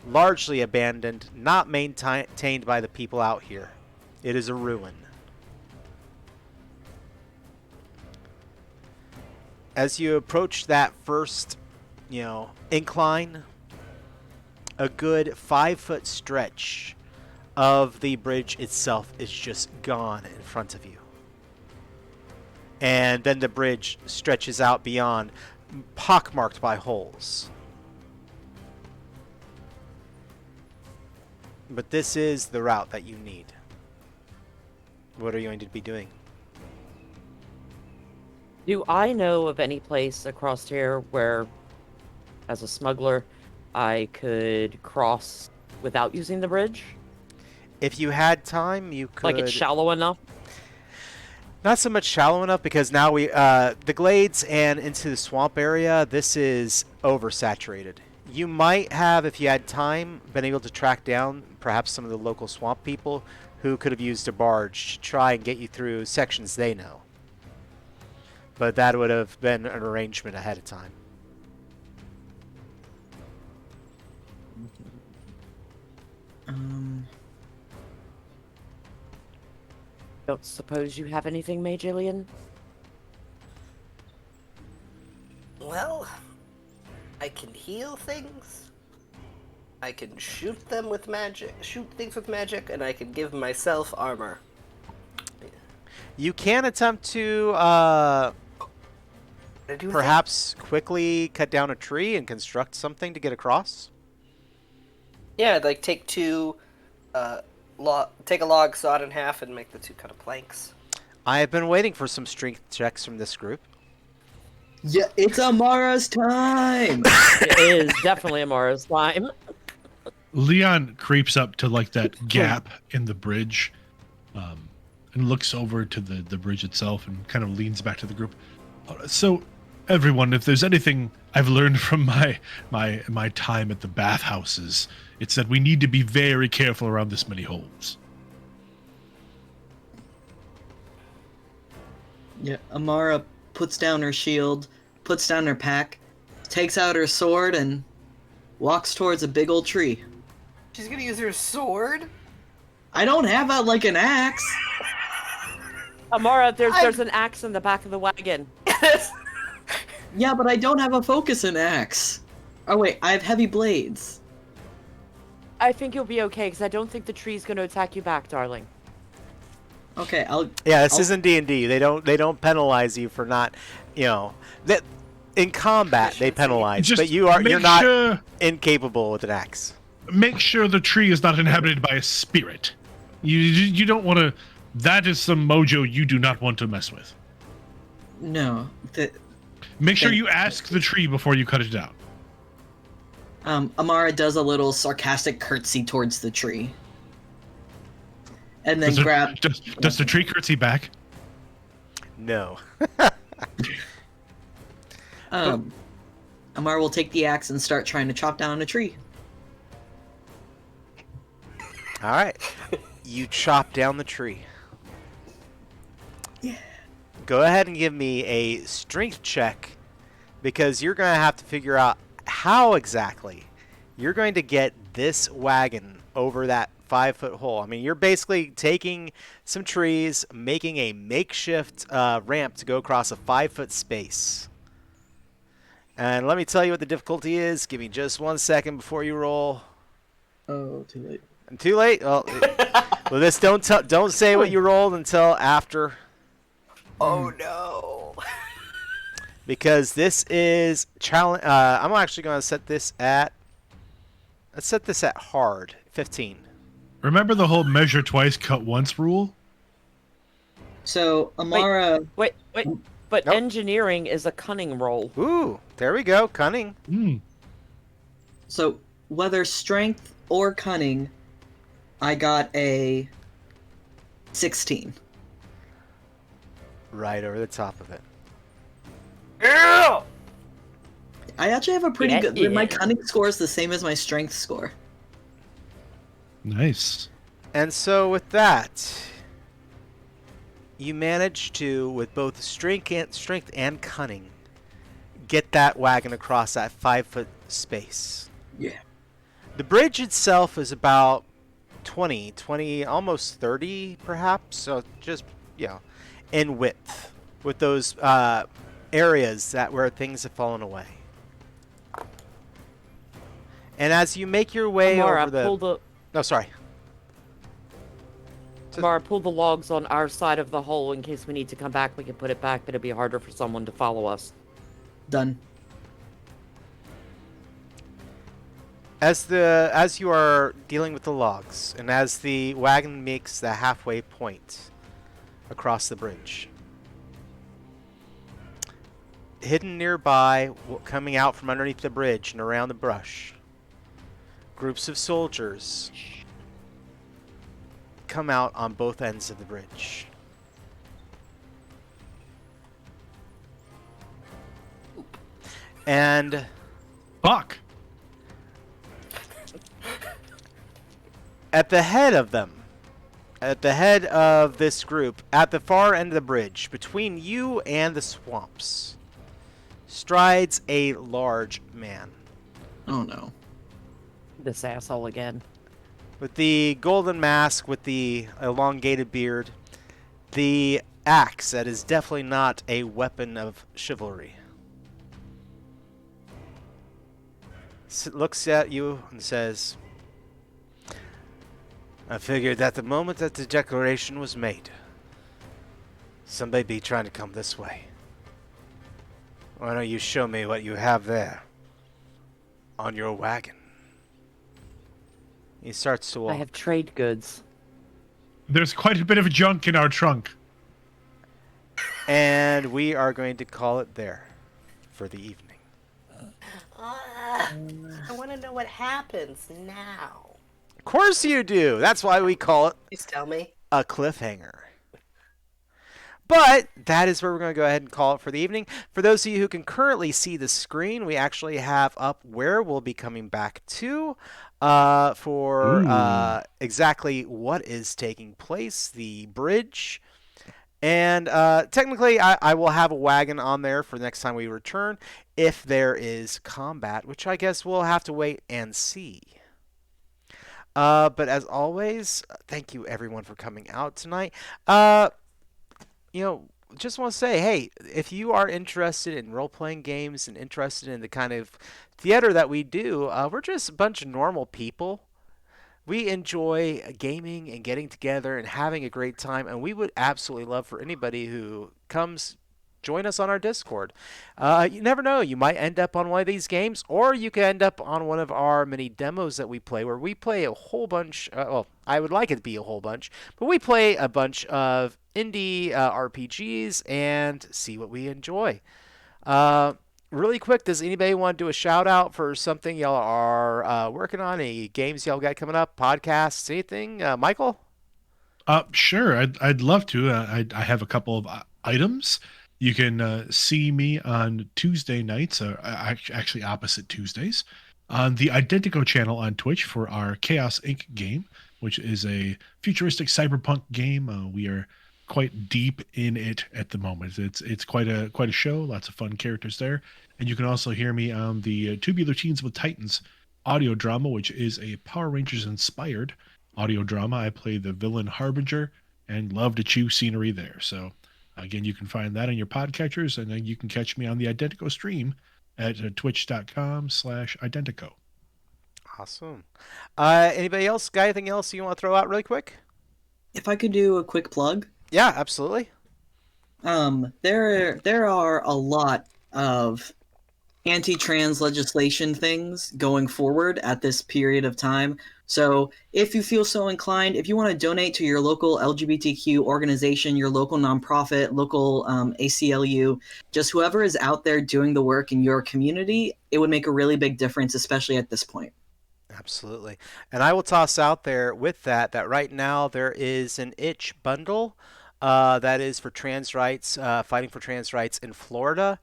largely abandoned, not maintained by the people out here. It is a ruin. As you approach that first, incline, a good 5-foot stretch of the bridge itself is just gone in front of you. And then the bridge stretches out beyond, pockmarked by holes. But this is the route that you need. What are you going to be doing? Do I know of any place across here where, as a smuggler, I could cross without using the bridge? If you had time, you could. Like it's shallow enough? Not so much shallow enough because now the glades and into the swamp area, this is oversaturated. You might have, if you had time, been able to track down perhaps some of the local swamp people who could have used a barge to try and get you through sections they know. But that would have been an arrangement ahead of time. Don't suppose you have anything, Mage Alien? Well, I can heal things. I can shoot them with magic. Shoot things with magic, and I can give myself armor. You can attempt to perhaps quickly cut down a tree and construct something to get across. Yeah, like take take a log, saw it in half, and make the two kind of planks. I have been waiting for some strength checks from this group. Yeah, it's Amara's time! It is definitely Amara's time. Leon creeps up to like that gap in the bridge, and looks over to the bridge itself and kind of leans back to the group. So, everyone, if there's anything I've learned from my time at the bathhouses, it's that we need to be very careful around this many holes. Yeah, Amara puts down her shield, puts down her pack, takes out her sword, and walks towards a big old tree. She's gonna use her sword? I don't have an axe. Amara, there's an axe in the back of the wagon. Yeah, but I don't have a focusing axe. Oh wait, I have heavy blades. I think you'll be okay, because I don't think the tree's going to attack you back, darling. Okay, This isn't D&D. They don't penalize you for not, that in combat they penalize, Just but you're not sure, incapable with an axe. make sure the tree is not inhabited by a spirit. You don't want to. That is some mojo you do not want to mess with. No. Make sure you ask the tree before you cut it down. Amara does a little sarcastic curtsy towards the tree. And then Does the tree curtsy back? No. Amara will take the axe and start trying to chop down a tree. All right. You chop down the tree. Yeah. Go ahead and give me a strength check, because you're going to have to figure out how exactly you're going to get this wagon over that 5-foot hole. I mean, you're basically taking some trees, making a makeshift ramp to go across a 5-foot space. And let me tell you what the difficulty is. Give me just 1 second before you roll. Oh, too late. Too late? Well, this don't say what you rolled until after. Oh no. Because this is challenge. I'm actually going to set this at. Let's set this at hard 15. Remember the whole measure twice, cut once rule? So Amara. Wait. But Nope. engineering is a cunning roll. Ooh, there we go. Cunning. So whether strength or cunning, I got a 16. Right over the top of it. Yeah! I actually have a pretty Yeah, good. yeah. My cunning score is the same as my strength score. Nice. And so with that, you manage to, with both strength and cunning, get that wagon across that 5-foot space. Yeah. The bridge itself is about 20, almost 30 perhaps, so just, in width, with those areas where things have fallen away. And as you make your way Amara, over the... No, sorry. Amara, pull the logs on our side of the hole in case we need to come back. We can put it back, but it'll be harder for someone to follow us. Done. As you are dealing with the logs, and as the wagon makes the halfway point across the bridge, hidden nearby, coming out from underneath the bridge and around the brush, groups of soldiers come out on both ends of the bridge. And Fuck. at the head of them, at the head of this group, at the far end of the bridge, between you and the swamps, strides a large man. Oh no. This asshole again. With the golden mask, with the elongated beard, the axe that is definitely not a weapon of chivalry. Looks at you and says, I figured that the moment that the declaration was made, somebody be trying to come this way. Why don't you show me what you have there on your wagon? He starts to walk. I have trade goods. There's quite a bit of junk in our trunk. And we are going to call it there for the evening. I want to know what happens now. Of course you do. That's why we call it Please tell me. a cliffhanger. But that is where we're going to go ahead and call it for the evening. For those of you who can currently see the screen, we actually have up where we'll be coming back to for Ooh. exactly what is taking place, the bridge. And technically, I will have a wagon on there for the next time we return if there is combat, which I guess we'll have to wait and see. But as always, thank you everyone for coming out tonight. Uh, you know, just want to say, hey, if you are interested in role playing games and interested in the kind of theater that we do, we're just a bunch of normal people. We enjoy gaming and getting together and having a great time, and we would absolutely love for anybody who comes join us on our Discord. You never know, you might end up on one of these games, or you could end up on one of our many demos that we play, where we play a whole bunch. Well, I would like it to be a whole bunch, but we play a bunch of indie RPGs and see what we enjoy. Uh, Really quick, does anybody want to do a shout out for something y'all are working on? Any games y'all got coming up? Podcasts? Anything? Michael? Sure. I'd love to. I have a couple of items. You can see me on Tuesday nights, actually opposite Tuesdays, on the Identico channel on Twitch for our Chaos Inc. game, which is a futuristic cyberpunk game. We are quite deep in it at the moment. It's quite a show. Lots of fun characters there, and you can also hear me on the Tubular Teens with Titans audio drama, which is a Power Rangers inspired audio drama. I play the villain Harbinger and love to chew scenery there. So, again, you can find that in your podcatchers, and then you can catch me on the Identico stream at twitch.com/Identico. Awesome. Anybody else got anything else you want to throw out really quick? If I could do a quick plug, Yeah, absolutely. there are a lot of anti-trans legislation things going forward at this period of time. So if you feel so inclined, if you want to donate to your local LGBTQ organization, your local nonprofit, local ACLU, just whoever is out there doing the work in your community, it would make a really big difference, especially at this point. Absolutely. And I will toss out there with that that right now there is an itch bundle that is for trans rights, fighting for trans rights in Florida.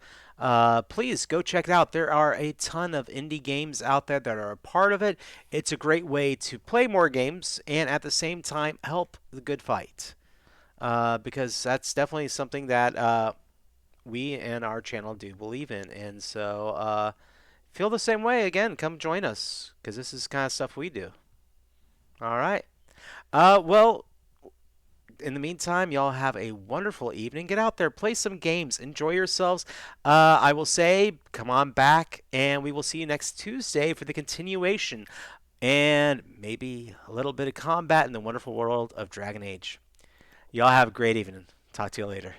Please go check it out. There are a ton of indie games out there that are a part of it. It's a great way to play more games and at the same time help the good fight. Because that's definitely something that we and our channel do believe in. And so feel the same way. Again, come join us because this is kind of stuff we do. All right. Well, in the meantime, y'all have a wonderful evening. Get out there, play some games, enjoy yourselves. I will say, come on back, and we will see you next Tuesday for the continuation and maybe a little bit of combat in the wonderful world of Dragon Age. Y'all have a great evening. Talk to you later.